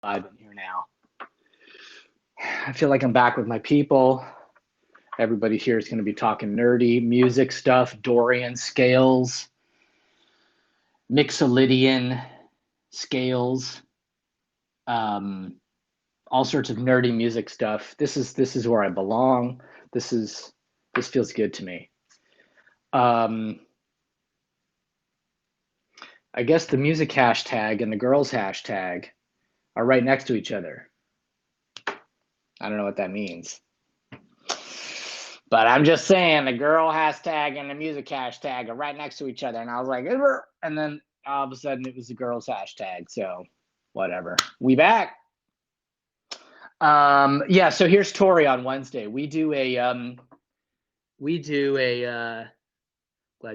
I'm in here now. I feel like I'm back with my people. Everybody here is going to be talking nerdy music stuff, Dorian scales, Mixolydian scales, all sorts of nerdy music stuff. This is where I belong. This feels good to me. I guess the music hashtag and the girls hashtag are right next to each other. I don't know what that means. But I'm just saying the girl hashtag and the music hashtag are right next to each other. And I was like, and then all of a sudden it was the girls hashtag. So whatever. We back. Yeah, so here's Tori on Wednesday. We do a glad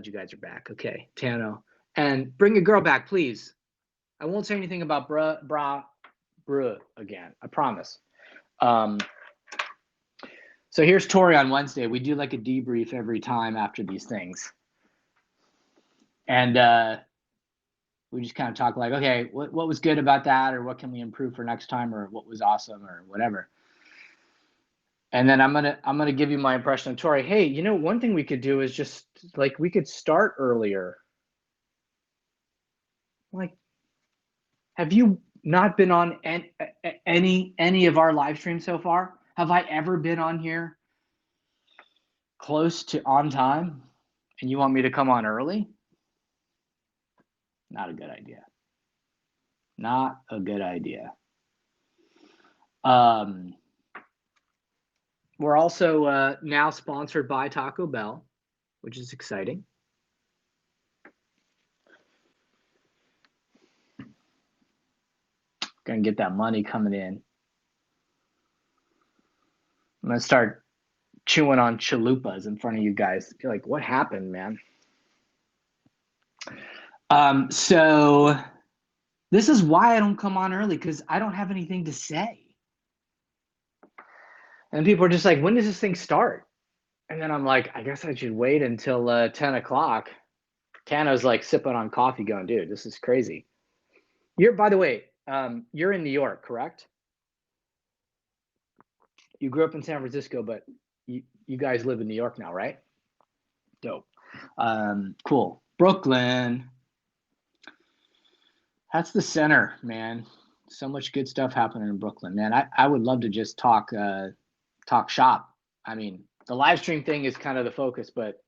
you guys are back. Okay, Tano. And bring a girl back, please. I won't say anything about bruh again. I promise. So here's Tori on Wednesday. We do like a debrief every time after these things. And we just kind of talk like, okay, what was good about that, or what can we improve for next time, or what was awesome, or whatever. And then I'm gonna give you my impression of Tori. Hey, you know, one thing we could do is just like we could start earlier. Like, have you not been on any of our live streams so far? Have I ever been on here close to on time? And you want me to come on early? Not a good idea. Not a good idea. We're also now sponsored by Taco Bell, which is exciting. Gonna get that money coming in. I'm gonna start chewing on chalupas in front of you guys. You're like, what happened, man? So this is why I don't come on early, because I don't have anything to say. And people are just like, when does this thing start? And then I'm like, I guess I should wait until 10 o'clock. Tano's like sipping on coffee going, dude, this is crazy. By the way, you're in New York, correct? You grew up in San Francisco, but you guys live in New York now, right? Dope. Cool. Brooklyn. That's the center, man. So much good stuff happening in Brooklyn, man. I would love to just talk shop. I mean, the live stream thing is kind of the focus, but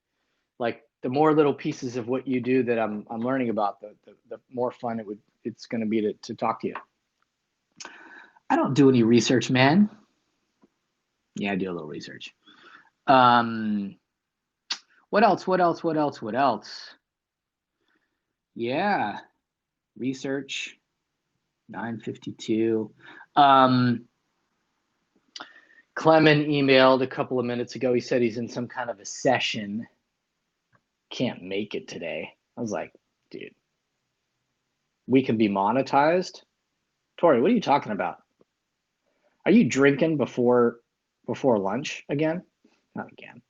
like the more little pieces of what you do that I'm learning about, the more fun it's going to be to talk to you. I don't do any research, man. Yeah, I do a little research. What else? Yeah, research. 9:52. Clement emailed a couple of minutes ago. He said he's in some kind of a session. Can't make it today. I was like, dude, we can be monetized? Tori, what are you talking about? Are you drinking before lunch again? Not again.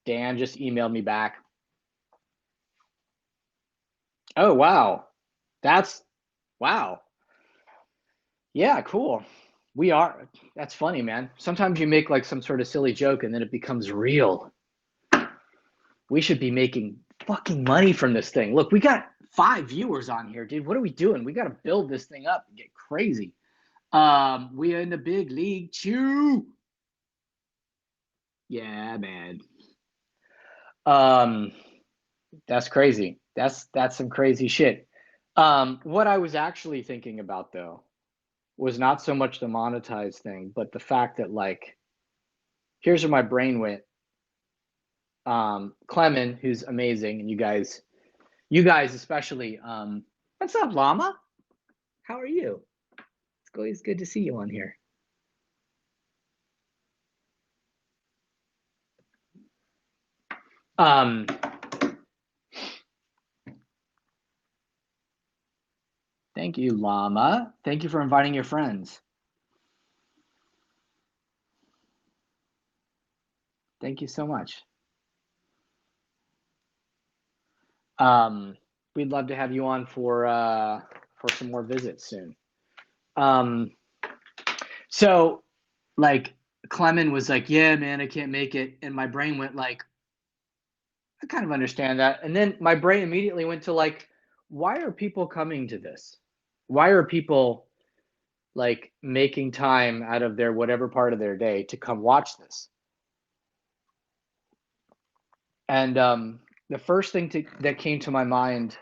Dan just emailed me back. Oh, wow. Wow. Yeah, cool. That's funny, man. Sometimes you make like some sort of silly joke and then it becomes real. We should be making fucking money from this thing. Look, we got 5 viewers on here, dude. What are we doing? We got to build this thing up and get crazy. We are in the big league. Chew. Yeah, man. That's crazy. That's some crazy shit. What I was actually thinking about though was not so much the monetize thing, but the fact that like, here's where my brain went. Clement, who's amazing, and you guys especially. What's up, Llama? How are you? It's always good to see you on here. Thank you, Llama. Thank you for inviting your friends. Thank you so much. We'd love to have you on for for some more visits soon. So like Clement was like, yeah, man, I can't make it. And my brain went like, I kind of understand that. And then my brain immediately went to like, why are people coming to this? Why are people like making time out of their whatever part of their day to come watch this? And the first thing that came to my mind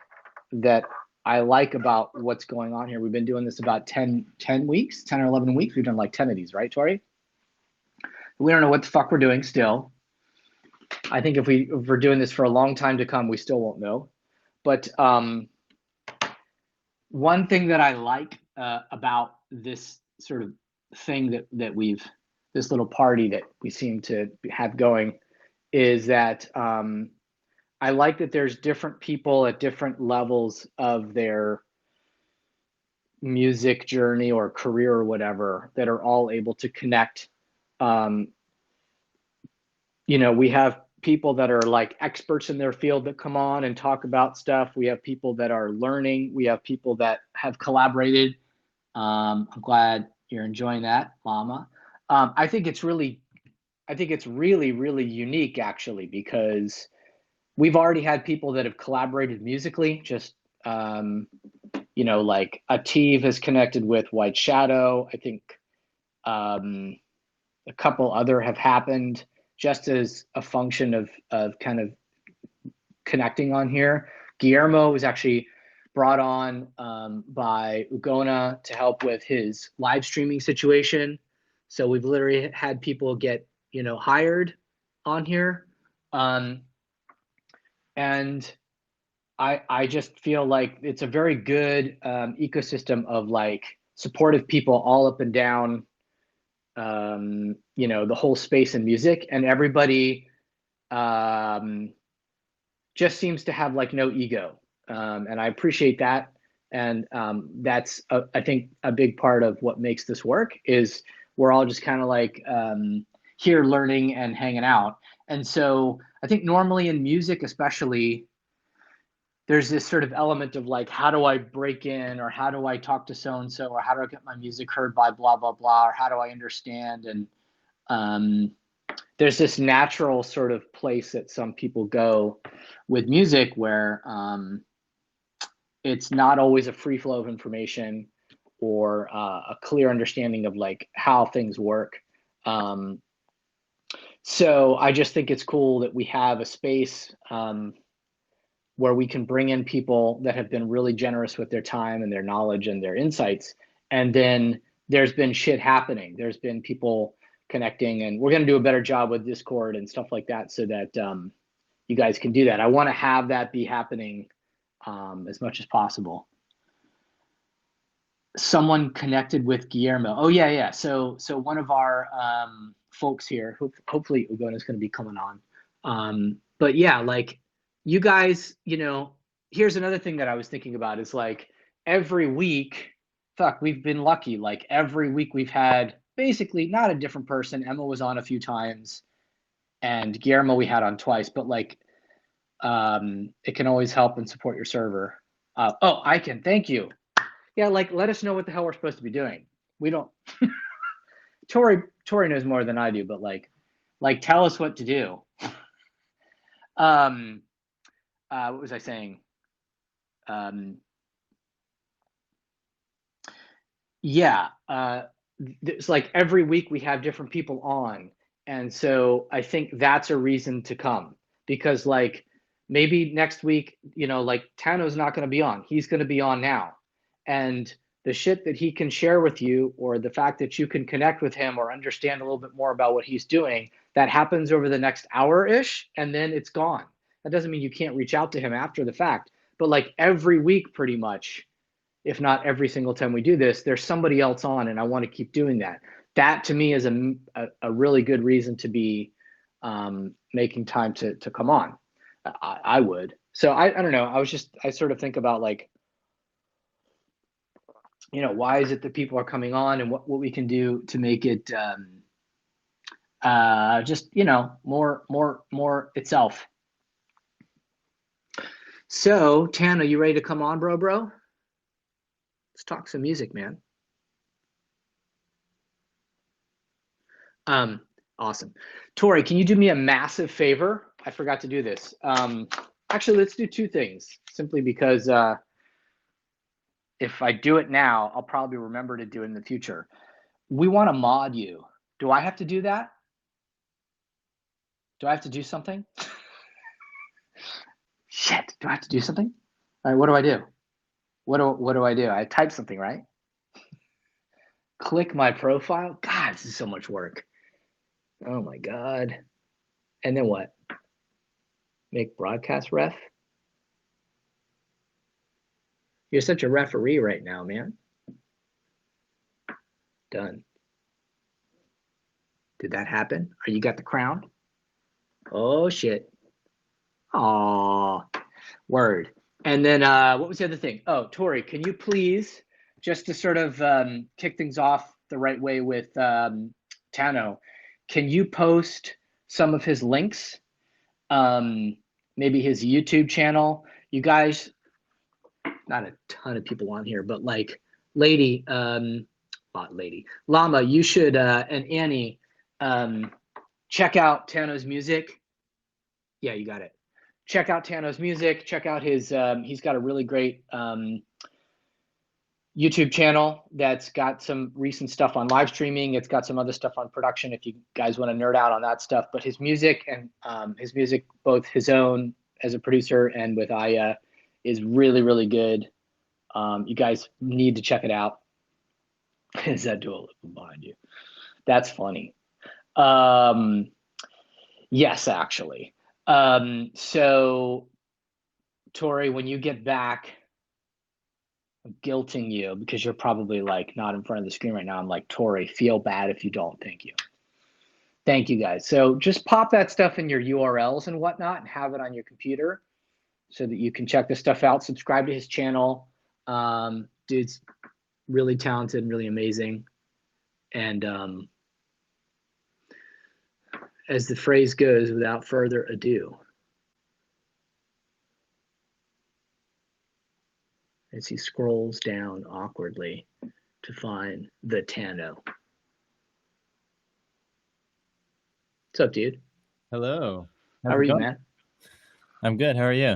that I like about what's going on here, we've been doing this about 10 weeks, 10 or 11 weeks. We've done like 10 of these, right, Tori? We don't know what the fuck we're doing still. I think if we're doing this for a long time to come, we still won't know. But one thing that I like about this sort of thing that we've, this little party that we seem to have going, is that I like that there's different people at different levels of their music journey or career or whatever that are all able to connect. You know, we have people that are like experts in their field that come on and talk about stuff. We have people that are learning. We have people that have collaborated. I'm glad you're enjoying that, Llama. I think it's really unique actually, because we've already had people that have collaborated musically. Just you know, like Ativ has connected with White Shadow. I think a couple other have happened just as a function of kind of connecting on here. Guillermo was actually brought on by Ugona to help with his live streaming situation. So we've literally had people get, you know, hired on here. And I just feel like it's a very good ecosystem of like supportive people all up and down, you know, the whole space in music, and everybody just seems to have like no ego. And I appreciate that. And that's, I think, a big part of what makes this work is we're all just kind of like here learning and hanging out. And so I think normally in music, especially, there's this sort of element of like, how do I break in, or how do I talk to so-and-so, or how do I get my music heard by blah, blah, blah, or how do I understand? And there's this natural sort of place that some people go with music where it's not always a free flow of information or a clear understanding of like how things work. So I just think it's cool that we have a space where we can bring in people that have been really generous with their time and their knowledge and their insights. And then there's been shit happening. There's been people connecting, and we're going to do a better job with Discord and stuff like that so that you guys can do that. I want to have that be happening as much as possible. Someone connected with Guillermo. Oh yeah. So one of our folks here, hopefully Ugona is going to be coming on. But yeah, like, you guys, you know, here's another thing that I was thinking about is like every week, fuck, we've been lucky. Like every week we've had basically not a different person. Emma was on a few times and Guillermo we had on twice, but like it can always help and support your server. Oh, I can, thank you. Yeah, like let us know what the hell we're supposed to be doing. We don't, Tori knows more than I do, but like tell us what to do. What was I saying? Yeah, it's like every week we have different people on. And so I think that's a reason to come, because like maybe next week, you know, like Tano's not going to be on. He's going to be on now. And the shit that he can share with you, or the fact that you can connect with him or understand a little bit more about what he's doing, that happens over the next hour-ish, and then it's gone. That doesn't mean you can't reach out to him after the fact, but like every week pretty much, if not every single time we do this, there's somebody else on, and I want to keep doing that. That to me is a really good reason to be making time to come on. I would. So I don't know. I sort of think about like, you know, why is it that people are coming on, and what we can do to make it just, you know, more itself. So Tana, you ready to come on, bro? Let's talk some music, man. Awesome. Tori, can you do me a massive favor? I forgot to do this. Actually, let's do two things, simply because if I do it now, I'll probably remember to do it in the future. We want to mod you. Do I have to do that? Do I have to do something? Shit, do I have to do something? All right, what do I do? What do I do? I type something, right? Click my profile? God, this is so much work. Oh my God. And then what? Make broadcast ref? You're such a referee right now, man. Done. Did that happen? Or you got the crown? Oh shit. Aw, word. And then what was the other thing? Oh, Tori, can you please, just to sort of kick things off the right way with Tano, can you post some of his links? Maybe his YouTube channel. You guys, not a ton of people on here, but like Lady, Llama, you should, and Annie, check out Tano's music. Yeah, you got it. Check out Tano's music. Check out his, he's got a really great YouTube channel that's got some recent stuff on live streaming. It's got some other stuff on production if you guys want to nerd out on that stuff. But his music and both his own as a producer and with Aya, is really, really good. You guys need to check it out. Is that dual behind you? That's funny. Yes, actually. So, Tori, when you get back, I'm guilting you because you're probably like not in front of the screen right now. I'm like, Tori, feel bad if you don't. Thank you. Thank you, guys. So just pop that stuff in your URLs and whatnot and have it on your computer so that you can check this stuff out. Subscribe to his channel. Dude's really talented and really amazing. And as the phrase goes, without further ado, as he scrolls down awkwardly to find the Tano. What's up, dude? Hello. How are you, man? I'm good. How are you?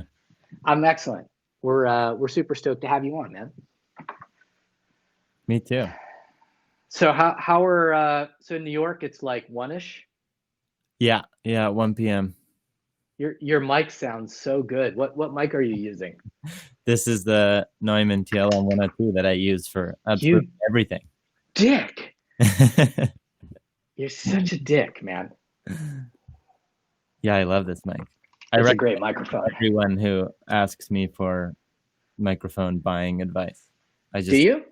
I'm excellent. We're super stoked to have you on, man. Me too. So how are so in New York it's like 1-ish? Yeah, 1 p.m. Your mic sounds so good. What mic are you using? This is the Neumann TLM 102 that I use for absolutely everything. Dick. You're such a dick, man. Yeah, I love this mic. It's a great microphone. Everyone who asks me for microphone buying advice. Do you?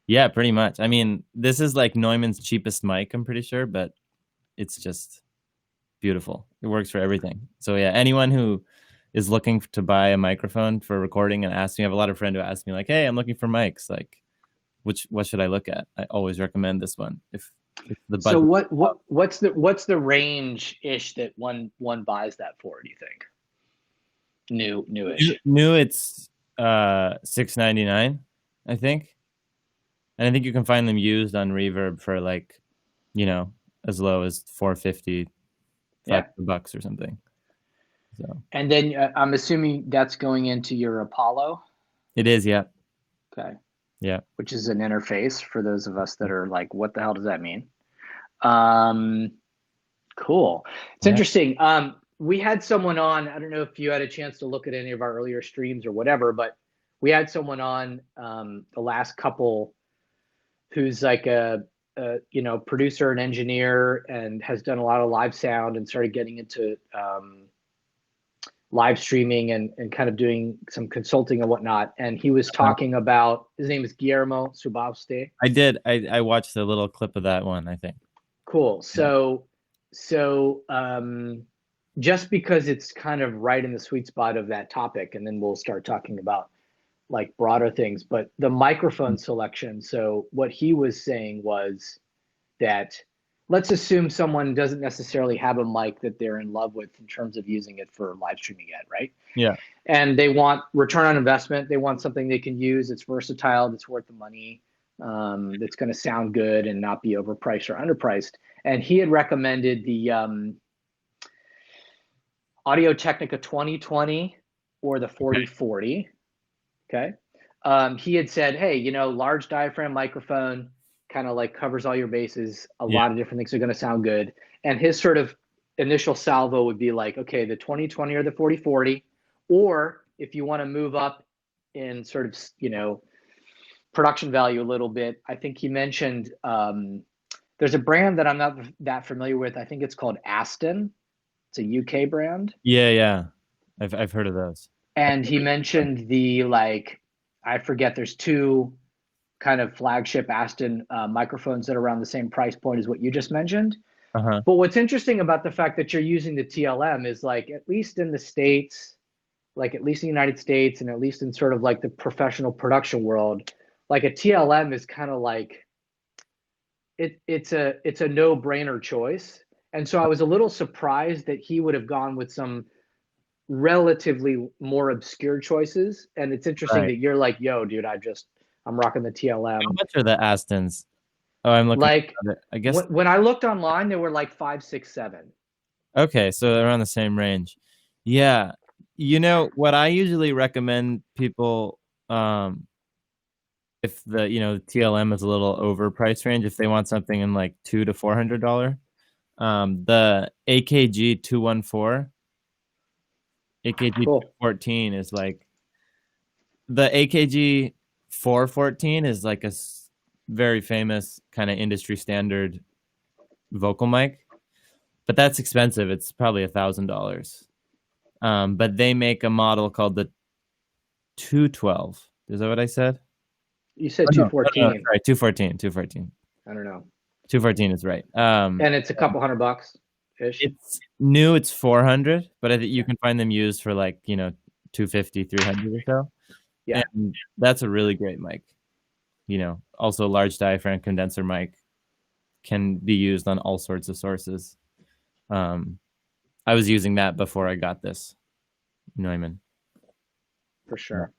Yeah, pretty much. I mean, this is like Neumann's cheapest mic, I'm pretty sure, but it's just beautiful. It works for everything. So yeah, anyone who is looking to buy a microphone for recording and asks me, I have a lot of friends who ask me like, hey, I'm looking for mics. Like, what should I look at? I always recommend this one. If the budget. So what's the range ish that one buys that for, do you think? Newish. New, it's $6.99, I think. And I think you can find them used on Reverb for like, as low as $4.50, $5 or something. So. And then I'm assuming that's going into your Apollo. It is, yeah. Okay. Yeah. Which is an interface for those of us that are like, what the hell does that mean? Cool. It's interesting. We had someone on, I don't know if you had a chance to look at any of our earlier streams or whatever, but we had someone on the last couple who's like a producer and engineer and has done a lot of live sound and started getting into live streaming and kind of doing some consulting and whatnot. And he was talking about, his name is Guillermo Subaste. I did. I watched a little clip of that one, I think. Cool. So just because it's kind of right in the sweet spot of that topic, and then we'll start talking about like broader things, but the microphone selection. So what he was saying was that let's assume someone doesn't necessarily have a mic that they're in love with in terms of using it for live streaming yet, right? Yeah. And they want return on investment. They want something they can use. It's versatile. That's worth the money. That's going to sound good and not be overpriced or underpriced. And he had recommended the Audio Technica 2020 or the 4040. Okay. He had said, hey, you know, large diaphragm microphone kind of like covers all your bases. A lot of different things are going to sound good. And his sort of initial salvo would be like, okay, the 2020 or the 4040, or if you want to move up in sort of, you know, production value a little bit, I think he mentioned there's a brand that I'm not that familiar with. I think it's called Aston. It's a UK brand. Yeah, yeah. I've heard of those. And he mentioned the like, I forget, there's two kind of flagship Aston microphones that are around the same price point as what you just mentioned. Uh-huh. But what's interesting about the fact that you're using the TLM is like, at least in the States, like at least in the United States, and at least in sort of like the professional production world, like a TLM is kind of like, it's a no-brainer choice. And so I was a little surprised that he would have gone with some relatively more obscure choices. And it's interesting Right. that you're like, yo, dude, I'm rocking the How TLM. much are the Astons? Oh, I'm looking Like at it. I guess when I looked online, they were like 5, 6, 7. okay, so they're on the same range. Yeah. You know, what I usually recommend people if the, you know, TLM is a little over price range, if they want something in like $200 to $400, the AKG 214, AKG Cool. 214 is like the AKG 414 is like a very famous kind of industry standard vocal mic, but that's expensive. It's probably $1,000. But they make a model called the 212. Is that what I said? You said Oh, no, 214. sorry, 214, 214. I don't know. 214 is right. And it's a couple $100 ish. It's new, it's 400, but I think you can find them used for like, you know, 250, 300 or so. Yeah. And that's a really great mic. You know, also large diaphragm condenser mic can be used on all sorts of sources. I was using that before I got this Neumann. For sure.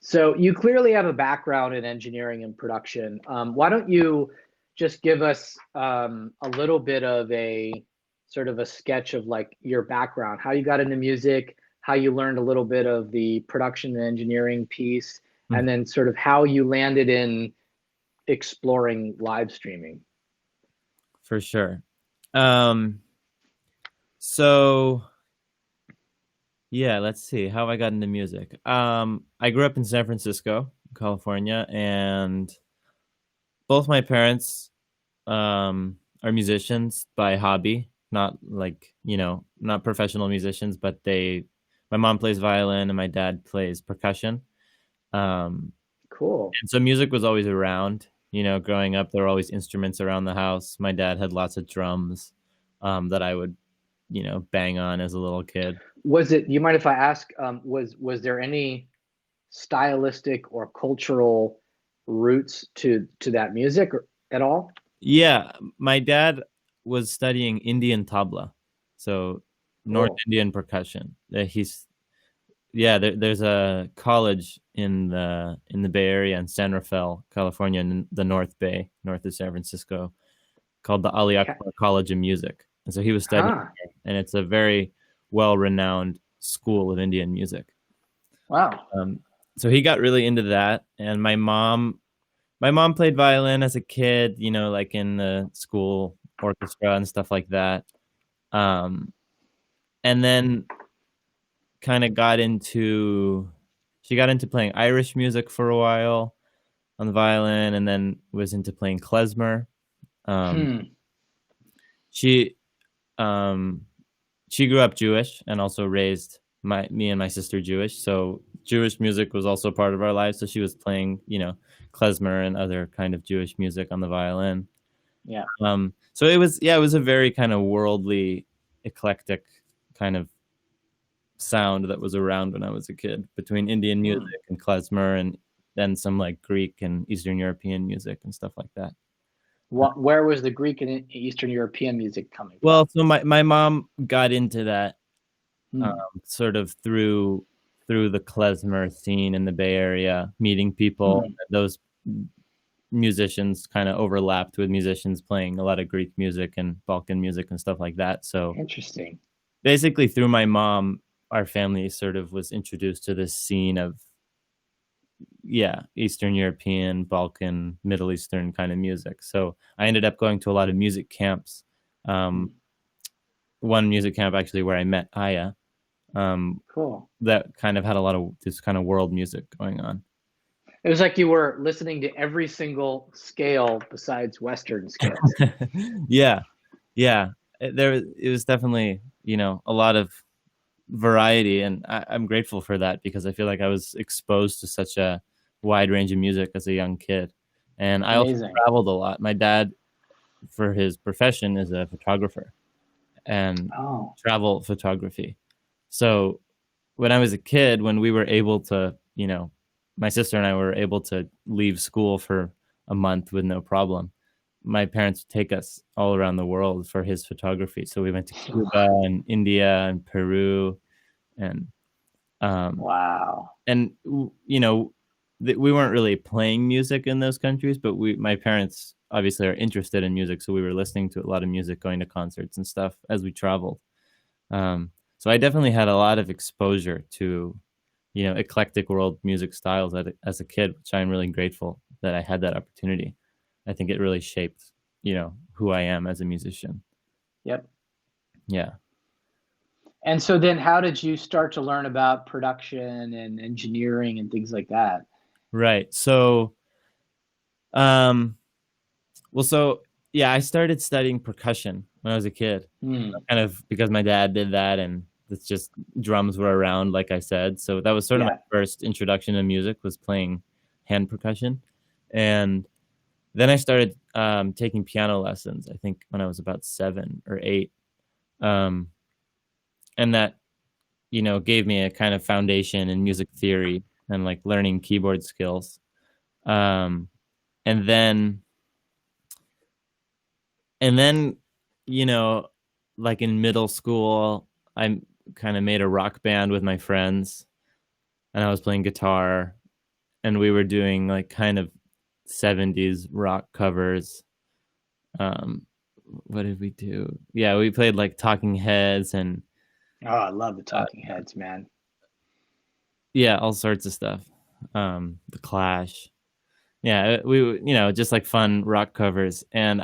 So you clearly have a background in engineering and production. Why don't you just give us a little bit of a sort of a sketch of like your background, how you got into music, how you learned a little bit of the production and engineering piece, and then sort of how you landed in exploring live streaming. For sure. So yeah, let's see how I got into music. I grew up in San Francisco, California, and both my parents are musicians by hobby, not like, you know, not professional musicians, but my mom plays violin and my dad plays percussion. Cool. And so music was always around, you know, growing up. There were always instruments around the house. My dad had lots of drums that I would, you know, bang on as a little kid. Was it, you mind if I ask, was there any stylistic or cultural roots to that music at all? Yeah, my dad was studying Indian tabla, so North Indian percussion. There's a college in the Bay Area in San Rafael, California, in the North Bay, north of San Francisco, called the Ali Akbar College of Music. And so he was studying there, and it's a very well-renowned school of Indian music. Wow. So he got really into that, and my mom played violin as a kid, you know, like in the school orchestra and stuff like that. And then kind of she got into playing Irish music for a while on the violin, and then was into playing klezmer. She grew up Jewish and also raised me and my sister Jewish. So Jewish music was also part of our lives. So she was playing, you know, klezmer and other kind of Jewish music on the violin. Yeah. So it was a very kind of worldly, eclectic kind of sound that was around when I was a kid, between Indian music and klezmer, and then some like Greek and Eastern European music and stuff like that. Where was the Greek and Eastern European music coming from? Well, so my mom got into that Hmm. sort of through the klezmer scene in the Bay Area, meeting people. Hmm. Those musicians kind of overlapped with musicians playing a lot of Greek music and Balkan music and stuff like that. So Interesting. basically, through my mom, our family sort of was introduced to this scene of, yeah, Eastern European, Balkan, Middle Eastern kind of music. So I ended up going to a lot of music camps. Hmm. Um, one music camp actually where I met Aya, Cool. that kind of had a lot of this kind of world music going on. It was like you were listening to every single scale besides Western scales. Yeah, yeah. It was definitely, a lot of variety, and I'm grateful for that because I feel like I was exposed to such a wide range of music as a young kid. And I also Amazing. traveled a lot. My dad, for his profession, is a photographer and Oh, travel photography. So when I was a kid, when we were able to, my sister and I were able to leave school for a month with no problem, my parents would take us all around the world for his photography. So we went to Cuba and India and Peru and um, wow. and we weren't really playing music in those countries, but my parents obviously are interested in music, so we were listening to a lot of music, going to concerts and stuff as we traveled. So I definitely had a lot of exposure to eclectic world music styles as a kid, which I'm really grateful that I had that opportunity. I think it really shaped who I am as a musician. Yep. Yeah. And so then how did you start to learn about production and engineering and things like that? Right. So um so yeah, I started studying percussion when I was a kid, Hmm. kind of because my dad did that, and it's just drums were around, like I said. So that was sort of my Yeah. first introduction to music, was playing hand percussion. And then I started taking piano lessons, I think when I was about 7 or 8. Um, and that, gave me a kind of foundation in music theory and like learning keyboard skills. Um, and then and then you know like in middle school, I kind of made a rock band with my friends, and I was playing guitar, and we were doing like kind of 70s rock covers. um what did we do? Yeah, we played like Talking Heads and Oh, I love the uh, Talking Heads, man. yeah, all sorts of stuff. The Clash. Yeah, we just like fun rock covers. And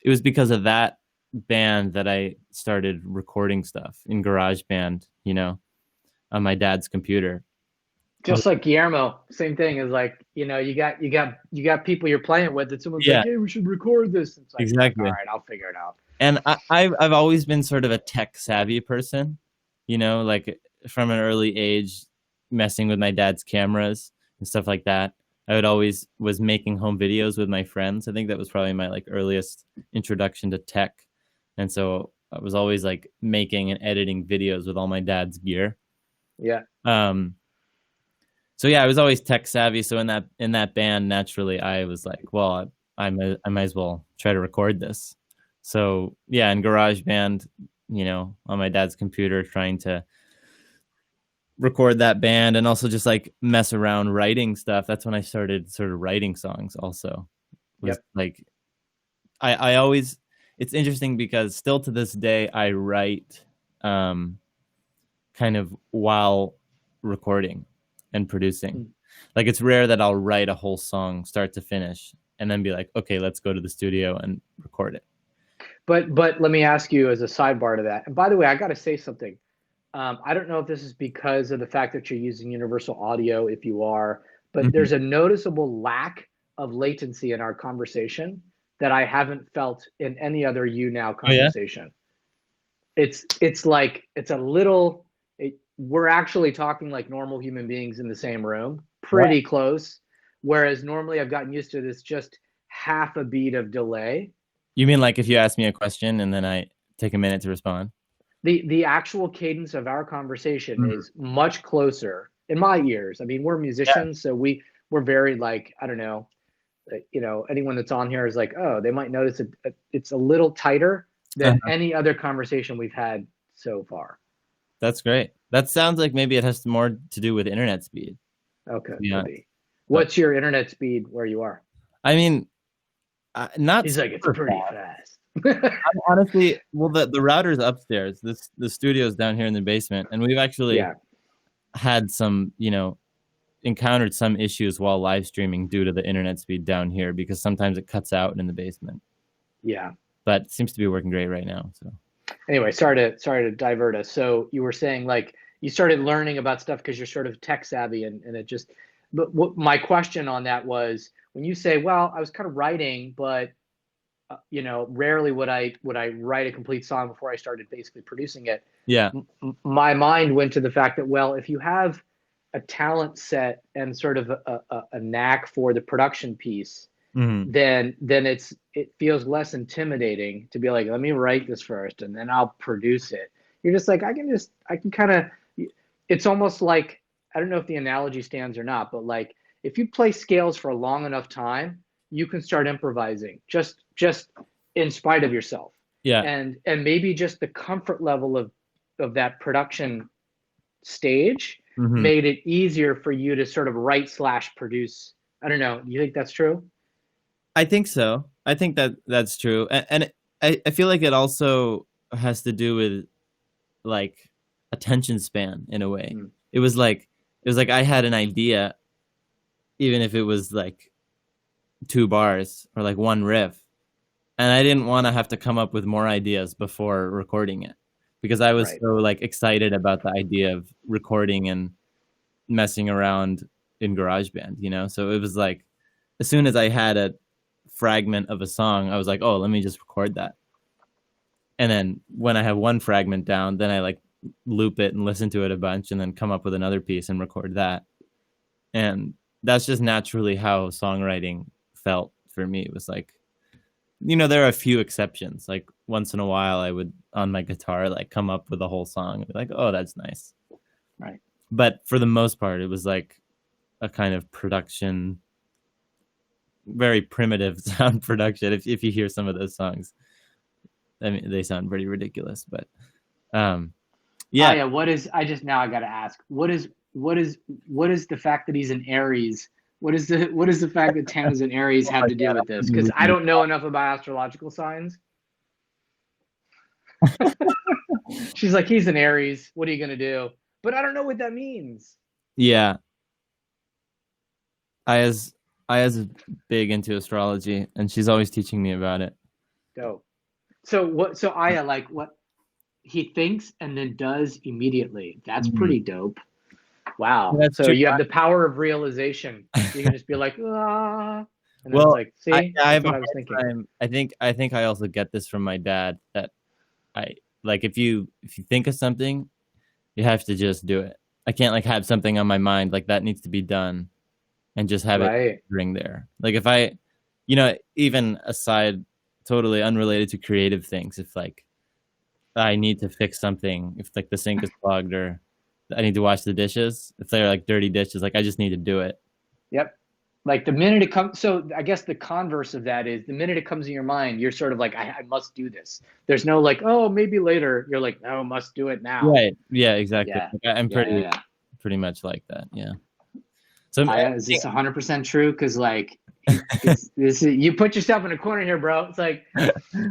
it was because of that band that I started recording stuff in GarageBand, on my dad's computer. Just like Guillermo, same thing is like, you got people you're playing with that someone's like, Yeah, hey, we should record this. It's like you're like, all exactly. right, I'll figure it out. And I've always been sort of a tech savvy person, like from an early age, messing with my dad's cameras and stuff like that. I would always was making home videos with my friends. I think that was probably my like earliest introduction to tech. And so I was always like making and editing videos with all my dad's gear. Yeah. Um, so yeah, I was always tech savvy. So in that band, naturally, I was like, well, I might as well try to record this. So yeah, in GarageBand, on my dad's computer, trying to record that band, and also just like mess around writing stuff. That's when I started sort of writing songs. Also, was Yep. like I always. It's interesting because still to this day I write um, kind of while recording and producing. Hmm. Like it's rare that I'll write a whole song start to finish and then be like, okay, let's go to the studio and record it. But let me ask you as a sidebar to that. And by the way, I got to say something. I don't know if this is because of the fact that you're using universal audio, if you are, but Mhm. there's a noticeable lack of latency in our conversation that I haven't felt in any other you now Oh yeah. conversation. It's like it's a little. We're actually talking like normal human beings in the same room, Wow. pretty close. Whereas normally I've gotten used to this just half a beat of delay. You mean like if you ask me a question and then I take a minute to respond? The actual cadence of our conversation Mhm. is much closer in my ears. I mean, we're Yeah. musicians, so we're very like, I don't know, anyone that's on here is like, oh, they might notice it's a little tighter than Uh-huh. any other conversation we've had so far. That's great. That sounds like maybe it has more to do with internet speed. Okay, Yeah. could be. What's your internet speed where you are? I mean, not He's like, it's super pretty fast. fast. Honestly, well, the router's upstairs. The studio's down here in the basement, and we've actually Yeah, had some, encountered some issues while live streaming due to the internet speed down here because sometimes it cuts out in the basement. yeah. But it seems to be working great right now. So Anyway, sorry to divert us. So you were saying like you started learning about stuff because you're sort of tech savvy, and it just. But what my question on that was when you say, well, I was kind of writing, but rarely would I write a complete song before I started basically producing it. yeah, My mind went to the fact that, well, if you have a talent set and sort of a knack for the production piece, mm-hmm. then it feels less intimidating to be like, let me write this first and then I'll produce it. You're just like, I can kind of, it's almost like, I don't know if the analogy stands or not, but like if you play scales for a long enough time, you can start improvising just in spite of yourself. Yeah, And maybe just the comfort level of that production stage mm-hmm. made it easier for you to sort of write / produce. I don't know. Do you think that's true? I think so. I think that's true, and I feel like it also has to do with like attention span in a way. Mm. It was like I had an idea, even if it was like 2 bars or like one riff, and I didn't want to have to come up with more ideas before recording it because I was Right. so like excited about the idea of recording and messing around in GarageBand, So it was like as soon as I had a fragment of a song, I was like, oh, let me just record that. And then when I have one fragment down, then I like loop it and listen to it a bunch and then come up with another piece and record that. And that's just naturally how songwriting felt for me. It was like, there are a few exceptions. Like once in a while I would on my guitar like come up with a whole song and be like, oh, that's nice. Right. But for the most part, it was like a kind of production, very primitive sound production. If you hear some of those songs, I mean, they sound pretty ridiculous, but yeah. Aya, I gotta ask, what is the fact that he's an Aries? What is the fact that Tano's an Aries have to do with this? Because I don't know enough about astrological signs. She's like, he's an Aries. What are you gonna do? But I don't know what that means. Yeah. Aya's big into astrology, and she's always teaching me about it. Dope. So Aya, like what he thinks and then does immediately. That's pretty dope. Wow. That's so true. you have the power of realization. You can just be like, ah, and then Well, it's like, see, I that's have what a I was hard thinking. time. I think I also get this from my dad that I like if you think of something, you have to just do it. I can't like have something on my mind like that needs to be done and just have it ring there. Like if I, even aside, totally unrelated to creative things, if like I need to fix something, if like the sink is clogged or I need to wash the dishes, if they're like dirty dishes, like I just need to do it. Yep. Like the minute it comes, so I guess the converse of that is the minute it comes in your mind, you're sort of like, I must do this. There's no like, oh, maybe later. You're like, no, must do it now. Right. Yeah, exactly. Yeah. Like, I'm Yeah. pretty much like that. Yeah. So Is this 100% true? Because like, you put yourself in a corner here, bro. It's like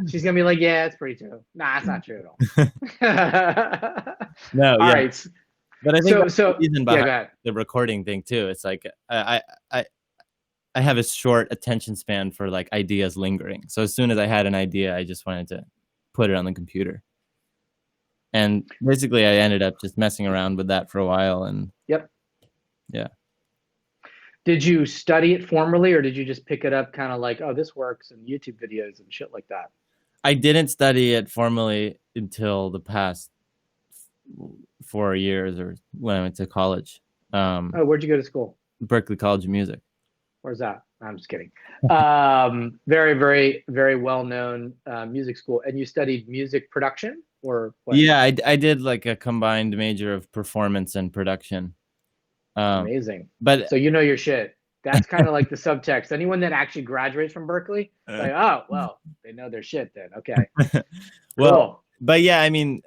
she's gonna be like, yeah, it's pretty true. Nah, it's not true at all. No, all yeah. right. But I think that's the So reason behind the recording thing too. It's like I have a short attention span for like ideas lingering. So as soon as I had an idea, I just wanted to put it on the computer. And basically I ended up just messing around with that for a while and yep. Yeah. Did you study it formally or did you just pick it up kind of like, oh, this works and YouTube videos and shit like that? I didn't study it formally until the past 4 years or when I went to college. Where'd you go to school? Berklee College of Music. Where's that? I'm just kidding. Very, very, very well-known music school. And you studied music production or what? Yeah, I did like a combined major of performance and production. Amazing. But so you know your shit. That's kind of like the subtext. Anyone that actually graduates from Berklee, like, oh, well, they know their shit then. Okay. Well, cool. But yeah, I mean,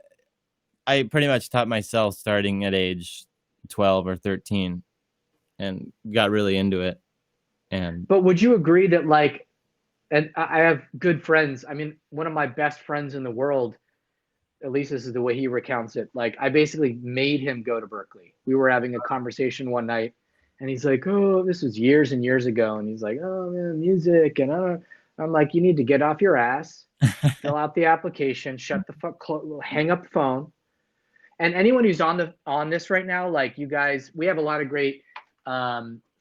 I pretty much taught myself starting at age 12 or 13 and got really into it. And But would you agree that like, and I have good friends. I mean, one of my best friends in the world, at least this is the way he recounts it. Like, I basically made him go to Berkeley. We were having a conversation one night, and he's like, "Oh, this was years and years ago." And he's like, "Oh man, music." And I'm like, "You need to get off your ass, fill out the application, shut the fuck, hang up the phone." And anyone who's on this right now, like you guys, we have a lot of great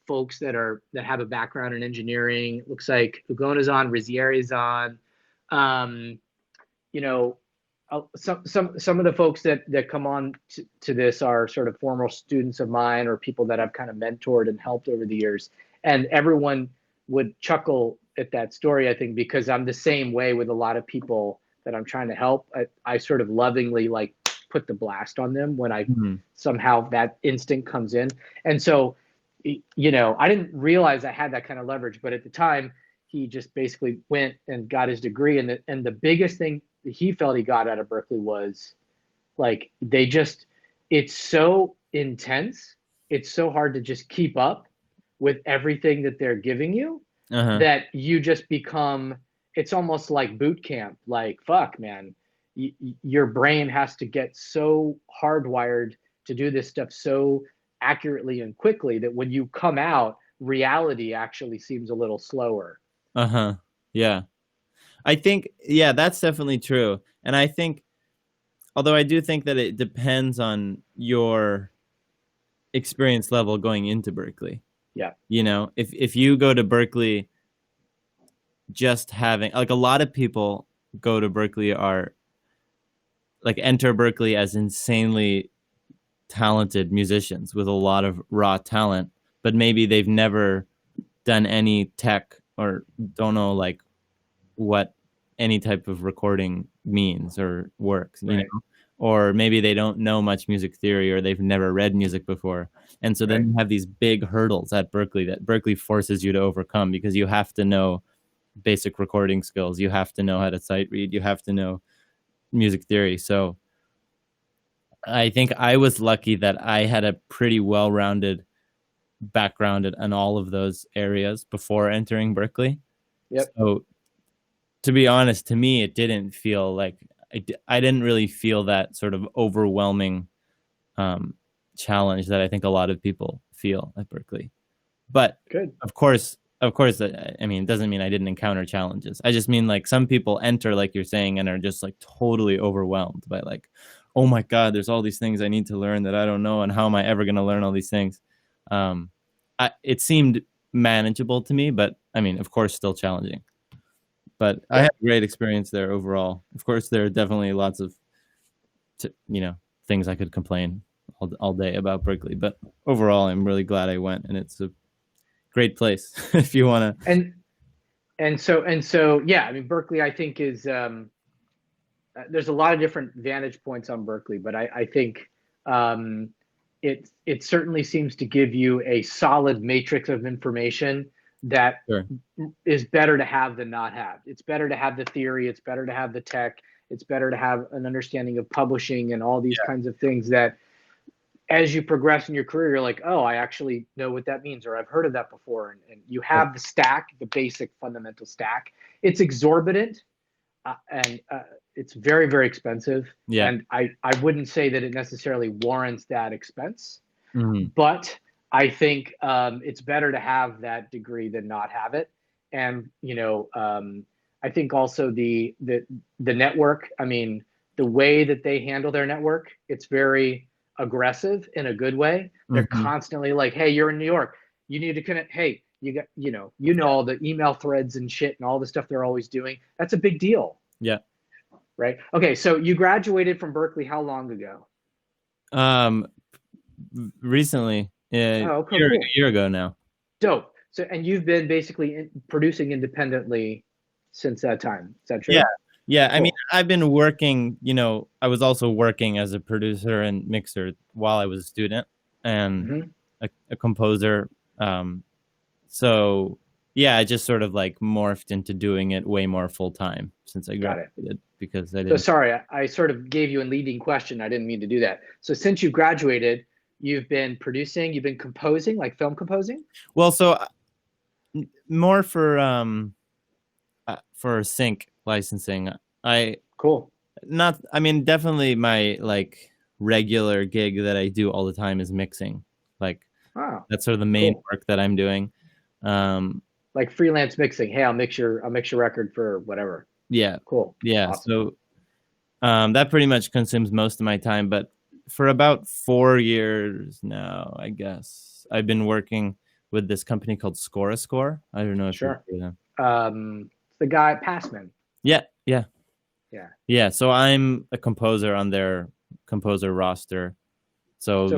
folks that have a background in engineering. It looks like Ugona's on, Rizzieri's on. Um, you know, some of the folks that come on to this are sort of former students of mine or people that I've kind of mentored and helped over the years. And everyone would chuckle at that story, I think, because I'm the same way with a lot of people that I'm trying to help. I sort of lovingly like put the blast on them when I somehow that instinct comes in. And so, you know, I didn't realize I had that kind of leverage, but at the time he just basically went and got his degree. And the biggest thing he felt he got out of Berkeley was like, it's so intense. It's so hard to just keep up with everything that they're giving you that you just become, it's almost like boot camp. Like, fuck, man, your brain has to get so hardwired to do this stuff so accurately and quickly that when you come out, reality actually seems a little slower. Yeah. I think, yeah, that's definitely true. And I think, although I do think that it depends on your experience level going into Berkeley. Yeah. You know, if you go to Berkeley just having, like, a lot of people go to Berkeley are like enter Berkeley as insanely talented musicians with a lot of raw talent, but maybe they've never done any tech or don't know like what any type of recording means or works, you know, or maybe they don't know much music theory or they've never read music before. And so then you have these big hurdles at Berkeley that Berkeley forces you to overcome because you have to know basic recording skills. You have to know how to sight read. You have to know music theory. So I think I was lucky that I had a pretty well-rounded background in all of those areas before entering Berkeley. Yep. So to be honest, to me, it didn't feel like I didn't really feel that sort of overwhelming challenge that I think a lot of people feel at Berkeley. But Good. of course, I mean, it doesn't mean I didn't encounter challenges. I just mean like some people enter, like you're saying, and are just like totally overwhelmed by like, oh my God, there's all these things I need to learn that I don't know. And how am I ever going to learn all these things? It seemed manageable to me, but I mean, of course, still challenging. But I had a great experience there overall. Of course, there are definitely lots of, things I could complain all day about Berkeley. But overall, I'm really glad I went, and it's a great place if you want to. And so, yeah, I mean, Berkeley, I think is there's a lot of different vantage points on Berkeley, but I think it certainly seems to give you a solid matrix of information that is better to have than not have. It's better to have the theory. It's better to have the tech. It's better to have an understanding of publishing and all these kinds of things that as you progress in your career, you're like, oh, I actually know what that means, or I've heard of that before. And you have the stack, the basic fundamental stack. It's exorbitant and it's very, very expensive. Yeah. And I wouldn't say that it necessarily warrants that expense, Mm-hmm. but I think it's better to have that degree than not have it. And, I think also the network, I mean, the way that they handle their network, it's very aggressive in a good way. They're constantly like, hey, you're in New York. You need to connect. Hey, you got, all the email threads and shit and all the stuff they're always doing. That's a big deal. Yeah. Right. Okay. So you graduated from Berkeley how long ago? Recently. A year ago now. Dope. So, and you've been basically producing independently since that time. Is that true? Yeah. Yeah. Cool. I mean, I've been working, I was also working as a producer and mixer while I was a student and a composer. So yeah, I just sort of like morphed into doing it way more full time since I Got it. graduated because I So didn't. sorry, I sort of gave you a leading question. I didn't mean to do that. So since you graduated, you've been producing, you've been composing, like film composing? Well, so more for sync licensing. I Cool. not. I mean, definitely my like regular gig that I do all the time is mixing. Like Oh, that's sort of the main cool. work that I'm doing. Um, Like freelance mixing. Hey, I'll mix your record for whatever. yeah, Cool. yeah. Awesome. So that pretty much consumes most of my time. But for about 4 years now, I guess I've been working with this company called Score a Score. I don't know if you've Sure. heard of them. The guy Passman. Yeah, yeah, Yeah. yeah. So I'm a composer on their composer roster. So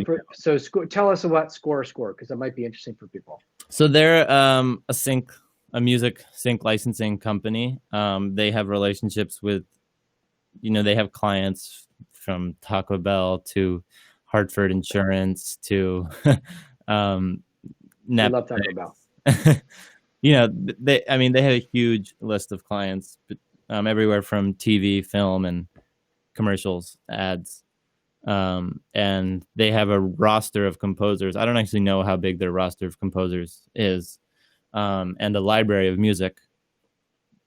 Tell us about Score because that might be interesting for people. so they're a music sync licensing company. They have relationships with, they have clients from Taco Bell to Hartford Insurance to um, We Netflix. love Taco Bell. I mean, they have a huge list of clients, but, everywhere from TV, film, and commercials, ads. And they have a roster of composers. I don't actually know how big their roster of composers is, and a library of music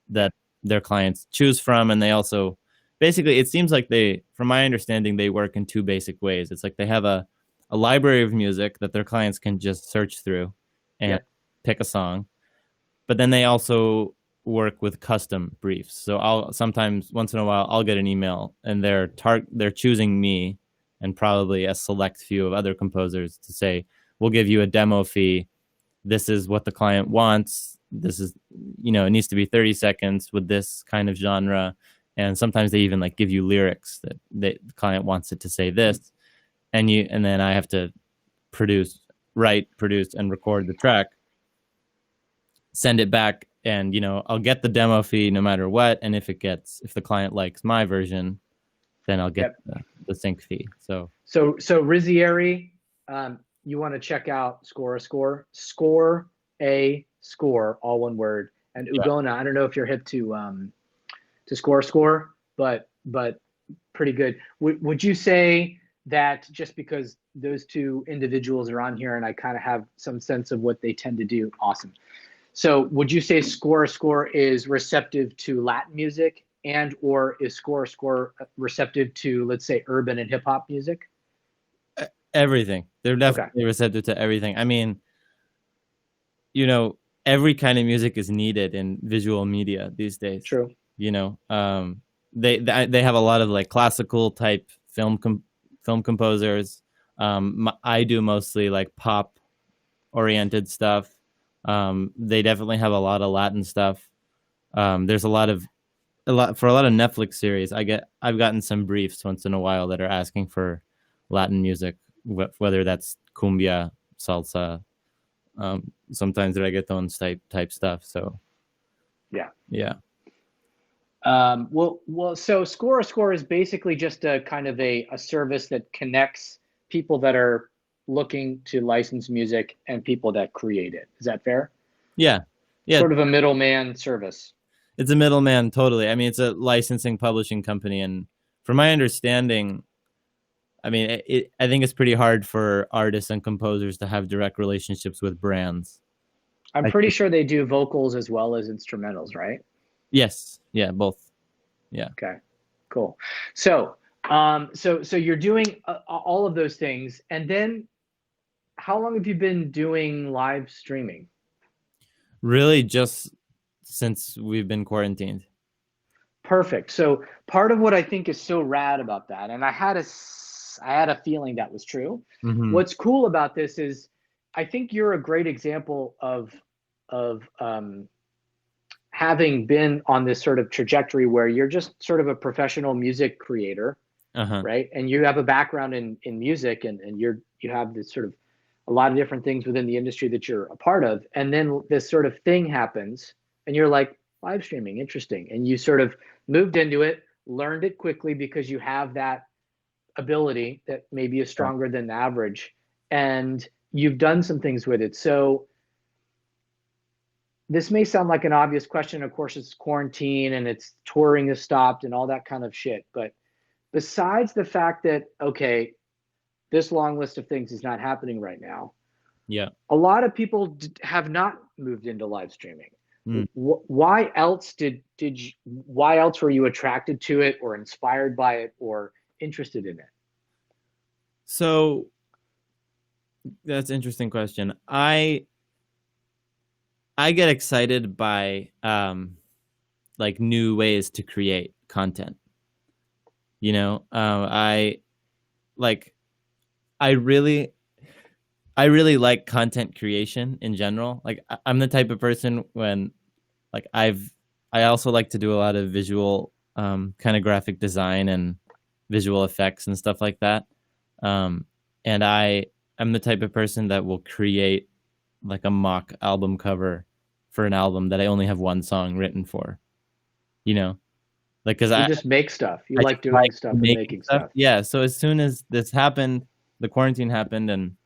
that their clients choose from. And they also, basically, it seems like from my understanding, they work in two basic ways. It's like they have a library of music that their clients can just search through and Yep. pick a song. But then they also work with custom briefs. So I'll sometimes, once in a while, I'll get an email and they're choosing me and probably a select few of other composers to say, we'll give you a demo fee. This is what the client wants. This is, it needs to be 30 seconds with this kind of genre. And sometimes they even like give you lyrics that the client wants it to say this. And then I have to write, produce, and record the track, send it back, and I'll get the demo fee no matter what. And if the client likes my version, then I'll get Yep. the sync fee. So Rizzieri, you want to check out Score a Score, all one word. And yeah. Ugona, I don't know if you're hip to Score a Score, but pretty good. Would you say that just because those two individuals are on here and I kind of have some sense of what they tend to do? Awesome. So would you say Score a Score is receptive to Latin music, and or is Score a Score receptive to, let's say, urban and hip hop music? Everything. They're Okay. definitely receptive to everything. I mean, every kind of music is needed in visual media these days. True. They have a lot of like classical type film composers. I do mostly like pop oriented stuff. They definitely have a lot of Latin stuff. There's a lot of Netflix series. I've gotten some briefs once in a while that are asking for Latin music, whether that's cumbia, salsa, sometimes reggaeton type stuff. So Yeah. yeah. So Score a Score is basically just a kind of a service that connects people that are looking to license music and people that create it. Is that fair? Yeah. Yeah. Sort of a middleman service. It's a middleman, totally. I mean, it's a licensing publishing company, and from my understanding, I mean, I think it's pretty hard for artists and composers to have direct relationships with brands. I'm I pretty think, sure they do vocals as well as instrumentals, right? yes, yeah, both. Yeah. Okay, cool. So, so you're doing all of those things, and then how long have you been doing live streaming? Really, just since we've been quarantined. Perfect. So part of what I think is so rad about that, and I had a feeling that was true. Mm-hmm. What's cool about this is, I think you're a great example of having been on this sort of trajectory where you're just sort of a professional music creator, Uh-huh. right? And you have a background in music, and you have this sort of a lot of different things within the industry that you're a part of, and then this sort of thing happens, and you're like, live streaming, interesting, and you sort of moved into it, learned it quickly because you have that ability that maybe is Yeah. stronger than the average, and you've done some things with it. So this may sound like an obvious question. Of course, it's quarantine and it's touring is stopped and all that kind of shit. But besides the fact that, okay, this long list of things is not happening right now, Yeah. a lot of people have not moved into live streaming. Mm. Why else why else were you attracted to it or inspired by it or interested in it? So that's an interesting question. I get excited by like new ways to create content. You know, I like I really like content creation in general. Like I'm the type of person when like I also like to do a lot of visual kind of graphic design and visual effects and stuff like that. And I'm the type of person that will create like a mock album cover for an album that I only have one song written for. You know, like because You just make stuff. You I like just doing like stuff and making making stuff. Yeah. So as soon as this happened, the quarantine happened, and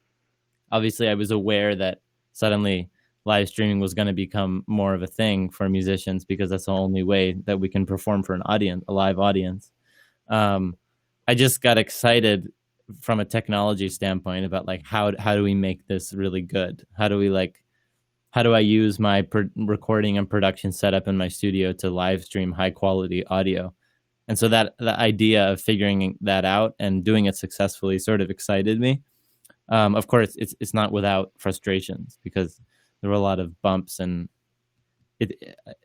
obviously I was aware that suddenly live streaming was going to become more of a thing for musicians because that's the only way that we can perform for an audience, a live audience. I just got excited from a technology standpoint about like how do we make this really good? How do I use my recording and production setup in my studio to live stream high quality audio? And so that the idea of figuring that out and doing it successfully sort of excited me. Of course, it's not without frustrations because there were a lot of bumps, and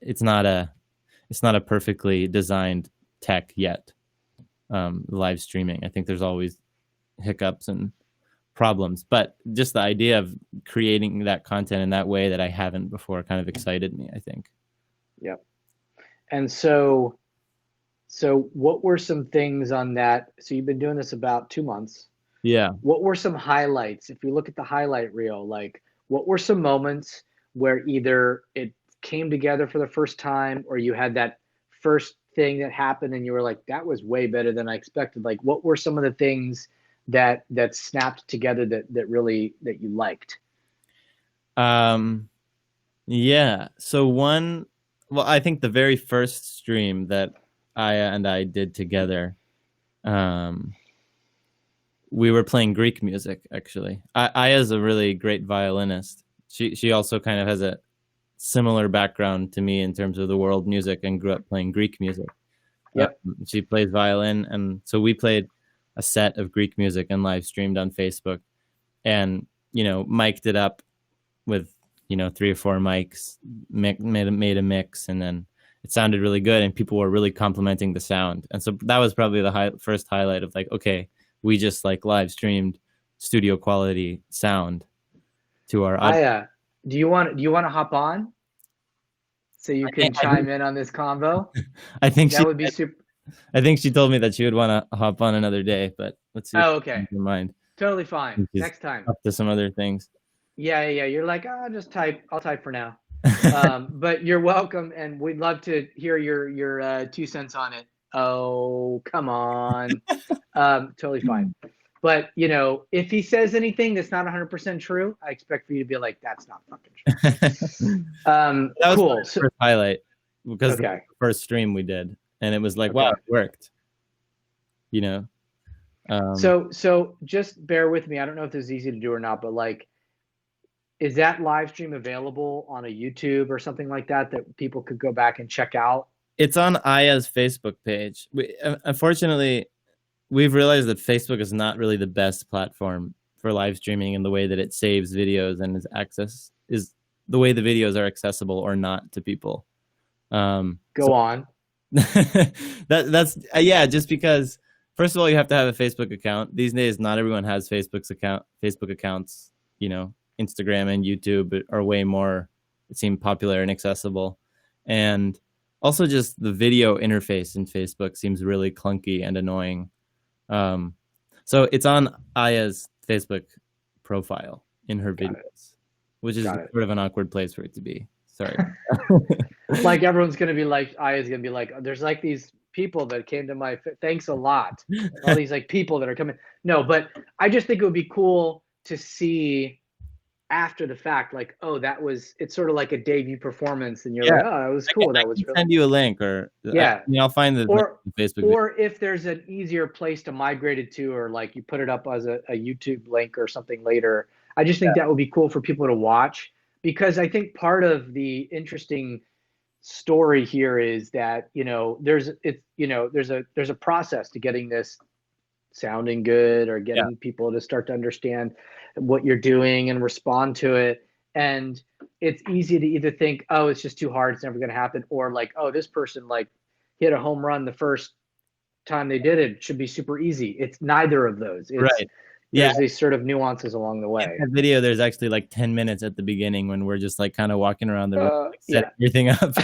it's not a perfectly designed tech yet. Live streaming, I think there's always hiccups and problems, but just the idea of creating that content in that way that I haven't before kind of excited me, I think. Yep. And so what were some things on that? So you've been doing this about 2 months. Yeah. What were some highlights? If you look at the highlight reel, like what were some moments where either it came together for the first time or you had that first thing that happened and you were like, that was way better than I expected? Like what were some of the things that snapped together that really that you liked? Yeah. So I think the very first stream that Aya and I did together, we were playing Greek music, actually. Aya's a really great violinist. She also kind of has a similar background to me in terms of the world music and grew up playing Greek music. Yep. She plays violin, and so we played a set of Greek music and live streamed on Facebook, and mic'd it up with 3 or 4 mics, made a mix, and then it sounded really good, and people were really complimenting the sound. And so that was probably the first highlight of like, okay, we just like live streamed studio quality sound to our audience. Aya, do you want to hop on so you can chime in on this convo? I think that would be super. I think she told me that she would want to hop on another day, but let's see. Oh, okay. Your mind. Totally fine. Next time. Up to some other things. Yeah. You're like, oh, just type. I'll type for now. But you're welcome, and we'd love to hear your 2 cents on it. Oh, come on. Totally fine. But if he says anything that's not 100% true, I expect for you to be like, that's not fucking true. That was cool. The first highlight because okay. The first stream we did, and it was like, wow, it worked. So just bear with me. I don't know if this is easy to do or not, but like, is that live stream available on a YouTube or something like that people could go back and check out? It's on Aya's Facebook page. Unfortunately, we've realized that Facebook is not really the best platform for live streaming in the way that it saves videos and is the way the videos are accessible or not to people. Go on. That's just because first of all, you have to have a Facebook account. These days, not everyone has Facebook accounts. Instagram and YouTube are way more, it seemed, popular and accessible. And also just the video interface in Facebook seems really clunky and annoying. So it's on Aya's Facebook profile in her videos, which is sort of an awkward place for it to be. Sorry. Like everyone's going to be like, Aya's going to be like, there's like these people that came to my, thanks a lot. All these like people that are coming. No, but I just think it would be cool to see after the fact, like, oh, it's sort of like a debut performance, and you're Yeah, like, oh, that was cool. I That was can really, send you a link, or yeah. I'll find the link Or on Facebook video. or if there's an easier place to migrate it to, or like you put it up as a YouTube link or something later. I just think that would be cool for people to watch, because I think part of the interesting story here is that, there's a process to getting this sounding good, or Yeah, getting people to start to understand what you're doing and respond to it. And it's easy to either think, oh, it's just too hard, it's never going to happen, or like, oh, this person like hit a home run the first time they did it should be super easy. It's neither of those. right. Yeah, There's these sort of nuances along the in way. that video, there's actually like 10 minutes at the beginning when we're just like kind of walking around the room, like setting Yeah. everything up.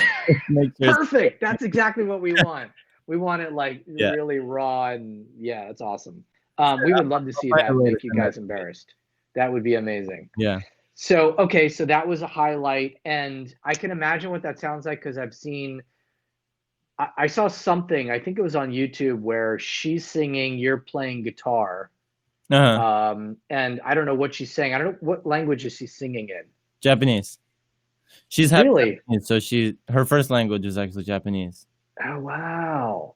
Make sure Perfect. That's exactly what we want. We want it like yeah. really raw, and yeah, it's awesome. Sure, We would love to I'll see find a that, way to make you send that guys to you. embarrassed. That would be amazing. Yeah. So, okay, so that was a highlight, and I can imagine what that sounds like, because I saw something, I think it was on YouTube, where she's singing, you're playing guitar. Uh-huh. And I don't know what she's saying. I don't know what language is she singing in. Japanese. She's half Really? Japanese, so her first language is actually Japanese. Oh, wow.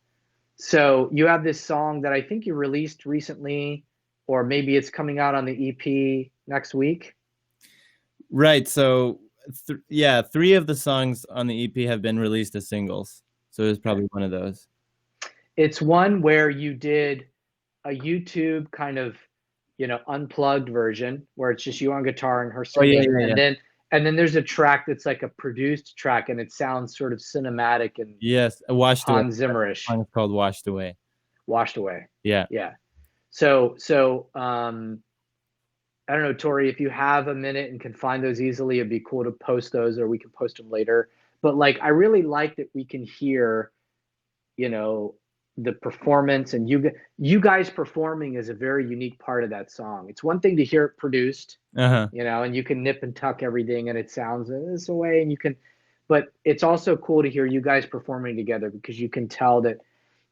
So you have this song that I think you released recently, or maybe it's coming out on the EP next week. Right. So, yeah, 3 of the songs on the EP have been released as singles. So it's probably one of those. It's one where you did a YouTube kind of, unplugged version, where it's just you on guitar and her Oh yeah, singing, yeah, yeah. and then there's a track that's like a produced track, and it sounds sort of cinematic and Yes, Washed Away. Hans The Zimmerish. song is called Washed Away. Washed Away. Yeah. Yeah. So I don't know, Tori, if you have a minute and can find those easily, it'd be cool to post those, or we can post them later. But like, I really like that we can hear, you know, the performance, and you guys performing is a very unique part of that song. It's one thing to hear it produced, Uh-huh. and you can nip and tuck everything, and it sounds this way, and but it's also cool to hear you guys performing together, because you can tell that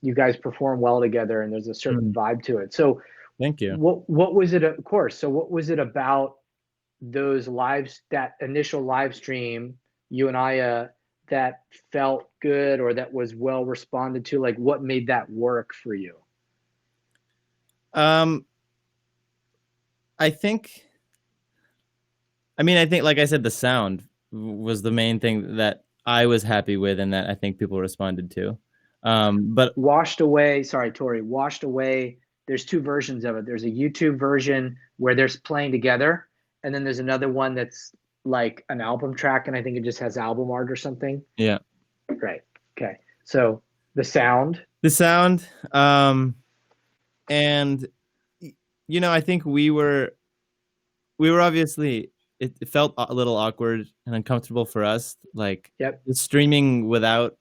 you guys perform well together, and there's a certain vibe to it. So Thank you. what was it, of course, so what was it about those lives, that initial live stream, you and Aya, that felt good, or that was well responded to? Like, what made that work for you? I think, like I said, the sound was the main thing that I was happy with, and that I think people responded to. But Washed Away, sorry, Tori, Washed Away, there's 2 versions of it. There's a YouTube version where they're playing together, and then there's another one that's like an album track, and I think it just has album art or something. yeah, Right. Okay. So the sound. and I think we were obviously, it felt a little awkward and uncomfortable for us, like Yep. streaming without.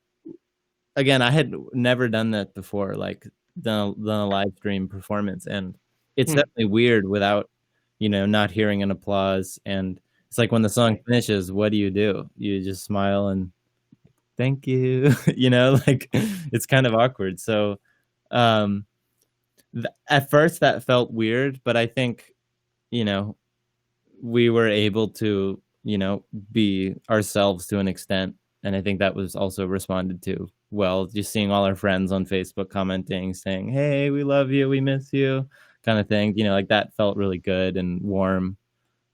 Again, I had never done that before, like done a live stream performance, and it's definitely weird without, not hearing an applause. And it's like when the song finishes, what do? You just smile and thank you, like it's kind of awkward. So, at first that felt weird, but I think, we were able to, be ourselves to an extent. And I think that was also responded to well, just seeing all our friends on Facebook commenting, saying, hey, we love you, we miss you, kind of thing. Like that felt really good and warm,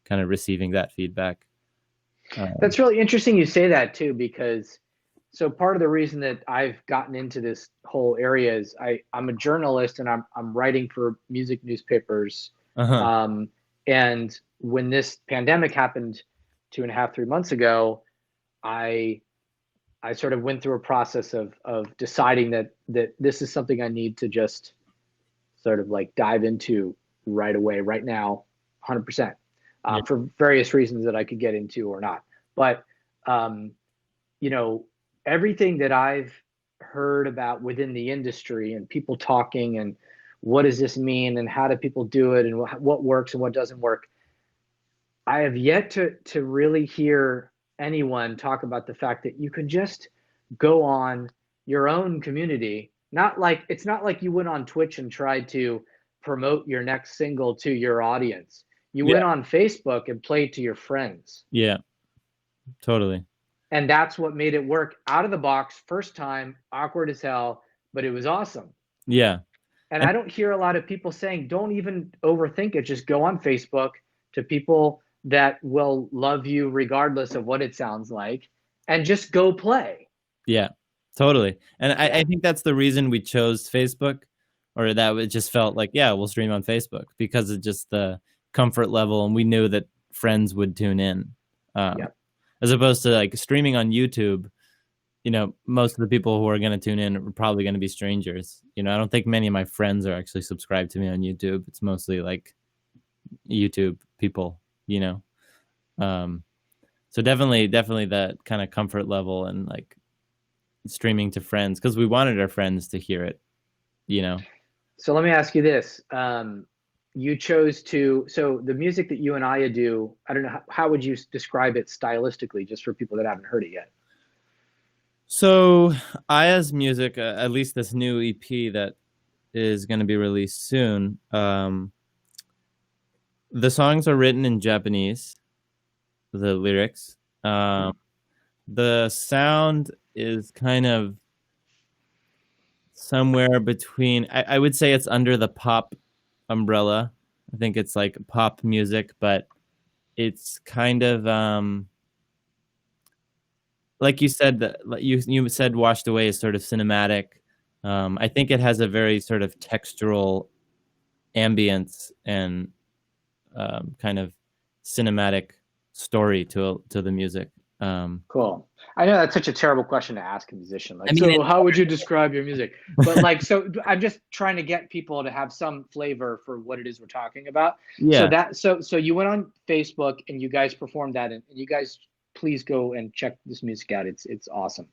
kind of receiving that feedback. That's really interesting you say that too, because so part of the reason that I've gotten into this whole area is I'm a journalist, and I'm writing for music newspapers. Uh-huh. And when this pandemic happened 2.5, 3 months ago, I sort of went through a process of deciding that this is something I need to just sort of like dive into right away, right now, 100%, for various reasons that I could get into or not. But everything that I've heard about within the industry, and people talking, and what does this mean, and how do people do it, and what works and what doesn't work, I have yet to really hear anyone talk about the fact that you can just go on your own community. It's not like you went on Twitch and tried to promote your next single to your audience. You Yeah. went on Facebook and played to your friends. Yeah, totally. And that's what made it work out of the box. First time, awkward as hell, but it was awesome. Yeah. And And I don't hear a lot of people saying, don't even overthink it. Just go on Facebook to people that will love you regardless of what it sounds like, and just go play. yeah, totally. And I think that's the reason we chose Facebook, or that it just felt like, yeah, we'll stream on Facebook because of just the comfort level. And we knew that friends would tune in. Yeah. As opposed to like streaming on YouTube, you know, most of the people who are going to tune in are probably going to be strangers. You know, I don't think many of my friends are actually subscribed to me on YouTube. It's mostly like YouTube people, you know. So definitely that kind of comfort level and like streaming to friends because we wanted our friends to hear it, you know. So let me ask you this. You chose to, so the music that you and Aya do, I don't know, how would you describe it stylistically, just for people that haven't heard it yet? So Aya's music, at least this new EP that is going to be released soon, the songs are written in Japanese, the lyrics. The sound is kind of somewhere between, I would say it's under the pop umbrella. I think it's like pop music, but it's kind of like you said, you said Washed Away is sort of cinematic. I think it has a very sort of textural ambience and kind of cinematic story to the music. Cool. I know that's such a terrible question to ask a musician. Like, I mean, so how would you describe your music? But like, so I'm just trying to get people to have some flavor for what it is we're talking about. yeah. So you went on Facebook and you guys performed that, and you guys please go and check this music out. It's awesome.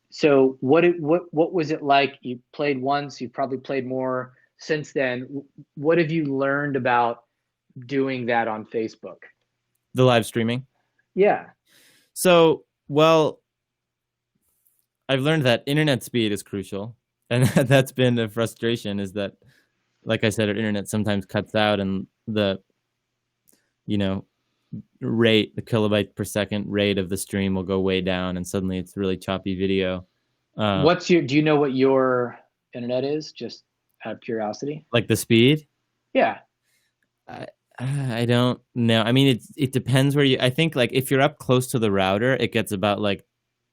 So what was it like? You played once, you probably played more since then. What have you learned about doing that on Facebook? The live streaming. Yeah. So, well, I've learned that internet speed is crucial, and that's been a frustration. Is that, like I said, our internet sometimes cuts out, and the, you know, rate, the kilobyte per second rate of the stream will go way down, and suddenly it's really choppy video. Do you know what your internet is? Just out of curiosity. Like the speed? Yeah. I don't know. I mean, it depends where you. I think like if you're up close to the router, it gets about like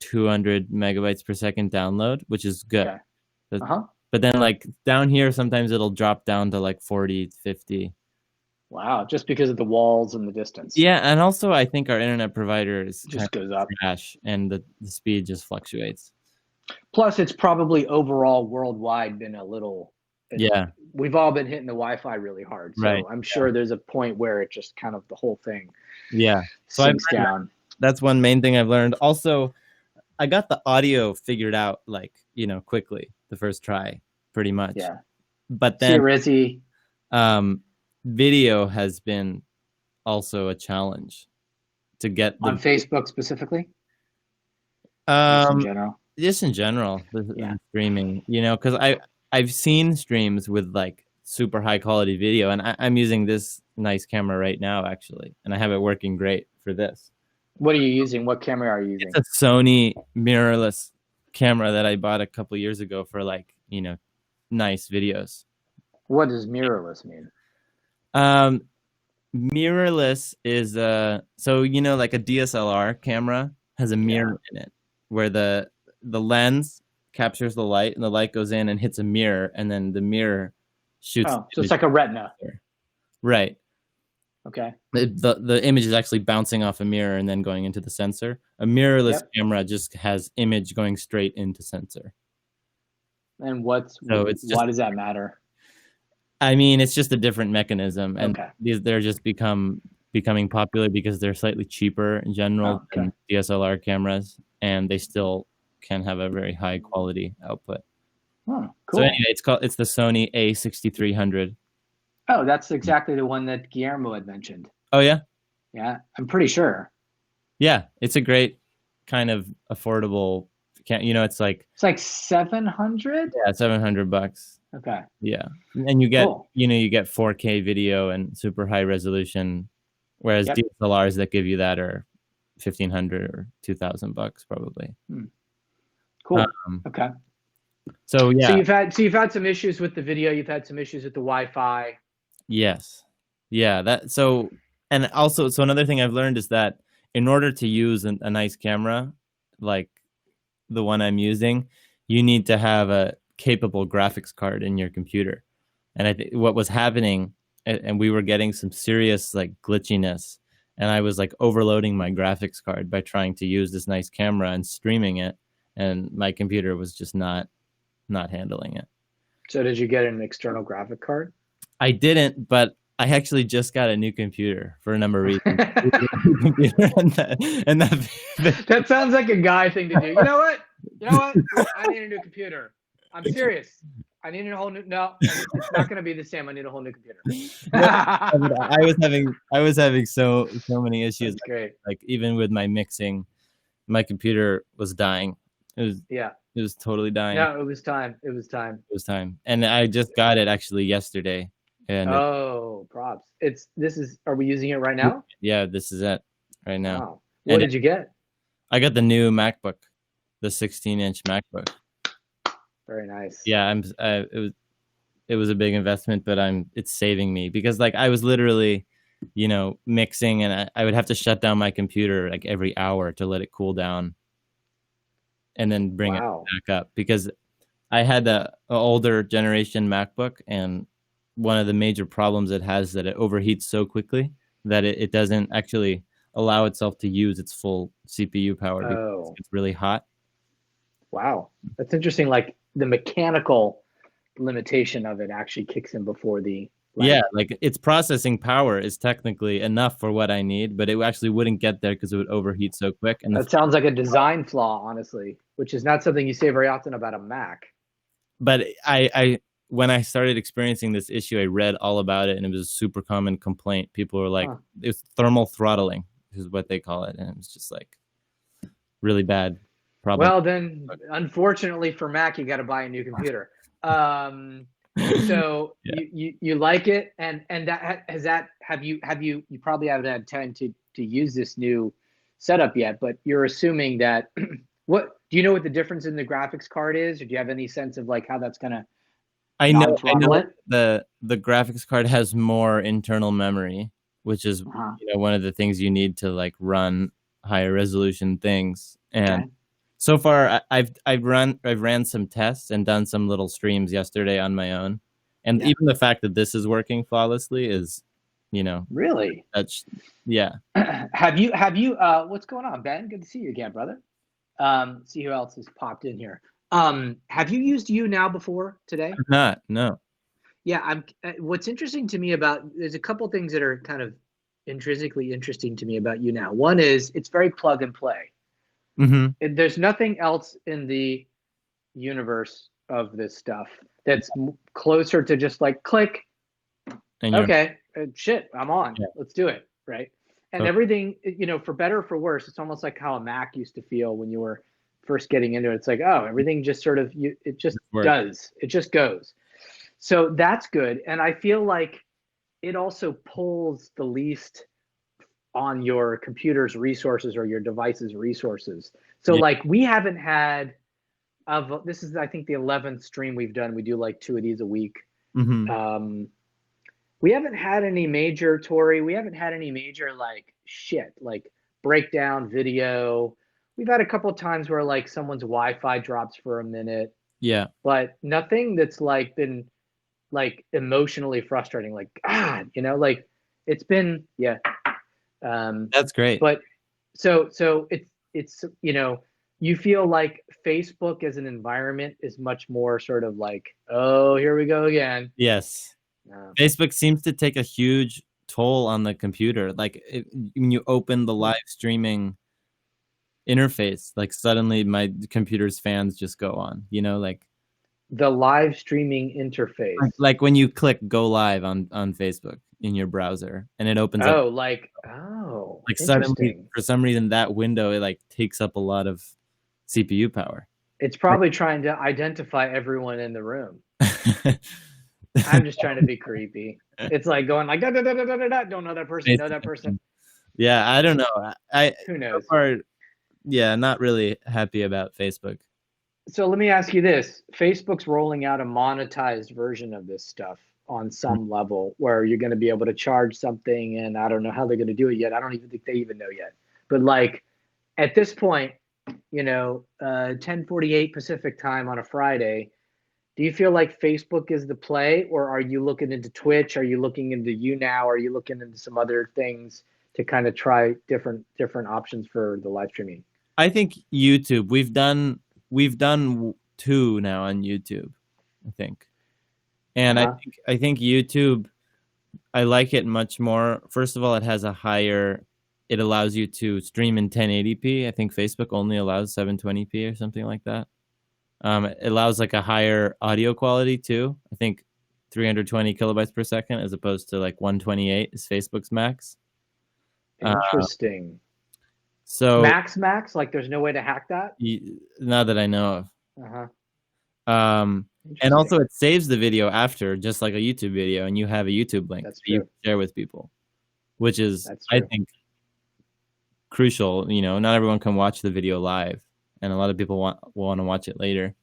200 megabytes per second download, which is good. Okay. But then like down here, sometimes it'll drop down to like 40, 50. Wow, just because of the walls and the distance. Yeah, and also I think our internet provider is just goes up, trash, and the speed just fluctuates. Plus, it's probably overall worldwide been a little. Yeah, we've all been hitting the Wi-Fi really hard, so right. I'm sure there's a point where it just kind of the whole thing. Yeah, so sinks down. That's one main thing I've learned. Also, I got the audio figured out like quickly the first try, pretty much. Yeah, but then Rizzy. Video has been also a challenge to get on Facebook specifically. Just in general, yeah. Streaming, because I've seen streams with like super high quality video, and I'm using this nice camera right now actually, and I have it working great for this. What are you using? What camera are you using? It's a Sony mirrorless camera that I bought a couple years ago for like nice videos. What does mirrorless mean? Mirrorless is so like a DSLR camera has a mirror in it where the lens captures the light and the light goes in and hits a mirror, and then the mirror shoots. Oh, so it's like a retina. Right. Okay. The image is actually bouncing off a mirror and then going into the sensor. A mirrorless camera just has image going straight into sensor. And why does that matter? I mean, it's just a different mechanism, and they're just becoming popular because they're slightly cheaper in general than DSLR cameras, and they still can have a very high quality output. Oh, cool. So anyway, it's the Sony A6300. Oh, that's exactly the one that Guillermo had mentioned. Oh yeah? Yeah, I'm pretty sure. Yeah, it's a great kind of affordable. It's like 700. Yeah, $700. Okay. Yeah, and you get Cool. you get 4K video and super high resolution, whereas Yep. DSLRs that give you that are 1,500 or $2,000 probably. Cool. Um, Okay. so So yeah, you've had some issues with the video. You've had some issues with the Wi-Fi. yes, yeah. That so and also so another thing I've learned is that in order to use a nice camera like the one I'm using, you need to have a capable graphics card in your computer. And I think what was happening, and we were getting some serious like glitchiness, and I was like overloading my graphics card by trying to use this nice camera and streaming it, and my computer was just not handling it. So did you get an external graphic card? I didn't, but I actually just got a new computer for a number of reasons. and that That sounds like a guy thing to do. You know what? You know what? I need a new computer. I'm serious. I need a whole new. No, it's not going to be the same. I need a whole new computer. I was having so many issues. That's great. Like even with my mixing, my computer was dying. It was totally dying. No, it was time. It was time. It was time, and I just got it actually yesterday. And props! Are we using it right now? Yeah, this is it right now. Wow. What did you get? I got the new MacBook, the 16-inch MacBook. Very nice. Yeah, it was a big investment, but it's saving me because like I was literally, mixing, and I would have to shut down my computer like every hour to let it cool down, and then bring it back up because I had a older generation MacBook, and one of the major problems it has is that it overheats so quickly that it doesn't actually allow itself to use its full CPU power because it's really hot. Wow. That's interesting. Like the mechanical limitation of it actually kicks in before the... Yeah, like its processing power is technically enough for what I need, but it actually wouldn't get there because it would overheat so quick. And that sounds like a design flaw, honestly, which is not something you say very often about a Mac. But I when I started experiencing this issue, I read all about it, and it was a super common complaint. People were like, it's thermal throttling is what they call it. And it was just like really bad problem. Well, then, unfortunately for Mac, you got to buy a new computer. So you like it, and you probably haven't had time to use this new setup yet, but you're assuming that do you know what the difference in the graphics card is, or do you have any sense of like how that's gonna... I know the graphics card has more internal memory, which is one of the things you need to like run higher resolution things. And so far I've ran some tests and done some little streams yesterday on my own. And even the fact that this is working flawlessly is, really, that's have you what's going on, Ben? Good to see you again, brother. See who else has popped in here. Have you used YouNow before today? Not, no. Yeah, what's interesting to me there's a couple things that are kind of intrinsically interesting to me about YouNow. One is it's very plug and play. Mm-hmm. There's nothing else in the universe of this stuff that's closer to just like click. Okay, shit, I'm on. Yeah. Let's do it, right? And everything, for better or for worse, it's almost like how a Mac used to feel when you were first getting into it. It's like, oh, everything just sort of it just does. It just goes. So that's good. And I feel like it also pulls the least on your computer's resources or your device's resources. So like we haven't had this is I think the 11th stream we've done. We do like 2 of these a week. Mm-hmm. We haven't had any major, Tori. We haven't had any major like breakdown video. We've had a couple of times where like someone's Wi-Fi drops for a minute. Yeah. But nothing that's like been like emotionally frustrating. Like, God, like it's been, that's great. But so it's you feel like Facebook as an environment is much more sort of like, oh, here we go again. Yes. Facebook seems to take a huge toll on the computer. Like when you open the live streaming interface, like suddenly my computer's fans just go on, like the live streaming interface. Like when you click go live on Facebook in your browser and it opens up. Like suddenly for some reason that window, it like takes up a lot of CPU power. It's probably trying to identify everyone in the room. I'm just trying to be creepy. It's like going like da, da, da, da, da, da, da. Don't know that person, know that person. Yeah, I don't know. I Who so knows? far, yeah, not really happy about Facebook. So let me ask you this. Facebook's rolling out a monetized version of this stuff on some level where you're going to be able to charge something, and I don't know how they're going to do it yet. I don't even think they even know yet. But like at this point, 10:48 Pacific time on a Friday, do you feel like Facebook is the play, or are you looking into Twitch? Are you looking into YouNow? Are you looking into some other things to kind of try different options for the live streaming? I think YouTube. We've done two now on YouTube, I think. And Uh-huh. I think YouTube, I like it much more. First of all, it allows you to stream in 1080p. I think Facebook only allows 720p or something like that. It allows like a higher audio quality too. I think 320 kilobytes per second as opposed to like 128 is Facebook's max. Uh, Interesting. so Max, like there's no way to hack that? not that I know of. Uh-huh. And also Interesting. it saves the video after, just like a YouTube video, and you have a YouTube link That's that you true. can share with people, which is, That's I true. think, crucial. Not everyone can watch the video live, and a lot of people want to watch it later.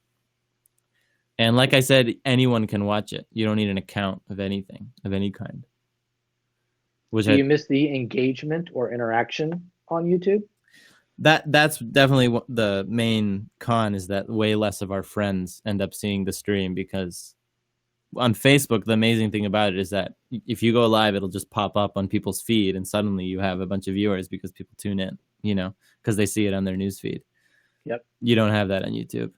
And like I said, anyone can watch it. You don't need an account of anything, of any kind. Which Do you miss the engagement or interaction on YouTube? that's definitely the main con, is that way less of our friends end up seeing the stream, because on Facebook, the amazing thing about it is that if you go live, it'll just pop up on people's feed, and suddenly you have a bunch of viewers because people tune in, because they see it on their news feed. Yep. You don't have that on YouTube.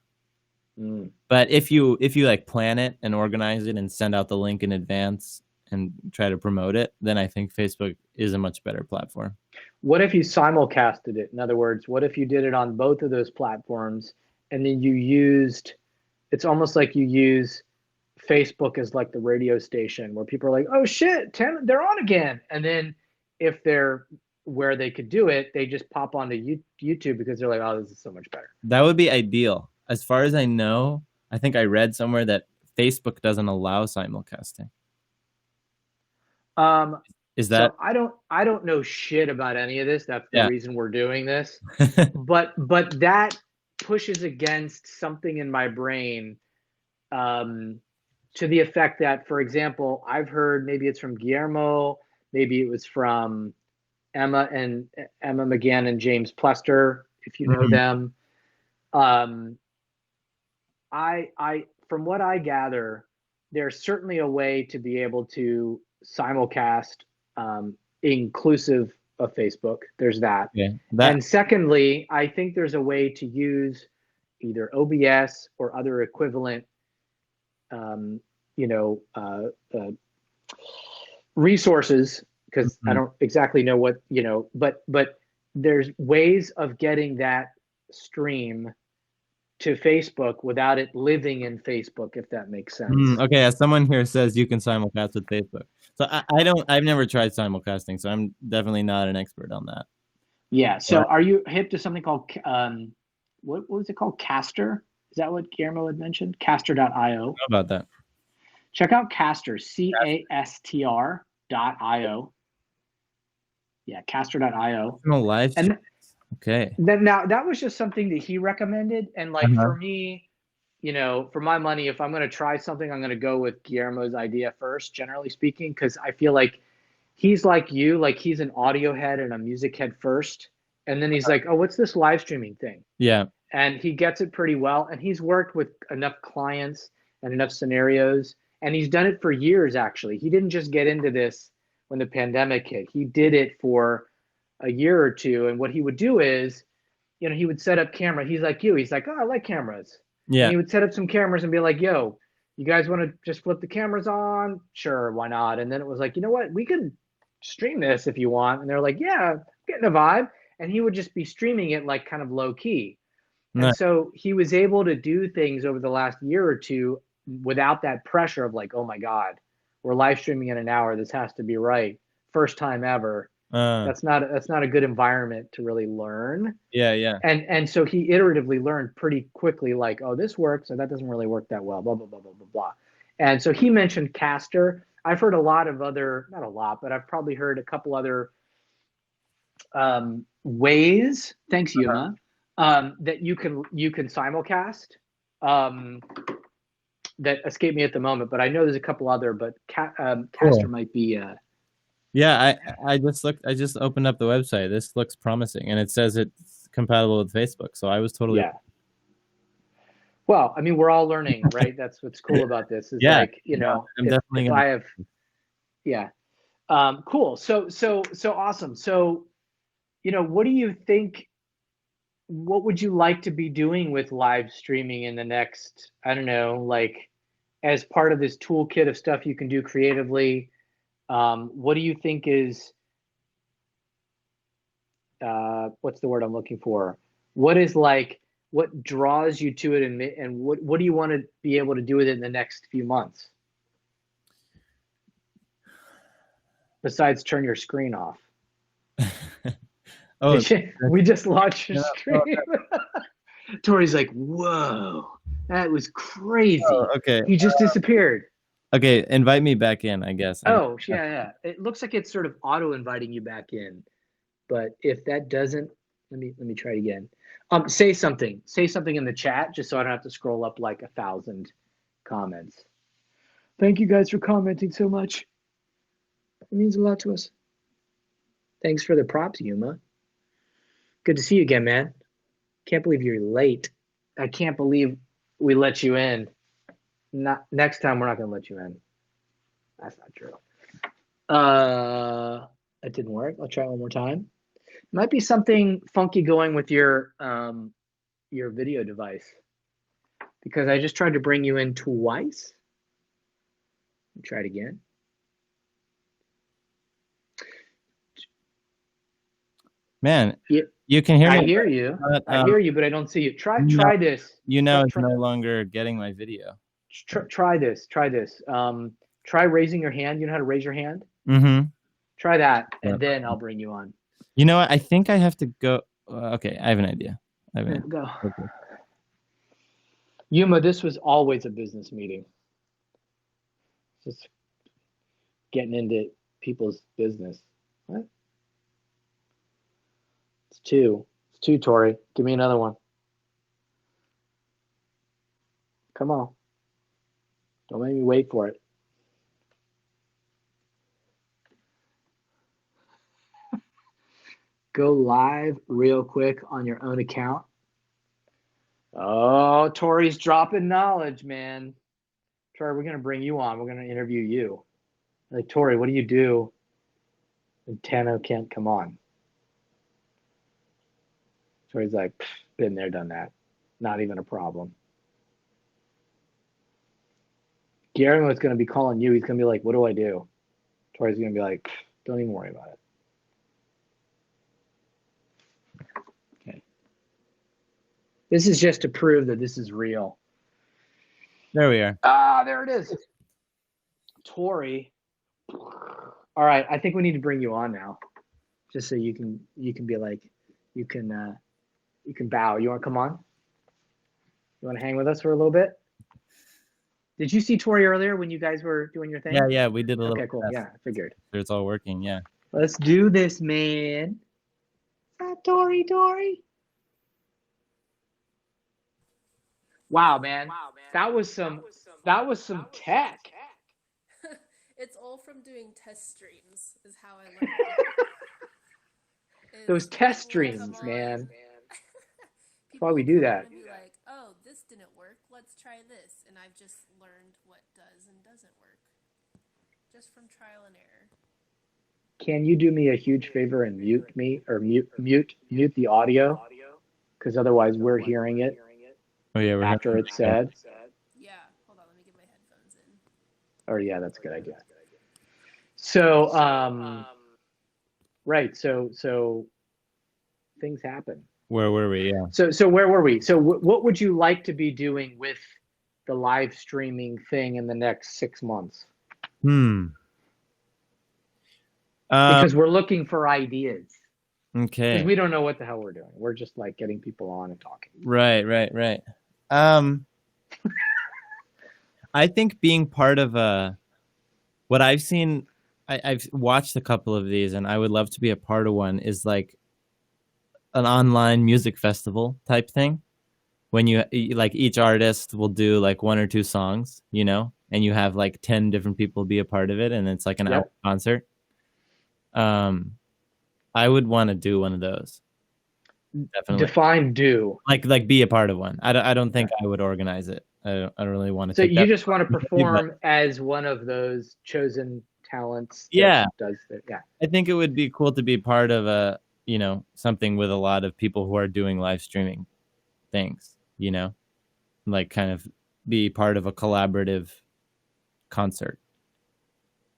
Mm. But if you like plan it and organize it and send out the link in advance and try to promote it, then I think Facebook is a much better platform. What if you simulcasted it? In other words, what if you did it on both of those platforms and then it's almost like you use Facebook as like the radio station where people are like, oh shit, they're on again. And then if they're where they could do it, they just pop onto YouTube because they're like, oh, this is so much better. That would be ideal. As far as I know, I think I read somewhere that Facebook doesn't allow simulcasting. Is So that? I don't know shit about any of this. That's the Yeah. reason we're doing this. But that pushes against something in my brain, to the effect that, for example, I've heard, maybe it's from Guillermo, maybe it was from Emma McGann and James Plester, if you know Mhm. them. Um, I from what I gather, there's certainly a way to be able to simulcast, inclusive of Facebook. There's that. Yeah. And secondly, I think there's a way to use either OBS or other equivalent, um, you know, resources, because I Mhm. don't exactly know what, but there's ways of getting that stream to Facebook without it living in Facebook, if that makes sense. Okay, as someone here says, you can simulcast with Facebook. So I've never tried simulcasting, so I'm definitely not an expert on that. Yeah. But So are you hip to something called, what was it called? Caster? Is that what Guillermo had mentioned? Caster.io. I don't know about that. Check out Caster, CASTR.io. Yeah, Caster.io. No live stream. And Okay. then now that was just something that he recommended. And like Uh-huh. for me, for my money, if I'm going to try something, I'm going to go with Guillermo's idea first, generally speaking, because I feel like he's like you, like he's an audio head and a music head first. And then he's like, oh, what's this live streaming thing? Yeah. And he gets it pretty well. And he's worked with enough clients and enough scenarios. And he's done it for years, actually. He didn't just get into this when the pandemic hit. He did it for a year or two. And what he would do is, he would set up camera. He's like you. He's like, oh, I like cameras. And Yeah. he would set up some cameras and be like, yo, you guys want to just flip the cameras on? Sure, why not? And then it was like, you know what? We could stream this if you want. And they're like, yeah, getting a vibe. And he would just be streaming it like kind of low key. And Nice. so he was able to do things over the last year or two without that pressure of like, oh my God, we're live streaming in an hour. This has to be right. First time ever. Uh, That's not a good environment to really learn. yeah, yeah. And so he iteratively learned pretty quickly, like, oh, this works, so that doesn't really work that well, blah, blah, blah, blah, blah, blah. And so he mentioned Caster. I've heard a lot of other, not a lot, but I've probably heard a couple other ways. Thanks, Yuma. That you can simulcast. That escape me at the moment, but I know there's a couple other. But Caster Cool. might be. Yeah, I just looked. I just opened up the website. This looks promising, and it says it's compatible with Facebook. So I was totally. Yeah. Well, I mean, we're all learning, right? That's what's cool about this. Is Yeah, like, you know, I'm definitely if gonna. I have, yeah, cool. So awesome. So, you know, what do you think? What would you like to be doing with live streaming in the next, I don't know, like as part of this toolkit of stuff you can do creatively? What do you think is, what's the word I'm looking for? What is like, what draws you to it, and what do you want to be able to do with it in the next few months? Besides turn your screen off. Oh, We just launched a no, stream. Tori's like, whoa, that was crazy. okay. He just disappeared. Okay, invite me back in, I guess. Oh, yeah. It looks like it's sort of auto inviting you back in. But if that doesn't, let me try it again. Say something. Say something in the chat just so I don't have to scroll up like 1,000 comments. Thank you guys for commenting so much. It means a lot to us. Thanks for the props, Yuma. Good to see you again, man. Can't believe you're late. I can't believe we let you in. Next time we're not gonna let you in. That's not true. It didn't work. I'll try one more time. Might be something funky going with your video device, because I just tried to bring you in twice. Try it again. Man, you can hear me. I hear you. I hear you, but I don't see you. Try this. You know, it's no longer getting my video. Try this. Try this. Try raising your hand. You know how to raise your hand? Mm-hmm. Try that, and then I'll bring you on. You know what? I think I have to go. Okay, I have an idea. Go. Okay. Yuma, this was always a business meeting. Just getting into people's business. What? It's two. It's two, Tori. Give me another one. Come on. Don't make me wait for it. Go live real quick on your own account. Oh, Tori's dropping knowledge, man. Tori, we're going to bring you on. We're going to interview you. Like, Tori, what do you do when Tano can't come on? Tori's like, been there, done that. Not even a problem. Gary was going to be calling you. He's going to be like, what do I do? Tori's going to be like, don't even worry about it. Okay. This is just to prove that this is real. There we are. Ah, there it is. Tori. All right, I think we need to bring you on now, just so you can be like, you can bow. You want to come on? You want to hang with us for a little bit? Did you see Tori earlier when you guys were doing your thing? Yeah, we did a little. Okay, cool. Yeah, I figured. It's all working. Yeah. Let's do this, man. Tori. Wow, man. That was some tech. It's all from doing test streams, is how I learned. Those test streams, man. That's why we do that. Be like, oh, this didn't work. Let's try this, and I've just learned what does and doesn't work, just from trial and error. Can you do me a huge favor and mute me, or mute the audio? Because otherwise we're hearing it. Oh yeah, we're after it's said. Yeah, hold on, let me get my headphones in. Oh yeah, that's a good idea. So right, so things happen. Where were we? Yeah. So where were we? So what would you like to be doing with the live streaming thing in the next 6 months? Because we're looking for ideas. Okay. Because we don't know what the hell we're doing. We're just like getting people on and talking. Right. I think being part of what I've seen, I've watched a couple of these, and I would love to be a part of one. Is like an online music festival type thing, when you like each artist will do like one or two songs, you know, and you have like 10 different people be a part of it, and it's like an hour concert. I would want to do one of those. Definitely. Define do. Like be a part of one. I don't think I would organize it. I don't really want to So take you that just want to perform but as one of those chosen talents that yeah. does it. Yeah. I think it would be cool to be part of a, you know, something with a lot of people who are doing live streaming things, you know, like kind of be part of a collaborative concert.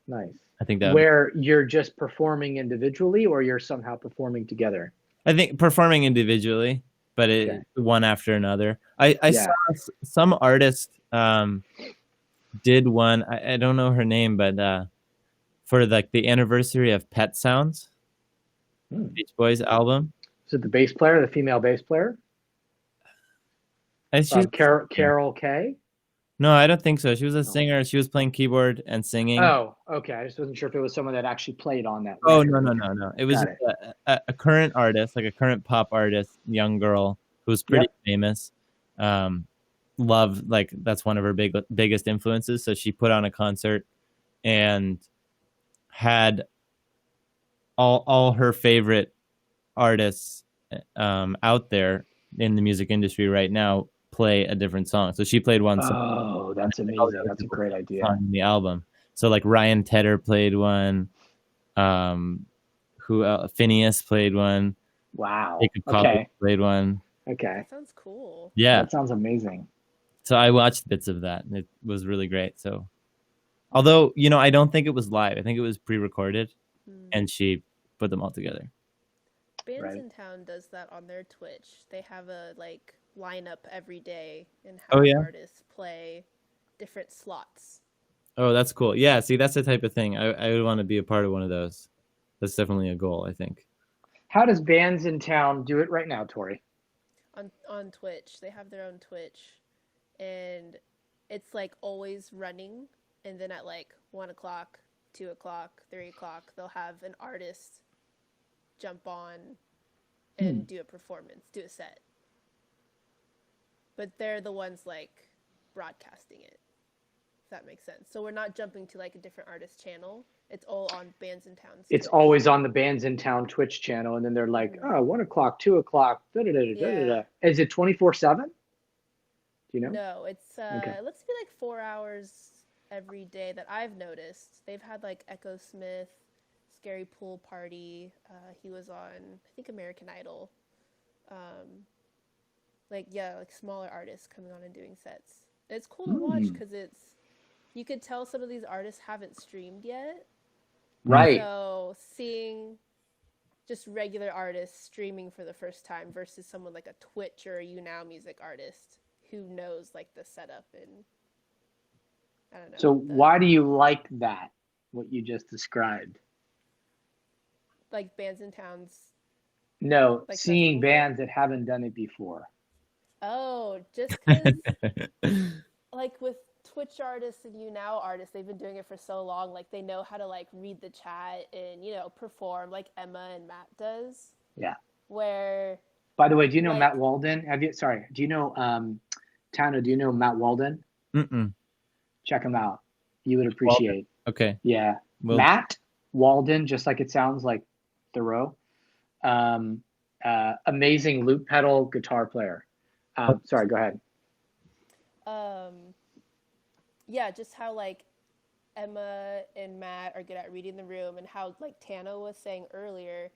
Nice. I think that where you're just performing individually or you're somehow performing together. I think performing individually, but one after another. I saw some artist did one. I don't know her name, but for like the anniversary of Pet Sounds, Beach Boys album. Is it the bass player, the female bass player? Carol K? No, I don't think so. She was a singer. She was playing keyboard and singing. Oh, okay. I just wasn't sure if it was someone that actually played on that. Oh, no. It was a current artist, like a current pop artist, young girl who's pretty famous. Love, like that's one of her biggest influences. So she put on a concert and had all her favorite artists out there in the music industry right now play a different song. So she played one song. Oh, that's amazing. That's a great idea. On the album. So like Ryan Tedder played one. Phineas played one. Wow. Jacob played one. Okay. That sounds cool. Yeah. That sounds amazing. So I watched bits of that and it was really great. So although, you know, I don't think it was live. I think it was pre-recorded and she put them all together. Bands in Town does that on their Twitch. They have a like lineup every day and have artists play different slots. Oh, that's cool. Yeah, see, that's the type of thing. I would want to be a part of one of those. That's definitely a goal, I think. How does Bands in Town do it right now, Tori? On Twitch. They have their own Twitch. And it's like always running. And then at like 1 o'clock, 2 o'clock, 3 o'clock, they'll have an artist jump on and do a performance, do a set. But they're the ones like broadcasting it, if that makes sense. So we're not jumping to like a different artist channel. It's all on Bands in Town. It's always on the Bands in Town Twitch channel. And then they're like, 1 o'clock, 2 o'clock, da-da-da-da-da-da. Is it 24/7? Do you know? No, it's it looks to be like 4 hours every day that I've noticed. They've had like Echo Smith, Scary Pool Party. He was on, I think, American Idol. Like smaller artists coming on and doing sets. It's cool to watch because you could tell some of these artists haven't streamed yet. Right. So seeing just regular artists streaming for the first time versus someone like a Twitch or a YouNow music artist who knows like the setup and I don't know. So why do you like that? What you just described? Like Bands in Towns. No, like seeing bands that haven't done it before. Oh, just because like with Twitch artists and YouNow artists, they've been doing it for so long. Like they know how to like read the chat and, you know, perform like Emma and Matt does. Yeah. Where. By the way, do you know Matt Walden? Do you know, Tano, do you know Matt Walden? Mm-mm. Check him out. You would appreciate. Walden. Okay. Yeah. Matt Walden, just like it sounds, like Thoreau. Amazing loop pedal guitar player. Sorry, go ahead. Yeah, just how like Emma and Matt are good at reading the room, and how like Tano was saying earlier,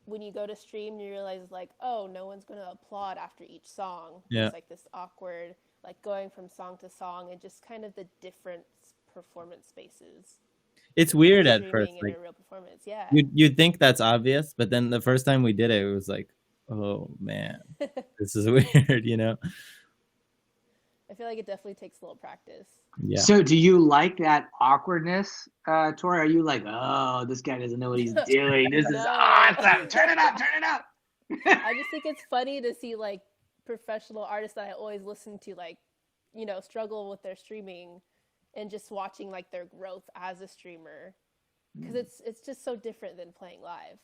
when you go to stream, you realize like, oh, no one's gonna applaud after each song. Yeah. It's like this awkward, like going from song to song, and just kind of the different performance spaces. It's weird at first. Like a real performance, yeah. You'd think that's obvious, but then the first time we did it, it was like, oh man, this is weird, you know? I feel like it definitely takes a little practice. Yeah. So do you like that awkwardness, Tori? Are you like, oh, this guy doesn't know what he's doing. This is awesome. Turn it up. I just think it's funny to see like professional artists that I always listen to, like, struggle with their streaming and just watching like their growth as a streamer, because it's just so different than playing live.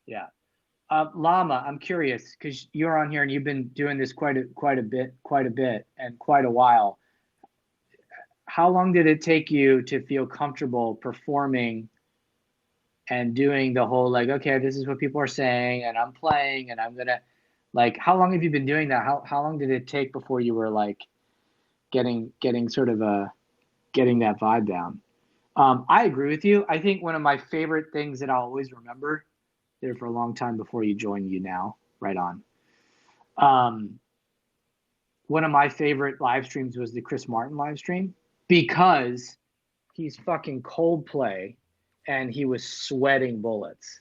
Yeah. Llama, I'm curious because you're on here and you've been doing this quite a bit and quite a while. How long did it take you to feel comfortable performing and doing the whole like, okay, this is what people are saying and I'm playing and I'm gonna like, how long have you been doing that? How long did it take before you were like getting sort of getting that vibe down? I agree with you. I think one of my favorite things that I'll always remember there for a long time before you join you now, right on. One of my favorite live streams was the Chris Martin live stream because he's fucking Coldplay and he was sweating bullets.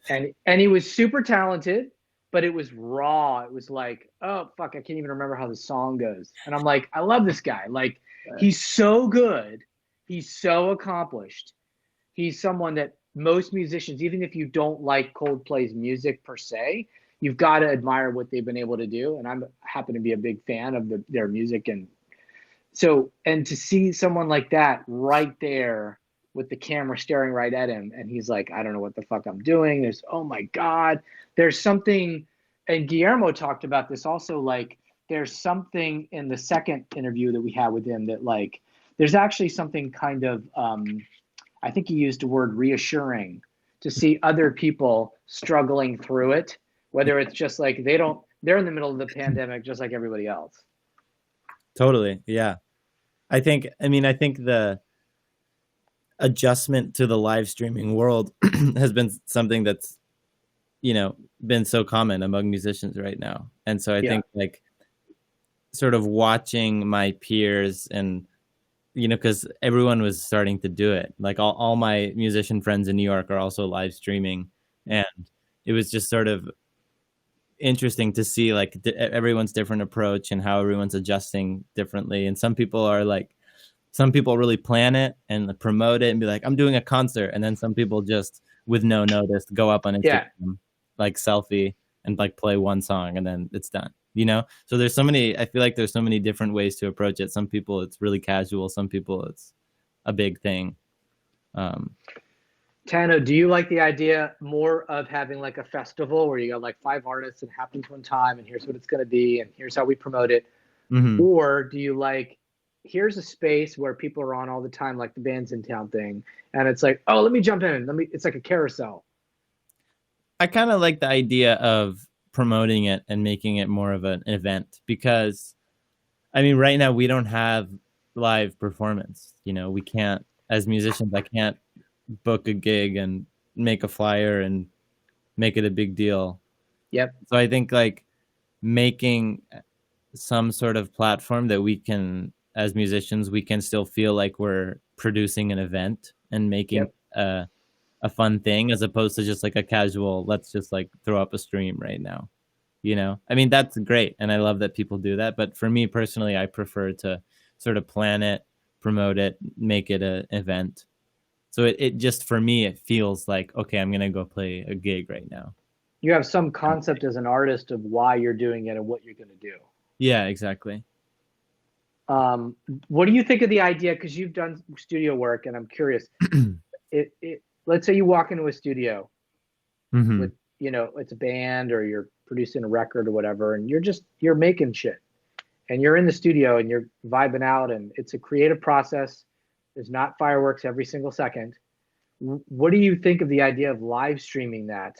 And he was super talented, but it was raw. It was like, oh fuck, I can't even remember how the song goes. And I'm like, I love this guy. Like, he's so good. He's so accomplished. He's someone that most musicians, even if you don't like Coldplay's music per se, you've got to admire what they've been able to do. And I happen to be a big fan of their music. And so, and to see someone like that right there with the camera staring right at him, and he's like, I don't know what the fuck I'm doing. There's, oh my God, there's something, and Guillermo talked about this also, like, there's something in the second interview that we had with him that like, there's actually something kind of, I think he used the word reassuring to see other people struggling through it, whether it's just like they're in the middle of the pandemic just like everybody else. Totally. Yeah. I think the adjustment to the live streaming world has been something that's, been so common among musicians right now. And so I think like sort of watching my peers and, because everyone was starting to do it. Like all my musician friends in New York are also live streaming. And it was just sort of interesting to see like everyone's different approach and how everyone's adjusting differently. And some people really plan it and promote it and be like, I'm doing a concert. And then some people just with no notice go up on Instagram, like selfie and like play one song and then it's done. So I feel like there's so many different ways to approach it. Some people it's really casual. Some people it's a big thing. Tano, do you like the idea more of having like a festival where you got like 5 artists and it happens one time and here's what it's going to be and here's how we promote it? Mm-hmm. Or do you like, here's a space where people are on all the time, like the Bands in Town thing, and it's like, oh, let me jump in. It's like a carousel. I kind of like the idea of promoting it and making it more of an event because, I mean, right now we don't have live performance. We can't, as musicians, I can't book a gig and make a flyer and make it a big deal. Yep. So I think like making some sort of platform that we can, as musicians, we can still feel like we're producing an event and making a fun thing as opposed to just like a casual, let's just like throw up a stream right now. I mean, that's great. And I love that people do that. But for me personally, I prefer to sort of plan it, promote it, make it an event. So it just, for me, it feels like, okay, I'm going to go play a gig right now. You have some concept as an artist of why you're doing it and what you're going to do. Yeah, exactly. What do you think of the idea? Because you've done studio work, and I'm curious. Let's say you walk into a studio with, it's a band or you're producing a record or whatever, and you're making shit, and you're in the studio and you're vibing out, and it's a creative process. There's not fireworks every single second. What do you think of the idea of live streaming that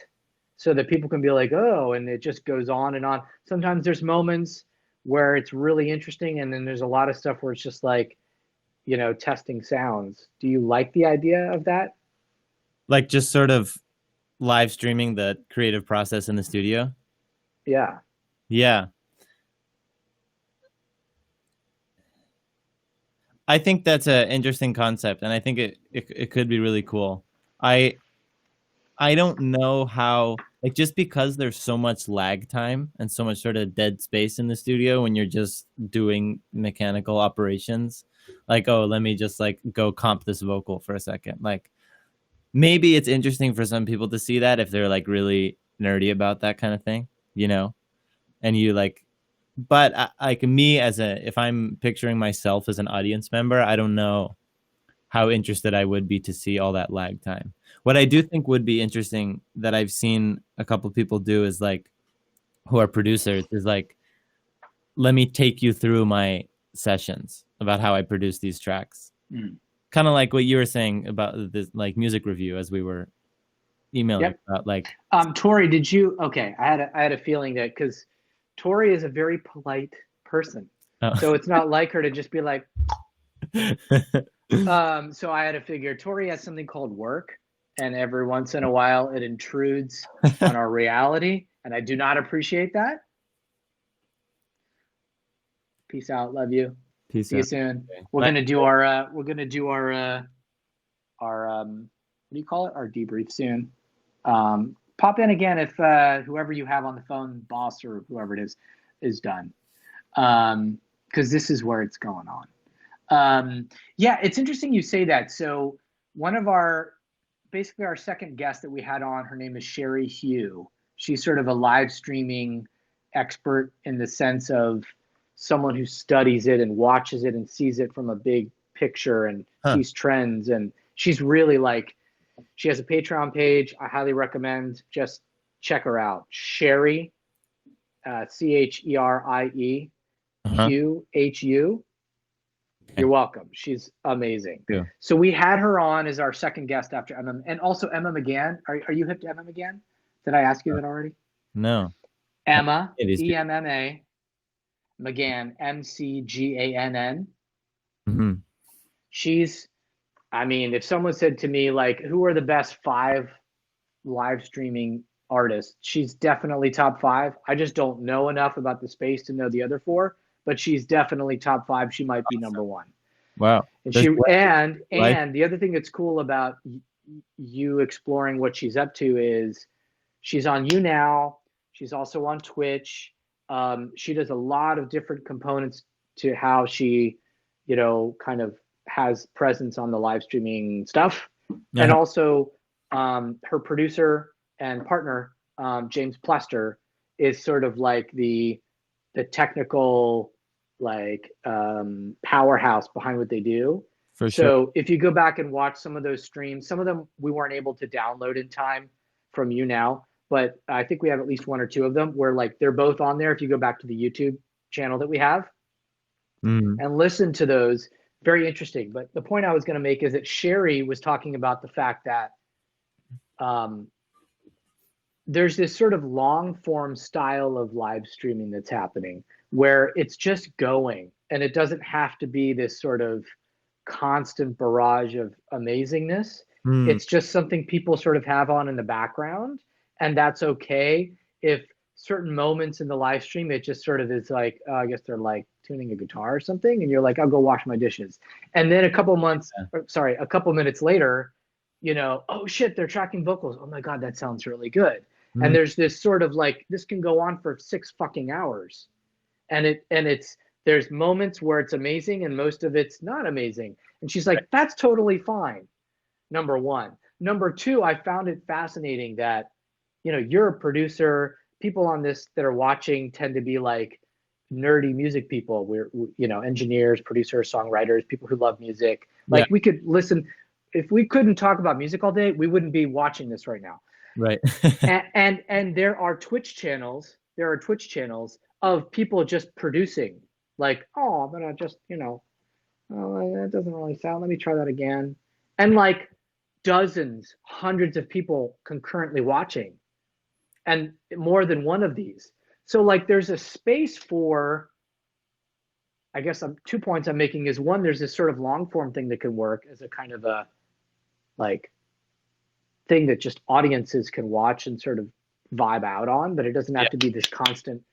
so that people can be like, oh, and it just goes on and on? Sometimes there's moments where it's really interesting, and then there's a lot of stuff where it's just like, testing sounds. Do you like the idea of that? Like just sort of live streaming the creative process in the studio? Yeah. Yeah. I think that's an interesting concept, and I think it could be really cool. I don't know how, like, just because there's so much lag time and so much sort of dead space in the studio when you're just doing mechanical operations, like, oh, let me just like go comp this vocal for a second. Like, maybe it's interesting for some people to see that if they're like really nerdy about that kind of thing, and you like but like me if I'm picturing myself as an audience member, I don't know how interested I would be to see all that lag time. What I do think would be interesting that I've seen a couple of people do is like, who are producers, is like, let me take you through my sessions about how I produce these tracks. Kind of like what you were saying about this, like music review, as we were emailing about, like. Tori, did you? Okay, I had a feeling that because Tori is a very polite person, so it's not like her to just be like. So I had to figure Tori has something called work, and every once in a while it intrudes on our reality, and I do not appreciate that. Peace out, love you. Peace See out. you soon. Okay. We're gonna do our what do you call it? Our debrief soon. Pop in again if whoever you have on the phone, boss or whoever it is done. Because this is where it's going on. Yeah, it's interesting you say that. So one of basically our second guest that we had on, her name is Sherry Hugh. She's sort of a live streaming expert in the sense of someone who studies it and watches it and sees it from a big picture and sees trends. And she's really like, she has a Patreon page. I highly recommend just check her out. Sherry, Cherie, Hugh. You're welcome. She's amazing. Yeah. So we had her on as our second guest after Emma, and also Emma McGann. Are you hip to Emma McGann? Did I ask you that already? No. Emma, EMMA, McGann, McGann. Mm-hmm. She's, I mean, if someone said to me, like, who are the best 5 live streaming artists? She's definitely top 5. I just don't know enough about the space to know the other 4, but she's definitely top 5. She might be number 1. Wow. And and the other thing that's cool about you exploring what she's up to is she's on YouNow. She's also on Twitch. She does a lot of different components to how she, kind of has presence on the live streaming stuff. And also her producer and partner, James Plester, is sort of like the technical powerhouse behind what they do. For sure. If you go back and watch some of those streams, some of them we weren't able to download in time from YouNow, but I think we have at least 1 or 2 of them where like they're both on there. If you go back to the YouTube channel that we have and listen to those, very interesting. But the point I was going to make is that Sherry was talking about the fact that there's this sort of long form style of live streaming that's happening where it's just going and it doesn't have to be this sort of constant barrage of amazingness. It's just something people sort of have on in the background, and that's okay. If certain moments in the live stream, it just sort of is like, I guess they're like tuning a guitar or something, and you're like, I'll go wash my dishes. And then a couple minutes later, oh shit, they're tracking vocals. Oh my God, that sounds really good. And there's this sort of like, this can go on for 6 fucking hours. And there's moments where it's amazing and most of it's not amazing. And she's like, that's totally fine. Number 1. Number 2, I found it fascinating that, you're a producer. People on this that are watching tend to be like nerdy music people. We're, engineers, producers, songwriters, people who love music. Like we could listen. If we couldn't talk about music all day, we wouldn't be watching this right now. Right. and there are Twitch channels. There are Twitch channels of people just producing. Like, oh, I'm gonna just, oh, that doesn't really sound. Let me try that again. And like dozens, hundreds of people concurrently watching, and more than one of these. So like, there's a space for. I guess 2 points I'm making is, 1, there's this sort of long form thing that can work as a kind of a like thing that just audiences can watch and sort of vibe out on, but it doesn't have to be this constant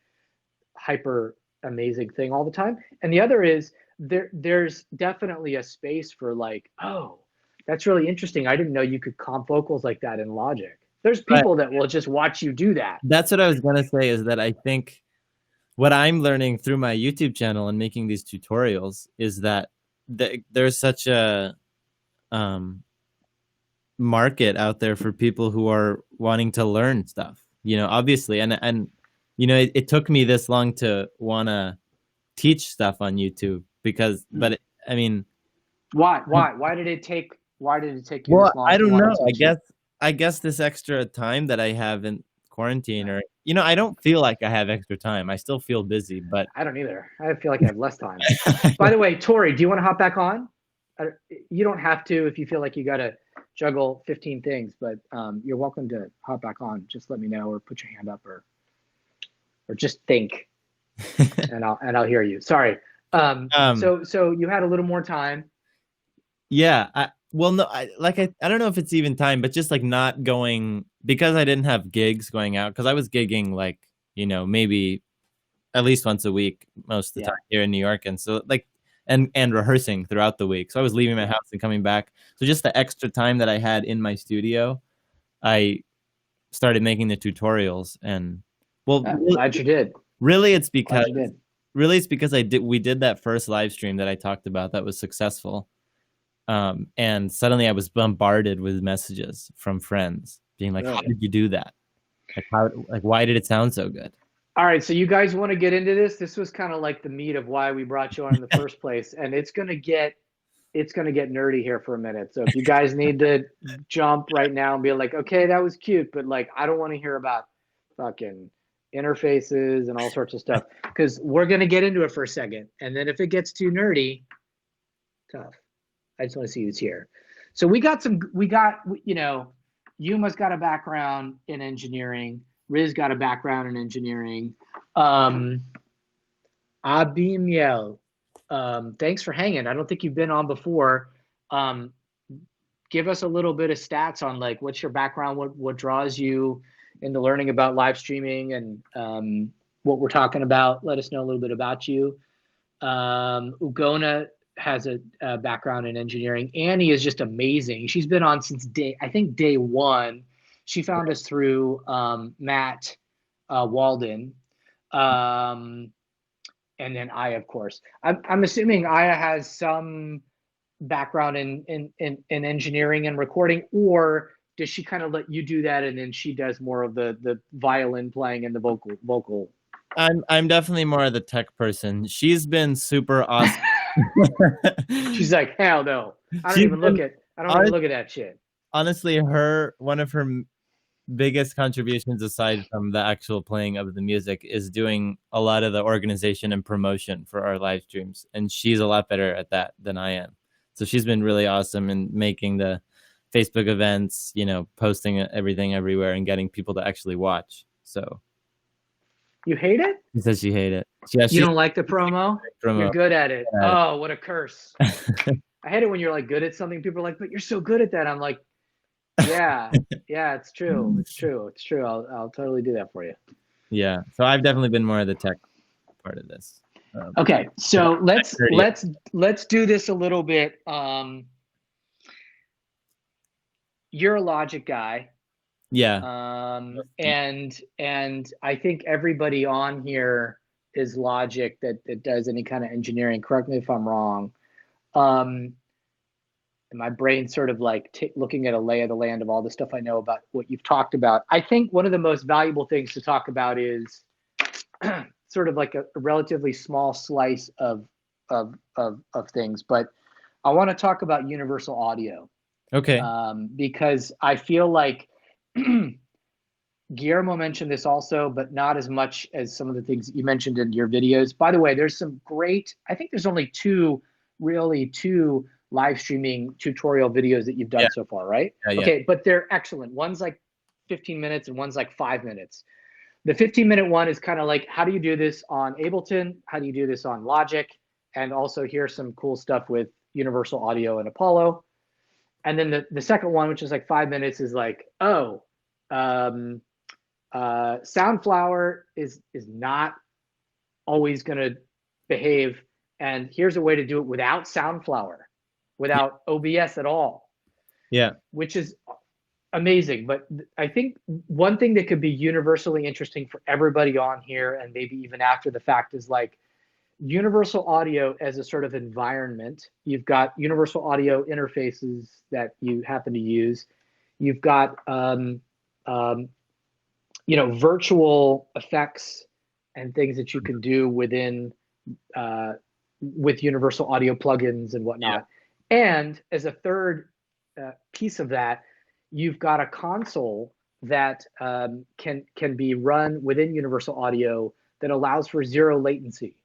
hyper amazing thing all the time. And the other is there's definitely a space for like, oh, that's really interesting. I didn't know you could comp vocals like that in Logic. There's people that will just watch you do that. That's what I was going to say, is that I think what I'm learning through my YouTube channel and making these tutorials is that there's such a market out there for people who are wanting to learn stuff, obviously. And you know, it took me this long to want to teach stuff on YouTube because, but I mean, Why did it take you well, this long I to don't want know. to teach it? I guess this extra time that I have in quarantine, or you know, I don't feel like I have extra time. I still feel busy, but I don't either. I feel like I have less time. By the way, Tori, do you want to hop back on? You don't have to if you feel like you got to juggle 15 things, but you're welcome to hop back on. Just let me know, or put your hand up, or just think, and I'll hear you. Sorry. So you had a little more time. yeah. Well, no, I don't know if it's even time, but just like not going because I didn't have gigs going out because I was gigging like, you know, maybe at least once a week most of the time here in New York, and so like and rehearsing throughout the week. So I was leaving my house and coming back. So just the extra time that I had in my studio, I started making the tutorials, and well, Glad you did. really it's because Glad you did. we did that first live stream that I talked about that was successful. And suddenly I was bombarded with messages from friends being like, Really? how did you do that? Like why did it sound so good? All right, so you guys want to get into this? This was kind of like the meat of why we brought you on in the first place, and it's gonna get nerdy here for a minute. So if you guys need to jump right now and be like, okay, that was cute, but like I don't want to hear about fucking interfaces and all sorts of stuff, because we're gonna get into it for a second, and then if it gets too nerdy, tough. I just want to see who's here. So we got you know, Yuma's got a background in engineering. Riz got a background in engineering. Abimiel, thanks for hanging. I don't think you've been on before. Give us a little bit of stats on like what's your background, what draws you into learning about live streaming, and what we're talking about. Let us know a little bit about you. Ugona has a background in engineering. Annie is just amazing. She's been on since day one. She found us through Matt Walden, and then Aya, of course. I'm assuming Aya has some background in engineering and recording, or does she kind of let you do that and then she does more of the violin playing and the vocal? I'm definitely more of the tech person. She's been super awesome. She's like, hell no. I don't even look at that shit. Honestly, one of her biggest contributions aside from the actual playing of the music is doing a lot of the organization and promotion for our live streams, and she's a lot better at that than I am. So she's been really awesome in making the Facebook events, you know, posting everything everywhere and getting people to actually watch. So you hate it? She says she hated it. Yeah, you don't like the promo? You're good at it. Oh, what a curse. I hate it when you're like good at something. People are like, but you're so good at that. I'm like, yeah, it's true. It's true. I'll totally do that for you. Yeah. So I've definitely been more of the tech part of this. Okay. So let's do this a little bit. You're a Logic guy. Yeah. And I think everybody on here is Logic that does any kind of engineering. Correct me if I'm wrong. And my brain's sort of like looking at a lay of the land of all the stuff I know about what you've talked about. I think one of the most valuable things to talk about is sort of like a relatively small slice of things, but I want to talk about universal audio. Okay. Because I feel like Guillermo mentioned this also, but not as much as some of the things you mentioned in your videos. By the way, there's some great, I think there's only two live streaming tutorial videos that you've done so far, right? Yeah. Okay, but they're excellent. One's like 15 minutes and one's like 5 minutes. The 15-minute one is kind of like, how do you do this on Ableton? How do you do this on Logic? And also here's some cool stuff with Universal Audio and Apollo. And then the second one, which is like 5 minutes, is like, Soundflower is not always going to behave. And here's a way to do it without Soundflower, without OBS at all. Yeah. Which is amazing. But I think one thing that could be universally interesting for everybody on here, and maybe even after the fact, is like universal audio as a sort of environment. You've got universal audio interfaces that you happen to use. You've got virtual effects and things that you can do within with universal audio plugins and whatnot. Yeah. And as a third piece of that, you've got a console that can be run within universal audio that allows for 0 latency.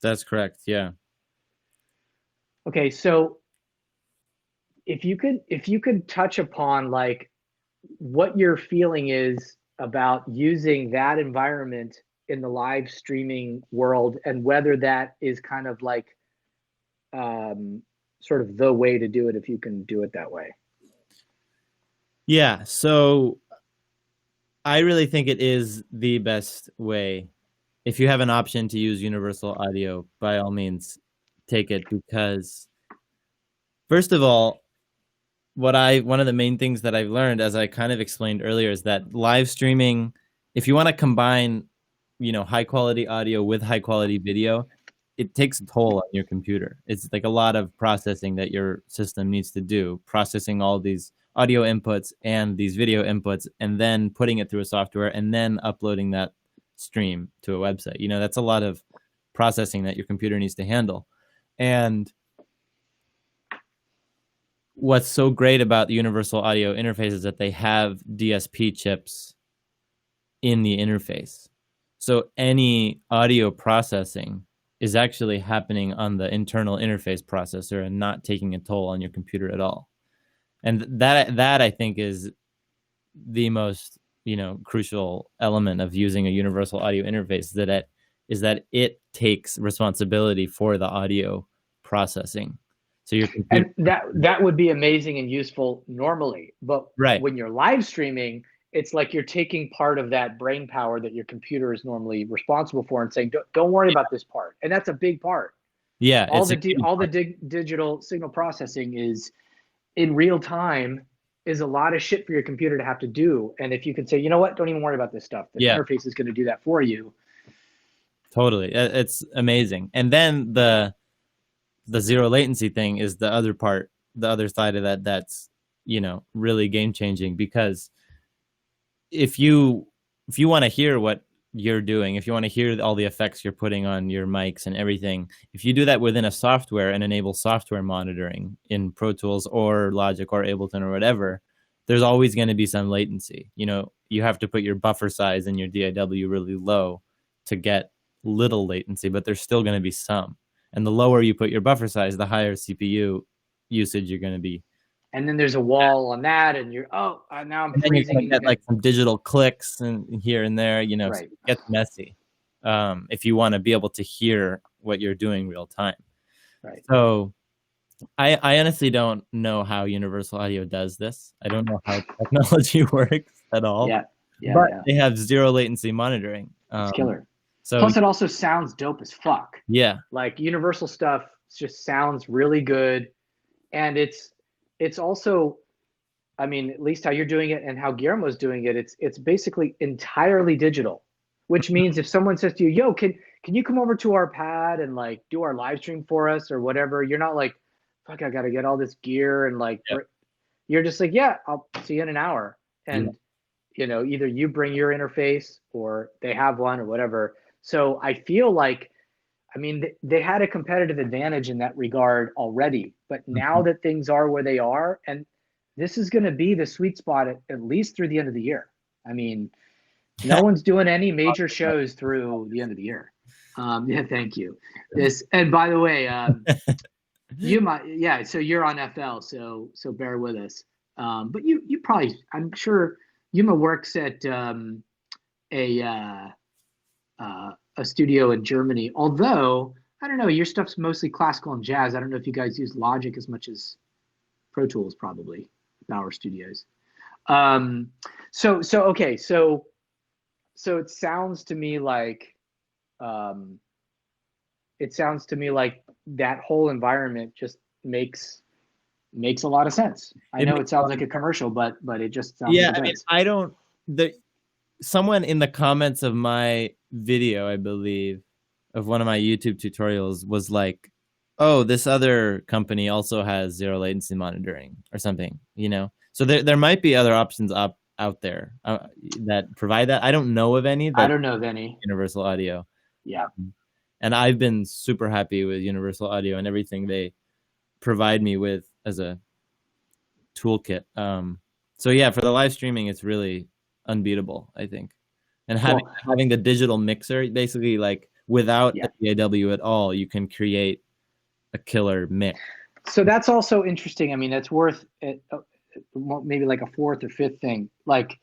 That's correct. Yeah. Okay, so if you could touch upon like what your feeling is about using that environment in the live streaming world, and whether that is kind of like sort of the way to do it, if you can do it that way. Yeah, so I really think it is the best way. If you have an option to use universal audio, by all means, take it, because first of all, one of the main things that I've learned, as I kind of explained earlier, is that live streaming, if you want to combine, high quality audio with high quality video, it takes a toll on your computer. It's like a lot of processing that your system needs to do, processing all these audio inputs and these video inputs, and then putting it through a software, and then uploading that stream to a website. That's a lot of processing that your computer needs to handle. And what's so great about the universal audio interface is that they have DSP chips in the interface. So any audio processing is actually happening on the internal interface processor and not taking a toll on your computer at all. And that I think is the most, crucial element of using a universal audio interface, that it takes responsibility for the audio processing. So your computer, and that would be amazing and useful normally, but right. When you're live streaming, it's like you're taking part of that brain power that your computer is normally responsible for and saying, don't worry about this part. And that's a big part. Yeah. All the digital signal processing is in real time, is a lot of shit for your computer to have to do. And if you can say, you know what, don't even worry about this stuff. The interface is going to do that for you. Totally. It's amazing. And then the 0 latency thing is the other part, the other side of that, that's, really game changing, because if you want to hear what you're doing, if you want to hear all the effects you're putting on your mics and everything, if you do that within a software and enable software monitoring in Pro Tools or Logic or Ableton or whatever, there's always going to be some latency. You have to put your buffer size and your DIW really low to get little latency, but there's still going to be some. And the lower you put your buffer size, the higher CPU usage you're going to be. And then there's a wall on that, and you're now I'm freezing. You get like some digital clicks and here and there, right. So it gets messy. If you want to be able to hear what you're doing real time. Right. So I honestly don't know how Universal Audio does this. I don't know how technology works at all. But they have 0 latency also it's killer. So plus, it also sounds dope as fuck. Yeah. Like Universal stuff just sounds really good, and it's also, I mean, at least how you're doing it and how Guillermo's doing it, it's basically entirely digital, which means if someone says to you, yo, can you come over to our pad and like do our live stream for us or whatever, you're not like, fuck, I got to get all this gear and like, you're just like, yeah, I'll see you in an hour. And, either you bring your interface or they have one or whatever. So I feel like, I mean, they had a competitive advantage in that regard already, but now that things are where they are, and this is going to be the sweet spot at least through the end of the year. I mean, no one's doing any major shows through the end of the year. Thank you. And by the way, so you're on FL, so bear with us. But you probably, I'm sure Yuma works at a studio in Germany, although I don't know, your stuff's mostly classical and jazz. I don't know if you guys use Logic as much as Pro Tools, probably Bauer Studios. So it sounds to me like that whole environment just makes a lot of sense. I know it sounds like a commercial, but it just sounds like I mean, someone in the comments of my video, I believe, of one of my YouTube tutorials was like, oh, this other company also has 0 latency monitoring or something, So there might be other options out there that provide that. I don't know of any. I don't know of any. Universal Audio. Yeah. And I've been super happy with Universal Audio and everything they provide me with as a toolkit. So yeah, for the live streaming, it's really unbeatable, I think. And having the digital mixer, basically like without the DAW at all, you can create a killer mix. So that's also interesting. I mean, that's worth it, maybe like a fourth or fifth thing. Like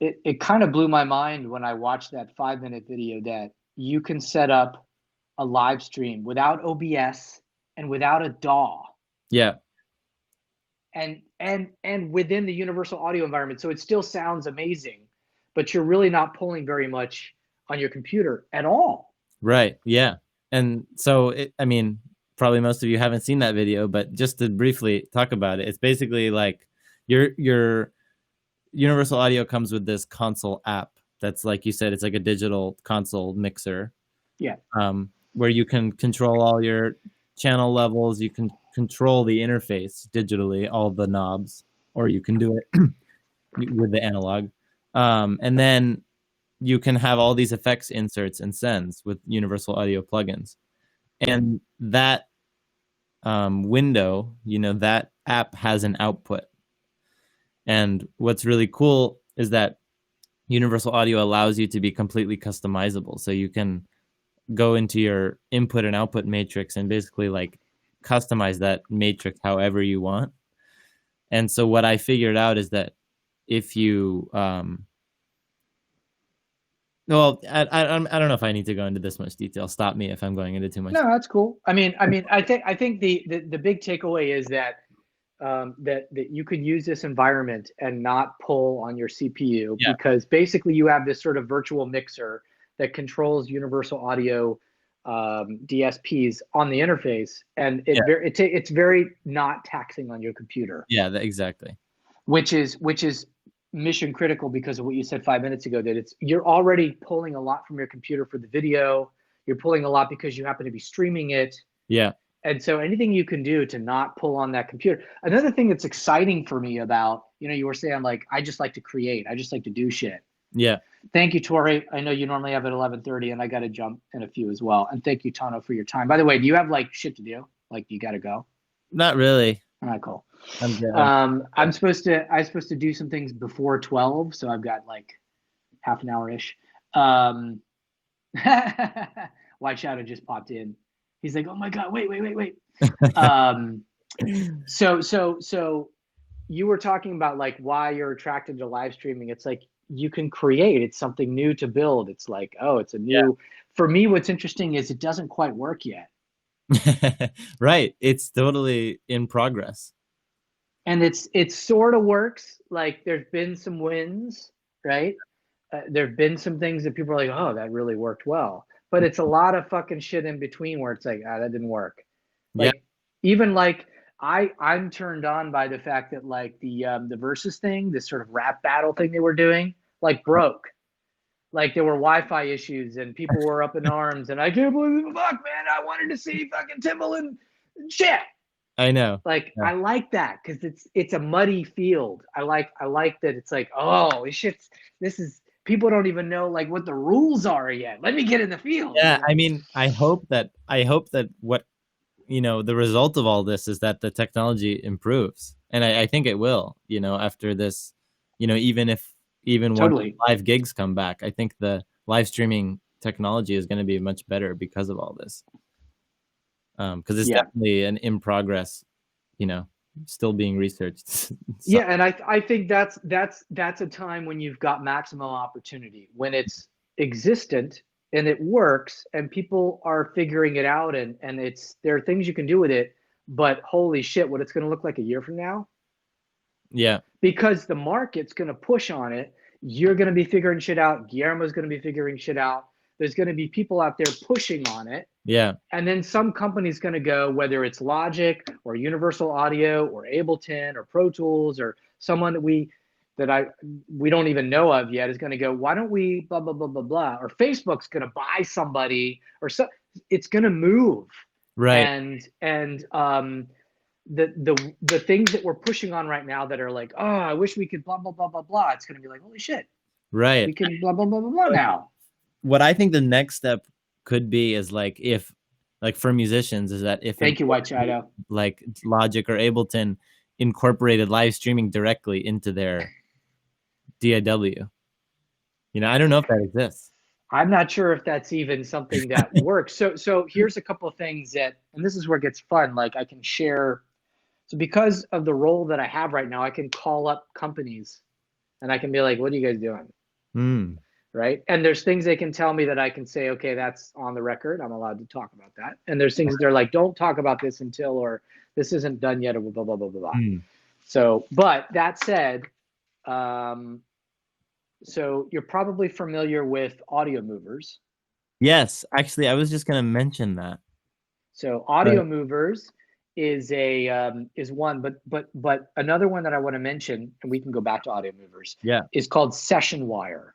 it kind of blew my mind when I watched that 5-minute video that you can set up a live stream without OBS and without a DAW. Yeah. And within the Universal Audio environment. So it still sounds amazing, but you're really not pulling very much on your computer at all. Right. Yeah. And so, I mean, probably most of you haven't seen that video, but just to briefly talk about it, it's basically like your Universal Audio comes with this console app that's, like you said, it's like a digital console mixer. Yeah. Where you can control all your channel levels, you can control the interface digitally, all the knobs, or you can do it with the analog. And then you can have all these effects inserts and sends with Universal Audio plugins. And that window, that app has an output. And what's really cool is that Universal Audio allows you to be completely customizable. So you can go into your input and output matrix and basically like customize that matrix however you want. And so what I figured out is that if you well, I don't know if I need to go into this much detail. Stop me if I'm going into too much. No, that's cool. I mean, I think the big takeaway is that that you could use this environment and not pull on your CPU, because basically you have this sort of virtual mixer that controls Universal Audio DSPs on the interface, and it's very not taxing on your computer. Yeah, exactly. Which is mission critical because of what you said 5 minutes ago, that you're already pulling a lot from your computer for the video. You're pulling a lot because you happen to be streaming it. Yeah. And so anything you can do to not pull on that computer. Another thing that's exciting for me about, you were saying like, I just like to create. I just like to do shit. Yeah. Thank you, Tori. I know you normally have at 11:30 and I got to jump in a few as well. And thank you, Tano, for your time. By the way, do you have like shit to do? Like you got to go? Not really. All right, cool. I'm good. I'm supposed to do some things before 12. So I've got like half an hour-ish. White Shadow just popped in. He's like, oh my God, wait. So you were talking about like why you're attracted to live streaming. It's like you can create. It's something new to build. It's like, oh, it's a new. For me, what's interesting is it doesn't quite work yet. Right. It's totally in progress. And it sort of works. Like there's been some wins, right? There have been some things that people are like, oh, that really worked well. But it's a lot of fucking shit in between where it's like, that didn't work. Like even like I'm turned on by the fact that like the versus thing, this sort of rap battle thing they were doing, like broke. Like there were Wi-Fi issues and people were up in arms and I can't believe it. Fuck, man, I wanted to see fucking Timbaland shit. I know. Like I like that because it's a muddy field. I like that it's like, oh, this is people don't even know like what the rules are yet. Let me get in the field. Yeah, I mean, I hope that what the result of all this is that the technology improves, and I think it will. After this, even when live gigs come back, I think the live streaming technology is going to be much better because of all this. Because it's definitely an in progress, still being researched. So. Yeah, and I think that's a time when you've got maximum opportunity, when it's existent and it works and people are figuring it out and there are things you can do with it, but holy shit, what it's going to look like a year from now. Yeah. Because the market's going to push on it. You're going to be figuring shit out. Guillermo's going to be figuring shit out. There's going to be people out there pushing on it. Yeah. And then some company's going to go, whether it's Logic or Universal Audio or Ableton or Pro Tools or someone that we don't even know of yet is going to go, why don't we blah, blah, blah, blah, blah. Or Facebook's going to buy somebody or so. It's going to move. Right. And the things that we're pushing on right now that are like, oh, I wish we could blah blah blah blah blah. It's gonna be like, holy shit, Right. we can blah blah blah blah blah now. What I think the next step could be is like if, like for musicians, is that if Thank you, White Shadow. like Logic or Ableton incorporated live streaming directly into their DAW. You know, I don't know if that exists. I'm not sure if that's even something that works. So here's a couple of things that, and this is where it gets fun. Like I can share. So because of the role that I have right now, I can call up companies and I can be like, what are you guys doing? Mm. Right. And there's things they can tell me that I can say, okay, that's on the record. I'm allowed to talk about that. And there's things that they're like, don't talk about this until, or this isn't done yet, or blah, blah, blah, blah, blah. Mm. So, but that said, so you're probably familiar with audio movers. Yes, actually, I was just going to mention that. So audio movers is one, but another one that I want to mention, and we can go back to audio movers. Yeah, is called Session Wire.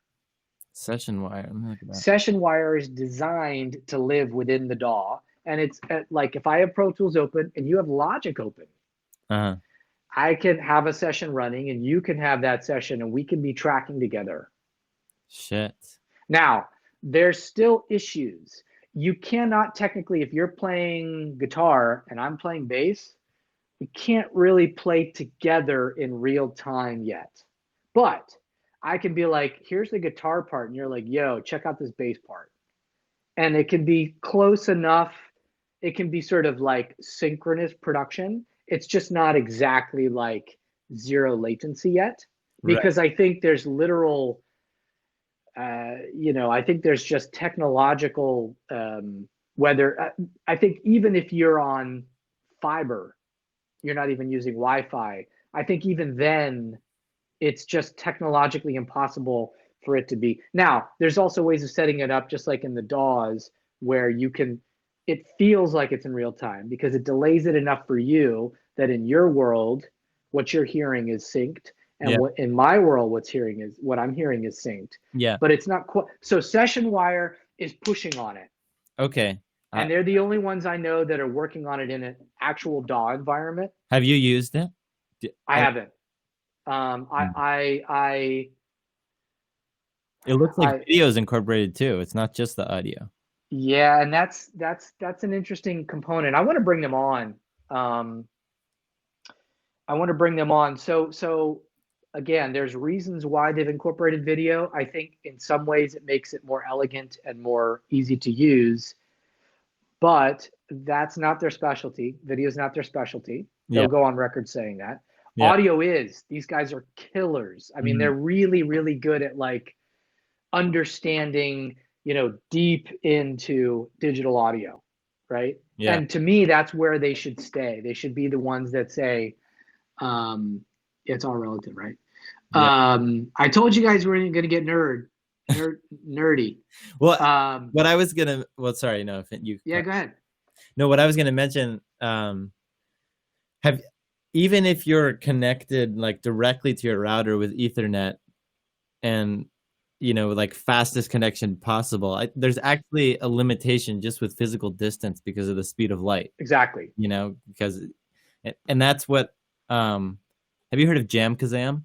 Session Wire. Session Wire is designed to live within the DAW, and it's like if I have Pro Tools open and you have Logic open, I can have a session running, and you can have that session, and we can be tracking together. Shit. Now, there's still issues. You cannot technically, if you're playing guitar and I'm playing bass, we can't really play together in real time yet. But I can be like, here's the guitar part, and you're like, yo, check out this bass part. And it can be close enough. It can be sort of like synchronous production. It's just not exactly like zero latency yet, because I think there's literal, I think there's just technological, whether, I think even if you're on fiber, you're not even using Wi-Fi. I think even then, it's just technologically impossible for it to be. Now, there's also ways of setting it up, just like in the DAWs, where you can, it feels like it's in real time because it delays it enough for you that in your world, what you're hearing is synced. And what in my world, what I'm hearing is synced. Yeah. But it's not quite. So Session Wire is pushing on it. Okay. And they're the only ones I know that are working on it in an actual DAW environment. Have you used it? I haven't. It looks like video is incorporated too. It's not just the audio. Yeah, and that's an interesting component. I want to bring them on. So again, there's reasons why they've incorporated video. I think in some ways it makes it more elegant and more easy to use, but that's not their specialty. Video is not their specialty. They'll go on record saying that. Yeah. Audio is. These guys are killers. I mean, they're really, really good at like understanding, deep into digital audio, right? Yeah. And to me, that's where they should stay. They should be the ones that say, it's all relative, right? Yeah. I told you guys we're going to get nerdy. Well, what I was going to, sorry, no, you. Yeah, go ahead. No, what I was going to mention, even if you're connected like directly to your router with Ethernet and, like fastest connection possible, there's actually a limitation just with physical distance because of the speed of light. Exactly. Because, and that's what, have you heard of Jam Kazam?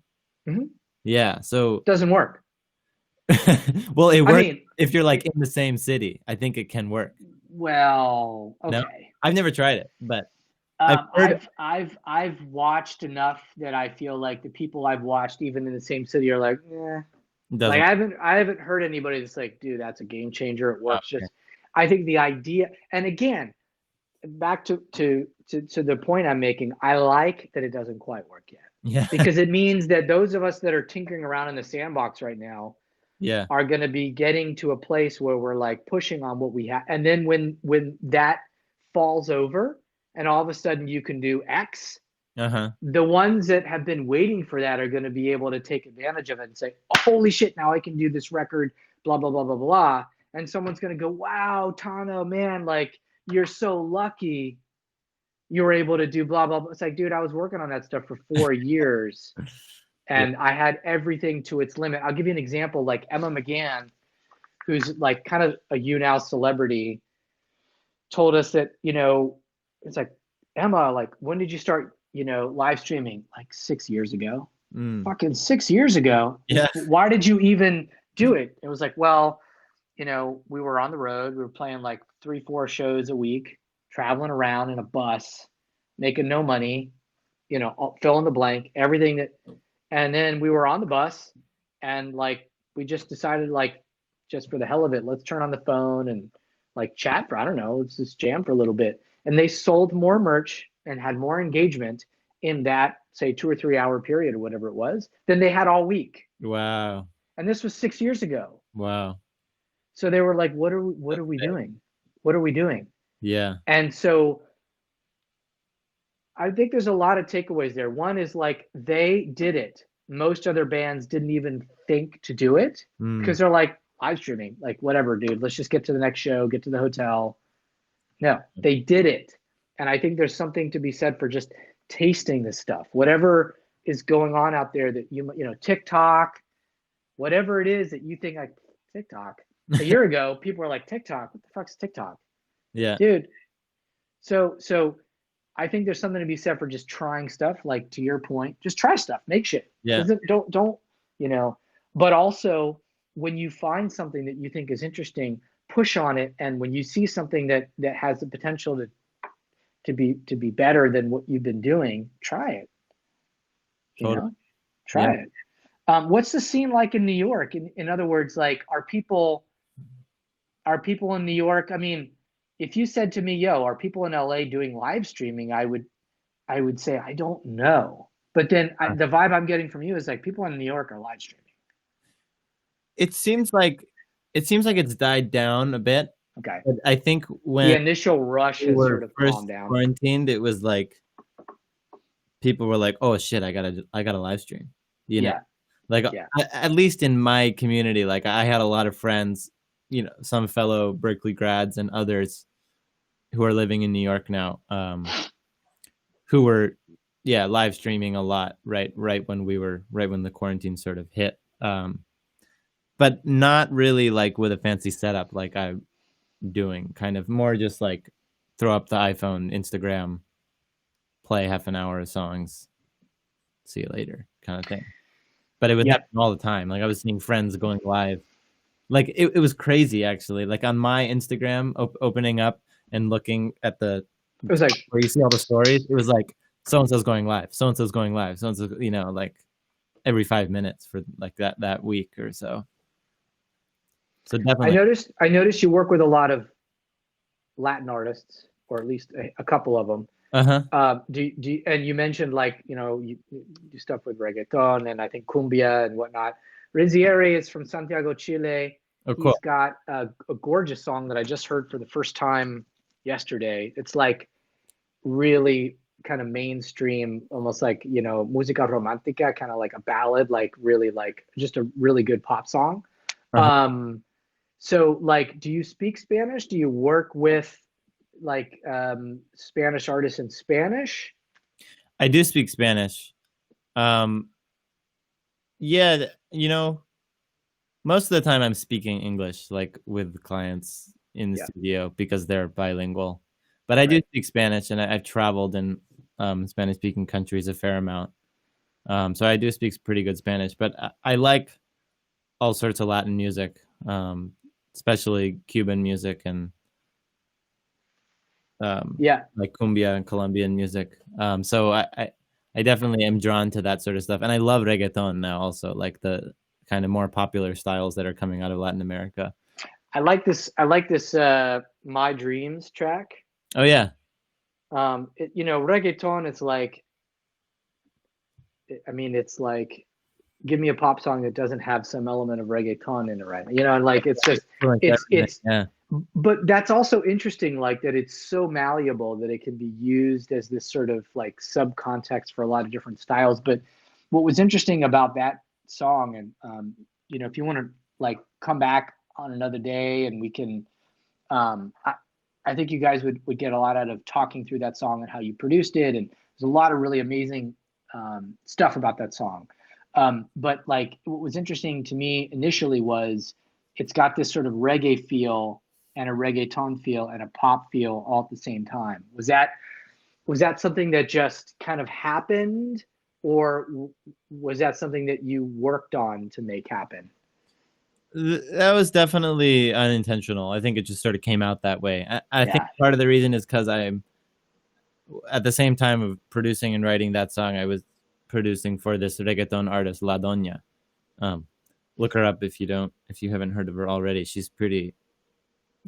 Mm-hmm. Yeah. So it doesn't work. Well, it works if you're like in the same city. I think it can work. Well, okay. No? I've never tried it, but I've watched enough that I feel like the people I've watched, even in the same city, are like, like I haven't heard anybody that's like, dude, that's a game changer. It works. Okay. I think the idea, and again, back to the point I'm making, I like that it doesn't quite work yet. Yeah. Because it means that those of us that are tinkering around in the sandbox right now, are going to be getting to a place where we're like pushing on what we have, and then when that falls over, and all of a sudden you can do X, the ones that have been waiting for that are going to be able to take advantage of it and say, holy shit, now I can do this record, blah, blah, blah, blah, blah. And someone's going to go, wow, Tano, man, like, you're so lucky you were able to do blah, blah, blah. It's like, dude, I was working on that stuff for 4 years, and I had everything to its limit. I'll give you an example, like Emma McGann, who's like kind of a now celebrity, told us that, it's like, Emma, like, when did you start, live streaming? Like 6 years ago. Mm. Fucking 6 years ago. Yeah. Why did you even do it? It was like, well, we were on the road. We were playing like 3, 4 shows a week, traveling around in a bus, making no money, fill in the blank, everything that. And then we were on the bus, and like we just decided, like, just for the hell of it, let's turn on the phone and like chat for, I don't know, let's just jam for a little bit. And they sold more merch and had more engagement in that, say, 2 or 3 hour period or whatever it was, than they had all week. Wow. And this was 6 years ago. Wow. So they were like, what are we doing? What are we doing? Yeah. And so I think there's a lot of takeaways there. One is like, they did it. Most other bands didn't even think to do it because they're like, live streaming, like, whatever, dude, let's just get to the next show, get to the hotel. No, they did it. And I think there's something to be said for just tasting this stuff, whatever is going on out there that TikTok, whatever it is that you think, like, TikTok. A year ago, people were like, TikTok, what the fuck's TikTok? Yeah. Dude. So I think there's something to be said for just trying stuff, like, to your point, just try stuff, make shit. Yeah. Don't, but also when you find something that you think is interesting, push on it. And when you see something that has the potential to be better than what you've been doing, try it. Try it. What's the scene like in New York? In other words, like, are people in New York? I mean, if you said to me, yo, are people in LA doing live streaming? I would say, I don't know. But then the vibe I'm getting from you is like, people in New York are live streaming. It seems like it's died down a bit. Okay. But I think when the initial rush has sort of calmed down. Quarantined, it was like people were like, "Oh shit, I gotta live stream." At least in my community, like, I had a lot of friends, some fellow Berkeley grads and others who are living in New York now, who were live streaming a lot right when the quarantine sort of hit, but not really like with a fancy setup like I'm doing, kind of more just like throw up the iPhone, Instagram, play half an hour of songs, see you later kind of thing. But it would happen all the time. Like, I was seeing friends going live. Like, it was crazy, actually. Like, on my Instagram, opening up and looking at it was like, where you see all the stories, it was like, so-and-so's going live, so-and-so's going live, so-and-so, like every 5 minutes for like that week or so. So definitely. I noticed you work with a lot of Latin artists, or at least a couple of them. And you mentioned, like, you do stuff with reggaeton and I think cumbia and whatnot. Rinzieri is from Santiago, Chile. Oh, cool. He's got a gorgeous song that I just heard for the first time yesterday. It's like really kind of mainstream, almost like, musica romantica, kind of like a ballad, like really, like, just a really good pop song. So, like, do you speak Spanish? Do you work with, like, Spanish artists in Spanish? I do speak Spanish. Most of the time I'm speaking English, like with clients in the studio, because they're bilingual. But I do speak Spanish, and I've traveled in Spanish-speaking countries a fair amount. So I do speak pretty good Spanish. But I like all sorts of Latin music, especially Cuban music and like cumbia and Colombian music. So I definitely am drawn to that sort of stuff, and I love reggaeton now also, like the kind of more popular styles that are coming out of Latin America. I like this My Dreams track. Oh yeah. Reggaeton, it's like, I mean, it's like, give me a pop song that doesn't have some element of reggaeton in it, right? And like, it's just, but that's also interesting, like, that it's so malleable that it can be used as this sort of like subcontext for a lot of different styles. But what was interesting about that song, and if you want to, like, come back on another day and we can, I think you guys would get a lot out of talking through that song and how you produced it. And there's a lot of really amazing stuff about that song. But like, what was interesting to me initially was it's got this sort of reggae feel and a reggaeton feel and a pop feel all at the same time. Was that Was that something that just kind of happened, or was that something that you worked on to make happen? That was definitely unintentional. I think it just sort of came out that way. I think Yeah. part of the reason is because I'm at the same time of producing and writing that song, I was producing for this reggaeton artist, La Doña. Look her up if you haven't heard of her already. She's pretty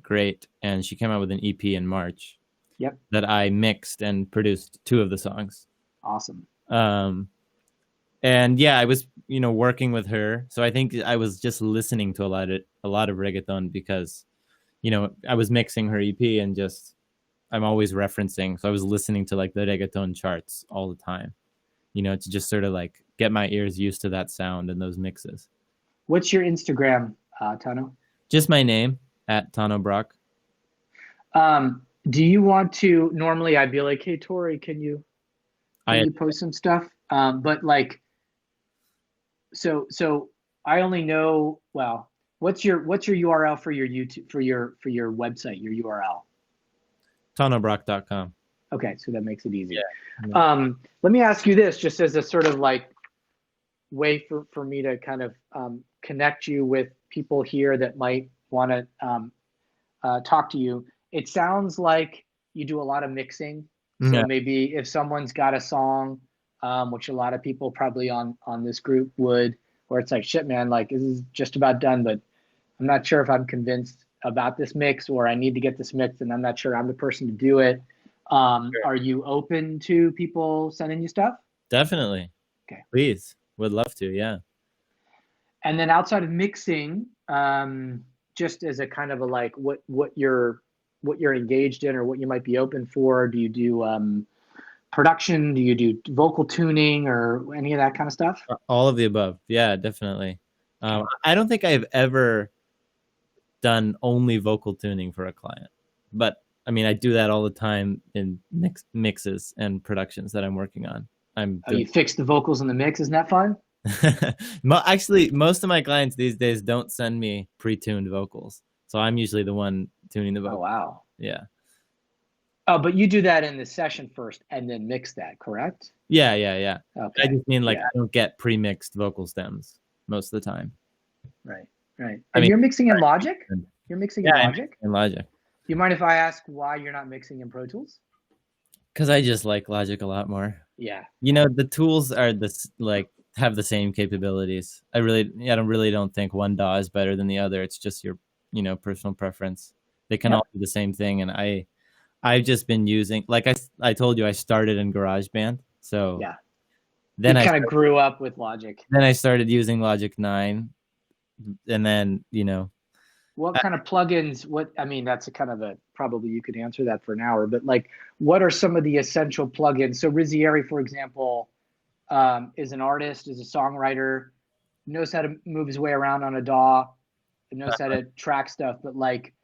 great, and she came out with an EP in March. Yep. That I mixed and produced 2 of the songs. Awesome. And yeah, I was, working with her. So I think I was just listening to a lot of reggaeton because, I was mixing her EP and just, I'm always referencing. So I was listening to like the reggaeton charts all the time, to just sort of like get my ears used to that sound and those mixes. What's your Instagram, Tano? Just my name, @Tano Brock. Do you want to, normally I'd be like, hey, Tori, can you post some stuff? But like, so I only know, well, what's your URL for your YouTube, for your website, your URL? TanoBrock.com. Okay, so that makes it easy. Yeah. Let me ask you this, just as a sort of like way for me to kind of connect you with people here that might want to talk to you. It sounds like you do a lot of mixing. So maybe if someone's got a song, which a lot of people probably on this group would, where it's like, shit, man, like this is just about done, but I'm not sure if I'm convinced about this mix, or I need to get this mixed and I'm not sure I'm the person to do it. Sure. Are you open to people sending you stuff? Definitely. Okay. Please. Would love to. Yeah. And then outside of mixing, just as a kind of a like what you're engaged in or what you might be open for, do you do production? Do you do vocal tuning or any of that kind of stuff? All of the above. Yeah, definitely. I don't think I've ever done only vocal tuning for a client, but I mean, I do that all the time in mixes and productions that I'm working on. You fix the vocals in the mix. Isn't that fun? Actually, most of my clients these days don't send me pre-tuned vocals, so I'm usually the one tuning the vocals. Oh, wow. Yeah. Oh, but you do that in the session first and then mix that, correct? Yeah. Okay. I just mean like I don't get pre-mixed vocal stems most of the time. Right. And you're mixing in Logic? You're mixing in Logic? In Logic. Do you mind if I ask why you're not mixing in Pro Tools? Because I just like Logic a lot more. Yeah. The tools are have the same capabilities. I really don't think one DAW is better than the other. It's just your, personal preference. They can all do the same thing. And I've just been using, like I told you, I started in GarageBand. So yeah. Then I kind of grew up with Logic. Then I started using Logic 9. And then, what kind of plugins, that's a kind of probably you could answer that for an hour, but like, what are some of the essential plugins? So Rizzieri, for example, is an artist, is a songwriter, knows how to move his way around on a DAW, knows how to track stuff, but like,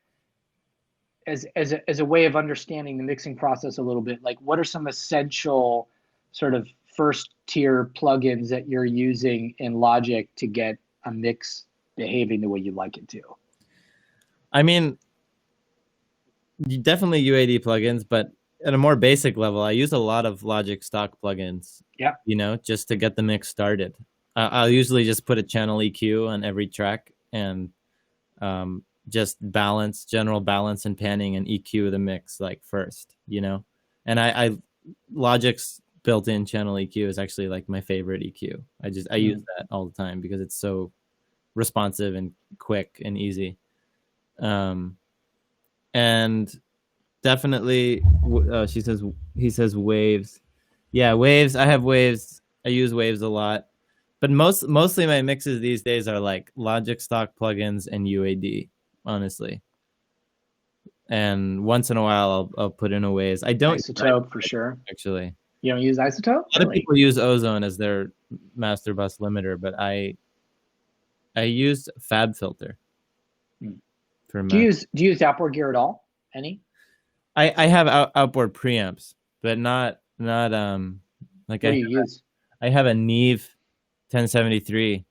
as a way of understanding the mixing process a little bit, like what are some essential sort of first tier plugins that you're using in Logic to get a mix behaving the way you like it to? I mean, definitely UAD plugins, but at a more basic level, I use a lot of Logic stock plugins. Yeah. Just to get the mix started. I'll usually just put a channel EQ on every track and just general balance and panning and EQ the mix like first, And Logic's built-in channel EQ is actually like my favorite EQ. I use that all the time because it's so responsive and quick and easy. And definitely, he says waves. Yeah, waves. I have waves. I use waves a lot, but mostly my mixes these days are like Logic stock plugins and UAD, honestly. And once in a while, I'll put in a waves. I don't Isotope for sure. Actually, you don't use Isotope? A lot of people use Ozone as their master bus limiter, but I use Fab Filter. Do you use outboard gear at all? Any? I have outboard preamps, but not like what do you use? I have a Neve 1073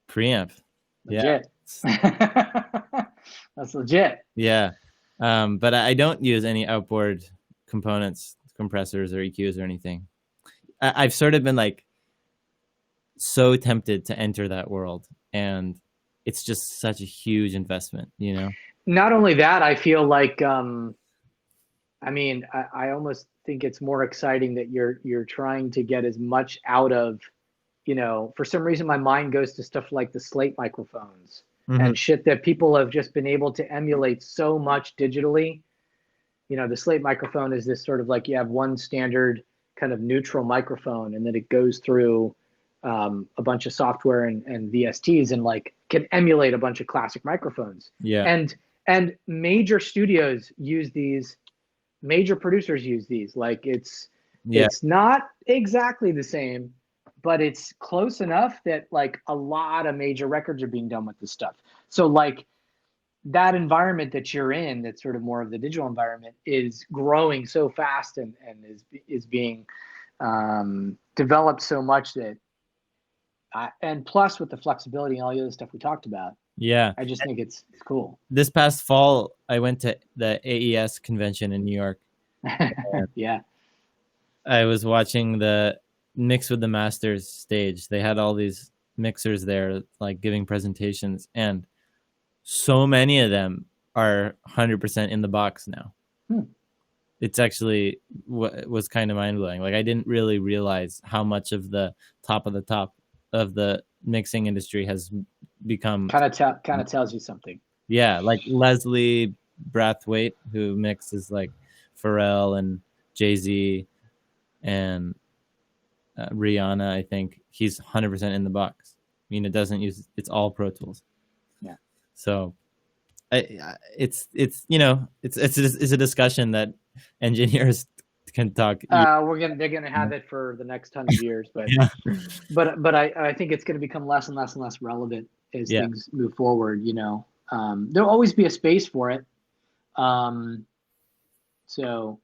preamp. Legit. Yeah. That's legit. Yeah. But I don't use any outboard components compressors or EQs or anything. I've sort of been like so tempted to enter that world, and it's just such a huge investment, you know? Not only that, I feel like, I mean, I almost think it's more exciting that you're trying to get as much out of, you know, for some reason my mind goes to stuff like the slate microphones and shit that people have just been able to emulate so much digitally. You know, the slate microphone is this sort of like, you have one standard kind of neutral microphone, and then it goes through a bunch of software and VSTs, and like can emulate a bunch of classic microphones. Yeah. And major studios use these, major producers use these. Like it's not exactly the same, but it's close enough that like a lot of major records are being done with this stuff. So like that environment that you're in, that's sort of more of the digital environment, is growing so fast and is being developed so much that, and plus with the flexibility and all the other stuff we talked about, yeah, I just think it's cool. This past fall, I went to the AES convention in New York. Yeah. I was watching the Mix with the Masters stage. They had all these mixers there, like giving presentations, and so many of them are 100% in the box now. It's actually was kind of mind blowing. Like I didn't really realize how much of the top of the mixing industry has become. Kind of tells you something. Yeah, like Leslie Brathwaite, who mixes like Pharrell and Jay-Z and Rihanna, I think he's 100% in the box. I mean, it's all Pro Tools. Yeah. So it's you know, it's a discussion that engineers can talk. They're gonna have it for the next 100 years, but Yeah. but I think it's gonna become less and less and less relevant as things move forward. You know, there'll always be a space for it. So,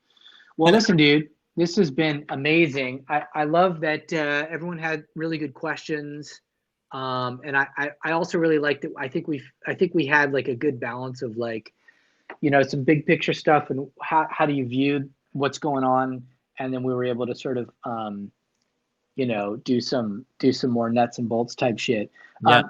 well, listen, dude, this has been amazing. I love that everyone had really good questions. And I also really liked that. I think we had like a good balance of like, you know, some big picture stuff and how do you view what's going on, and then we were able to sort of you know, do some more nuts and bolts type shit. Yeah.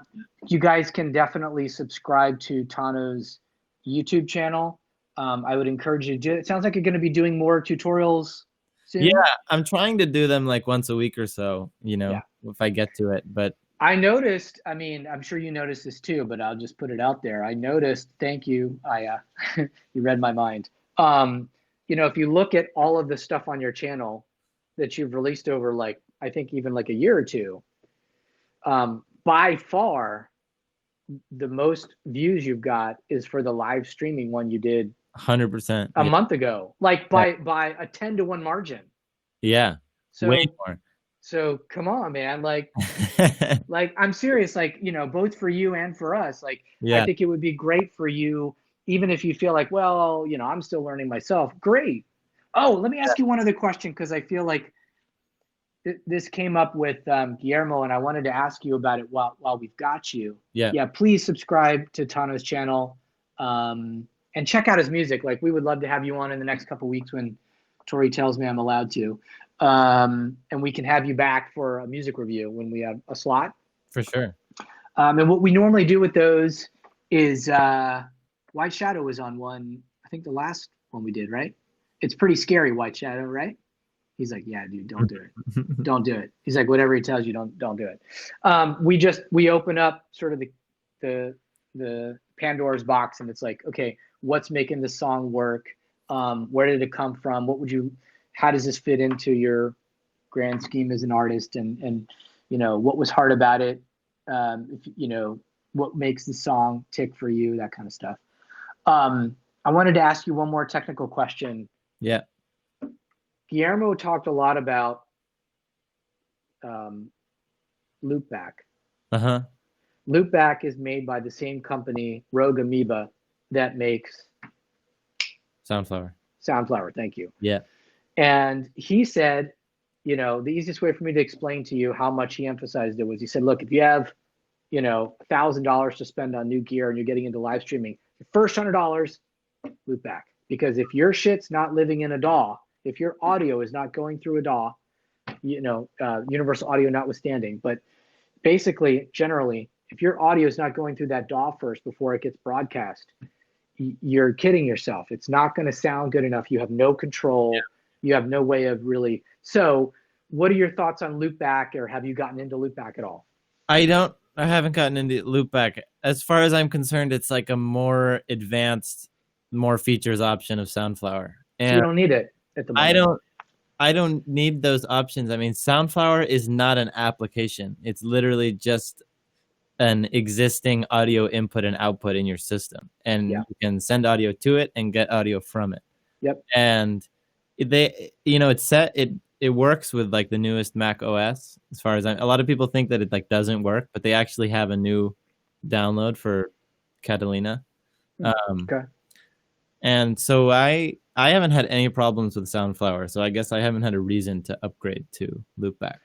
You guys can definitely subscribe to Tano's YouTube channel. I would encourage you to do it. It sounds like you're going to be doing more tutorials soon. Yeah, I'm trying to do them like once a week or so, you know, if I get to it. But I noticed, I mean, I'm sure you noticed this too, but I'll just put it out there. I noticed, thank you, Aya, you read my mind. You know, if you look at all of the stuff on your channel that you've released over like, I think even like a year or two, by far, the most views you've got is for the live streaming one you did 100% a month ago, like by a 10-1 margin. Yeah. So, way more. So come on, man. Like I'm serious, like, you know, both for you and for us. Like, I think it would be great for you, even if you feel like, well, you know, I'm still learning myself. Great. Oh, let me ask you one other question, because I feel like this came up with Guillermo, and I wanted to ask you about it while we've got you. Yeah, please subscribe to Tano's channel and check out his music. Like, we would love to have you on in the next couple weeks when Tori tells me I'm allowed to. And we can have you back for a music review when we have a slot. For sure. And what we normally do with those is White Shadow was on one, I think the last one we did, right? It's pretty scary, White Shadow, right? He's like, yeah, dude, don't do it. Don't do it. He's like, whatever he tells you, don't do it. We open up sort of the Pandora's box, and it's like, okay, what's making this song work? Where did it come from? How does this fit into your grand scheme as an artist? And you know, what was hard about it? You know, what makes the song tick for you? That kind of stuff. I wanted to ask you one more technical question. Yeah. Guillermo talked a lot about loopback. Loopback is made by the same company, Rogue Amoeba, that makes Soundflower. Thank you. Yeah. And he said, you know, the easiest way for me to explain to you how much he emphasized it was, he said, look, if you have, you know, $1,000 to spend on new gear and you're getting into live streaming, the first $100, loopback. Because if your shit's not living in a DAW if your audio is not going through a DAW, universal audio notwithstanding, but basically, generally, if your audio is not going through that DAW first before it gets broadcast, you're kidding yourself. It's not going to sound good enough. You have no control. You have no way of really. So what are your thoughts on loopback, or have you gotten into loopback at all? I haven't gotten into loopback. As far as I'm concerned, it's like a more advanced, more features option of Soundflower. And so you don't need it at the moment. I don't need those options. I mean, Soundflower is not an application. It's literally just an existing audio input and output in your system. And you can send audio to it and get audio from it. Yep. And it works with like the newest Mac OS. As far as a lot of people think that it like doesn't work, but they actually have a new download for Catalina. Okay. And so I haven't had any problems with Soundflower, so I guess I haven't had a reason to upgrade to loopback.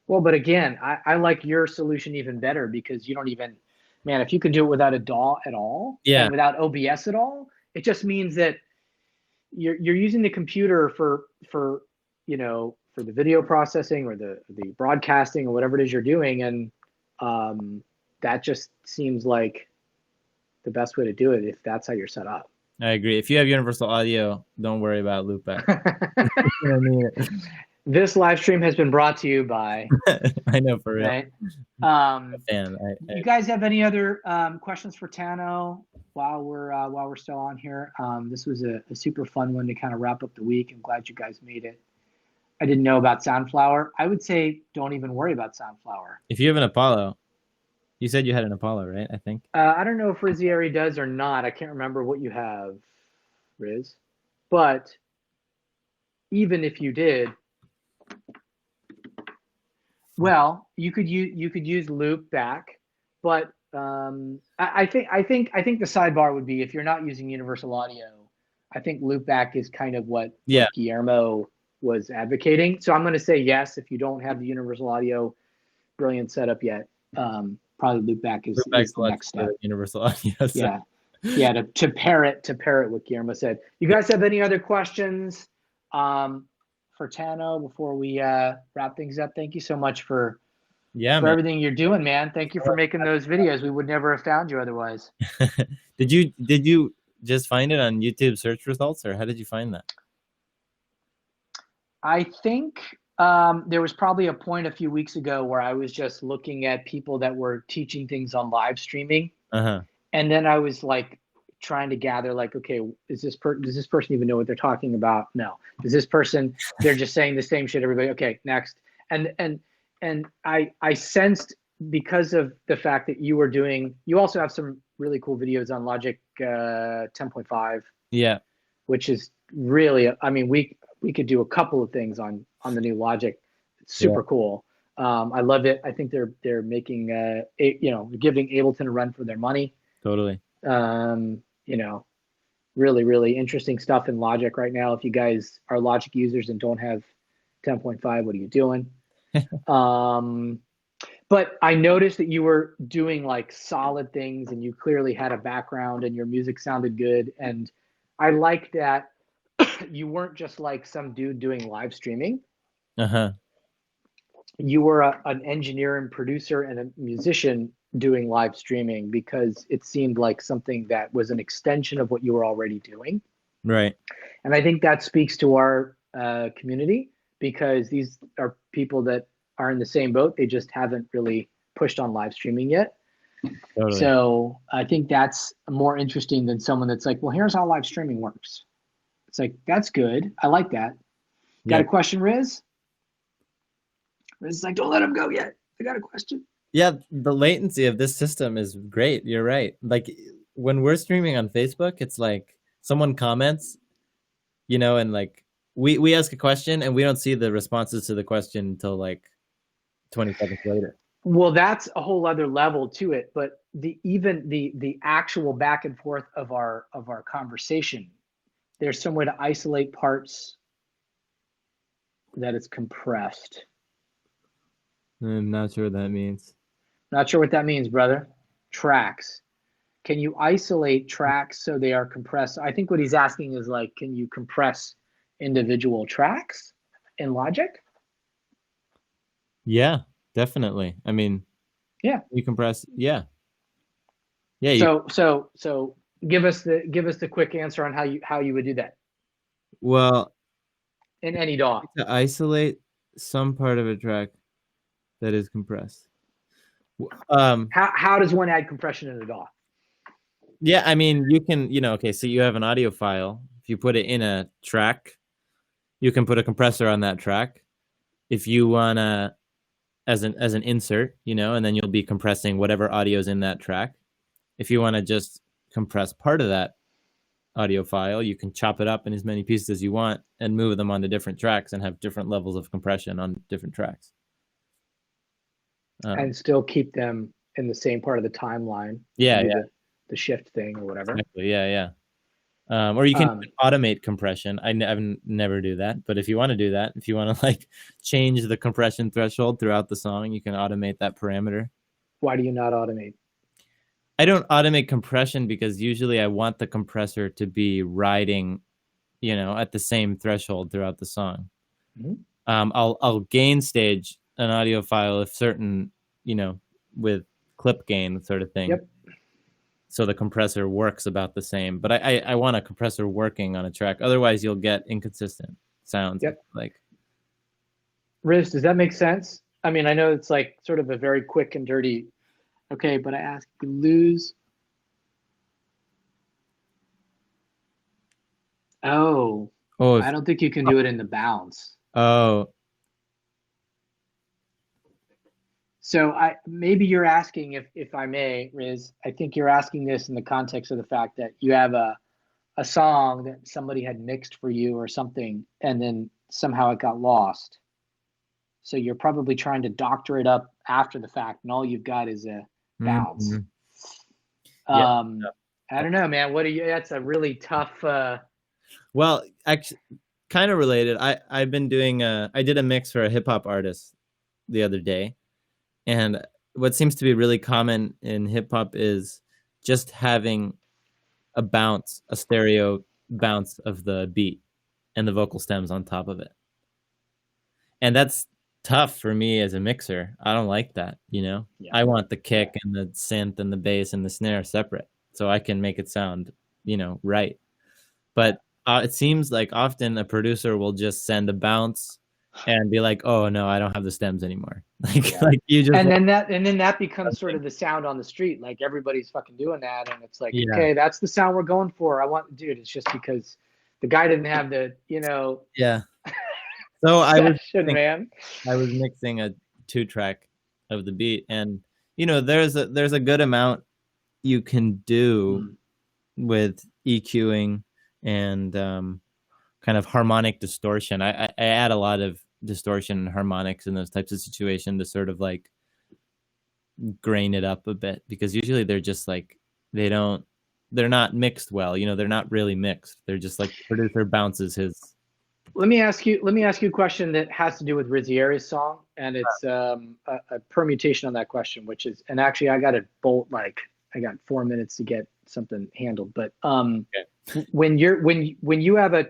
Well, but again, I like your solution even better, because you don't even, man, if you can do it without a DAW at all, and without OBS at all, it just means that you're using the computer for the video processing or the broadcasting or whatever it is you're doing, and that just seems like the best way to do it if that's how you're set up. I agree. If you have universal audio, don't worry about loopback. This live stream has been brought to you by. I know, for real. Right? You guys have any other questions for Tano while we're still on here? This was a super fun one to kind of wrap up the week. I'm glad you guys made it. I didn't know about Soundflower. I would say don't even worry about Soundflower. If you have an Apollo, you said you had an Apollo, right? I think. I don't know if Azeri does or not. I can't remember what you have, Riz. But even if you did, well, you could use loopback, but I think the sidebar would be, if you're not using universal audio, I think loopback is kind of what Guillermo was advocating. So I'm going to say yes if you don't have the universal audio brilliant setup yet. Probably loopback is the next step. Universal audio. So. Yeah. To parrot what Guillermo said. You guys have any other questions for Tano before we wrap things up? Thank you so much for everything you're doing, man. Thank you for making those videos. We would never have found you otherwise. Did you just find it on YouTube search results, or how did you find that? I think there was probably a point a few weeks ago where I was just looking at people that were teaching things on live streaming. And then I was like trying to gather, like, okay, does this person even know what they're talking about? No. Does this person, they're just saying the same shit, everybody. Okay, next. And I sensed, because of the fact that you also have some really cool videos on Logic 10.5. Yeah. Which is really, I mean, we could do a couple of things on the new Logic. It's super cool. I love it. I think they're making giving Ableton a run for their money. Totally. Really, really interesting stuff in Logic right now. If you guys are Logic users and don't have 10.5, what are you doing? But I noticed that you were doing like solid things, and you clearly had a background, and your music sounded good. And I liked that you weren't just like some dude doing live streaming. You were an engineer and producer and a musician doing live streaming, because it seemed like something that was an extension of what you were already doing. Right. And I think that speaks to our community, because these are people that are in the same boat. They just haven't really pushed on live streaming yet. Totally. So I think that's more interesting than someone that's like, well, here's how live streaming works. It's like, that's good. I like that. Got a question, Riz? Riz is like, don't let him go yet. I got a question. Yeah, the latency of this system is great. You're right. Like when we're streaming on Facebook, it's like someone comments, and like we ask a question and we don't see the responses to the question until like 20 seconds later. Well, that's a whole other level to it. But the actual back and forth of our conversation, there's some way to isolate parts that it's compressed. I'm not sure what that means. Not sure what that means, brother. Tracks. Can you isolate tracks so they are compressed? I think what he's asking is like, can you compress individual tracks in Logic? Yeah, definitely. I mean, Yeah. you compress. Yeah. Yeah. So give us the quick answer on how you would do that Well, in any DAW. to isolate some part of a track that is compressed. How does one add compression in a DAW? Yeah, I mean, you can, okay, so you have an audio file. If you put it in a track, you can put a compressor on that track. If you wanna, as an insert, and then you'll be compressing whatever audio's in that track. If you want to just compress part of that audio file, you can chop it up in as many pieces as you want and move them onto different tracks and have different levels of compression on different tracks. And still keep them in the same part of the timeline. Yeah, the shift thing or whatever. Exactly. Yeah. Or you can automate compression. I never do that, but if you want to do that, if you want to like change the compression threshold throughout the song, you can automate that parameter. Why do you not automate? I don't automate compression because usually I want the compressor to be riding, at the same threshold throughout the song. Mm-hmm. I'll gain stage an audio file if certain, with clip gain sort of thing. Yep. So the compressor works about the same, but I want a compressor working on a track. Otherwise, you'll get inconsistent sounds. Yep. Like, Riz, does that make sense? I mean, I know it's like sort of a very quick and dirty. Okay, but I ask, you lose. Oh, I don't think you can do it in the bounce. Oh. So maybe you're asking, if I may, Riz, I think you're asking this in the context of the fact that you have a song that somebody had mixed for you or something, and then somehow it got lost. So you're probably trying to doctor it up after the fact, and all you've got is a bounce. Mm-hmm. I don't know, man. That's a really tough. Well, actually, kind of related. I've been doing. I did a mix for a hip hop artist the other day, and what seems to be really common in hip hop is just having a bounce, a stereo bounce of the beat, and the vocal stems on top of it, and that's tough for me as a mixer. I don't like that, Yeah. I want the kick and the synth and the bass and the snare separate so I can make it sound, right. But it seems like often a producer will just send a bounce and be like, "Oh no, I don't have the stems anymore." Like you just and then that becomes sort of the sound on the street. Like everybody's fucking doing that, and it's like, okay, that's the sound we're going for. Dude, it's just because the guy didn't have the, Yeah. So I was mixing a 2-track of the beat, and there's a good amount you can do with EQing and kind of harmonic distortion. I add a lot of distortion and harmonics in those types of situations to sort of like grain it up a bit, because usually they're just like they're not mixed well. They're not really mixed. They're just like the producer bounces his. Let me ask you a question that has to do with Rizzieri's song, and it's a permutation on that question, which is, and actually I got to bolt, like I got 4 minutes to get something handled, but when you have a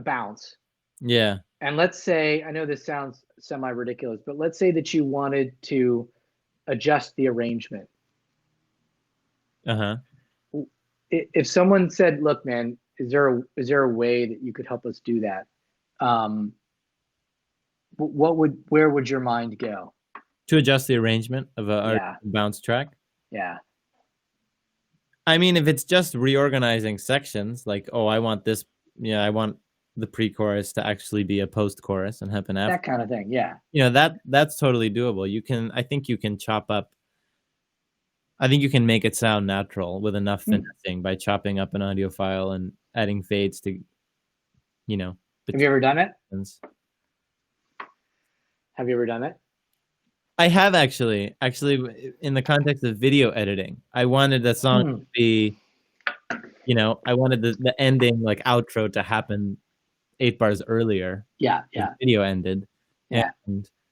bounce, and let's say, I know this sounds semi ridiculous, but let's say that you wanted to adjust the arrangement. If someone said, "Look, man, is there a way that you could help us do that?" Where would your mind go to adjust the arrangement of a bounce track? Yeah. I mean, if it's just reorganizing sections, like, oh, I want this, I want the pre-chorus to actually be a post-chorus and happen after. That kind of thing, yeah. That's totally doable. I think you can chop up. I think you can make it sound natural with enough finessing by chopping up an audio file and adding fades to, Have you ever done it? Have you ever done it? I have actually, in the context of video editing. I wanted the song to be, I wanted the ending, like outro, to happen 8 bars earlier. Yeah. The video ended. Yeah.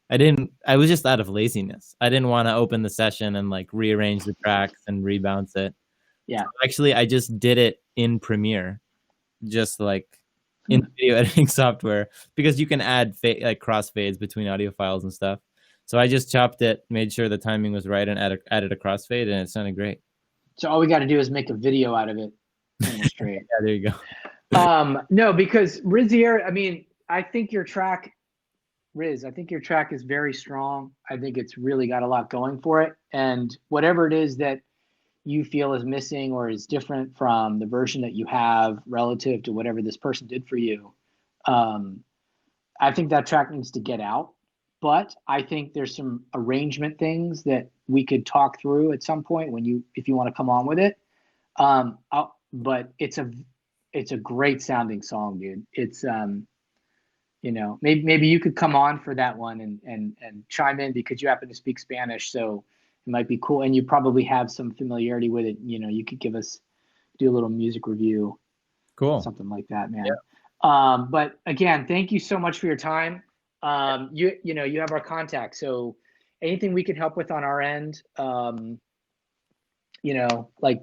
And I was just out of laziness. I didn't want to open the session and like rearrange the tracks and rebounce it. Yeah. So actually, I just did it in Premiere, just like in video editing software, because you can add like crossfades between audio files and stuff. So I just chopped it, made sure the timing was right, and added a crossfade, and it sounded great. So all we got to do is make a video out of it. And we're straight. Yeah, there you go. No, because Rizier, I mean, I think your track is very strong. I think it's really got a lot going for it. And whatever it is that you feel is missing or is different from the version that you have relative to whatever this person did for you, I think that track needs to get out. But I think there's some arrangement things that we could talk through at some point if you want to come on with it. But it's a great sounding song, dude. It's maybe you could come on for that one and chime in, because you happen to speak Spanish, so it might be cool, and you probably have some familiarity with it. You could do a little music review, cool, something like that, man. Yeah. But again, thank you so much for your time. You have our contact, so anything we can help with on our end,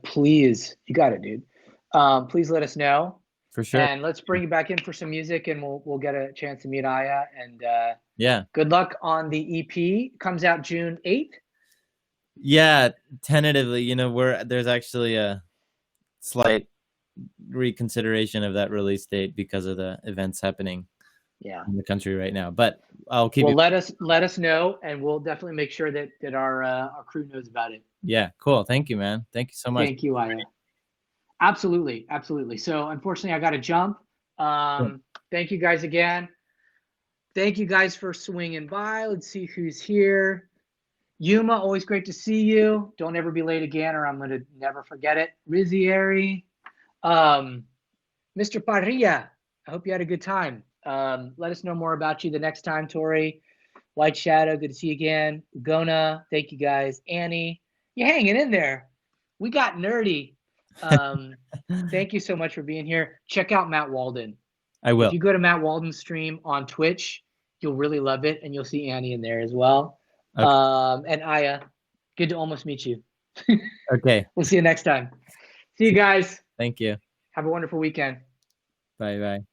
please, you got it, dude. Please let us know. For sure. And let's bring you back in for some music, and we'll get a chance to meet Aya. And yeah, good luck on the EP. Comes out June 8th. Yeah, tentatively. There's actually a slight reconsideration of that release date because of the events happening in the country right now. But I'll keep. Well, let us know, and we'll definitely make sure that our crew knows about it. Yeah, cool. Thank you, man. Thank you so much. Thank you, Aya. Absolutely. So unfortunately, I got to jump. Thank you guys again. Thank you guys for swinging by. Let's see who's here. Yuma, always great to see you. Don't ever be late again, or I'm going to never forget it. Rizieri. Mr. Parrilla, I hope you had a good time. Let us know more about you the next time, Tori. White Shadow, good to see you again. Ugona, thank you guys. Annie, you're hanging in there. We got nerdy. Thank you so much for being here. Check out Matt Walden. I will. If you go to Matt Walden's stream on Twitch, you'll really love it, and you'll see Annie in there as well. Okay. And Aya, good to almost meet you. Okay. We'll see you next time. See you guys. Thank you. Have a wonderful weekend. Bye-bye.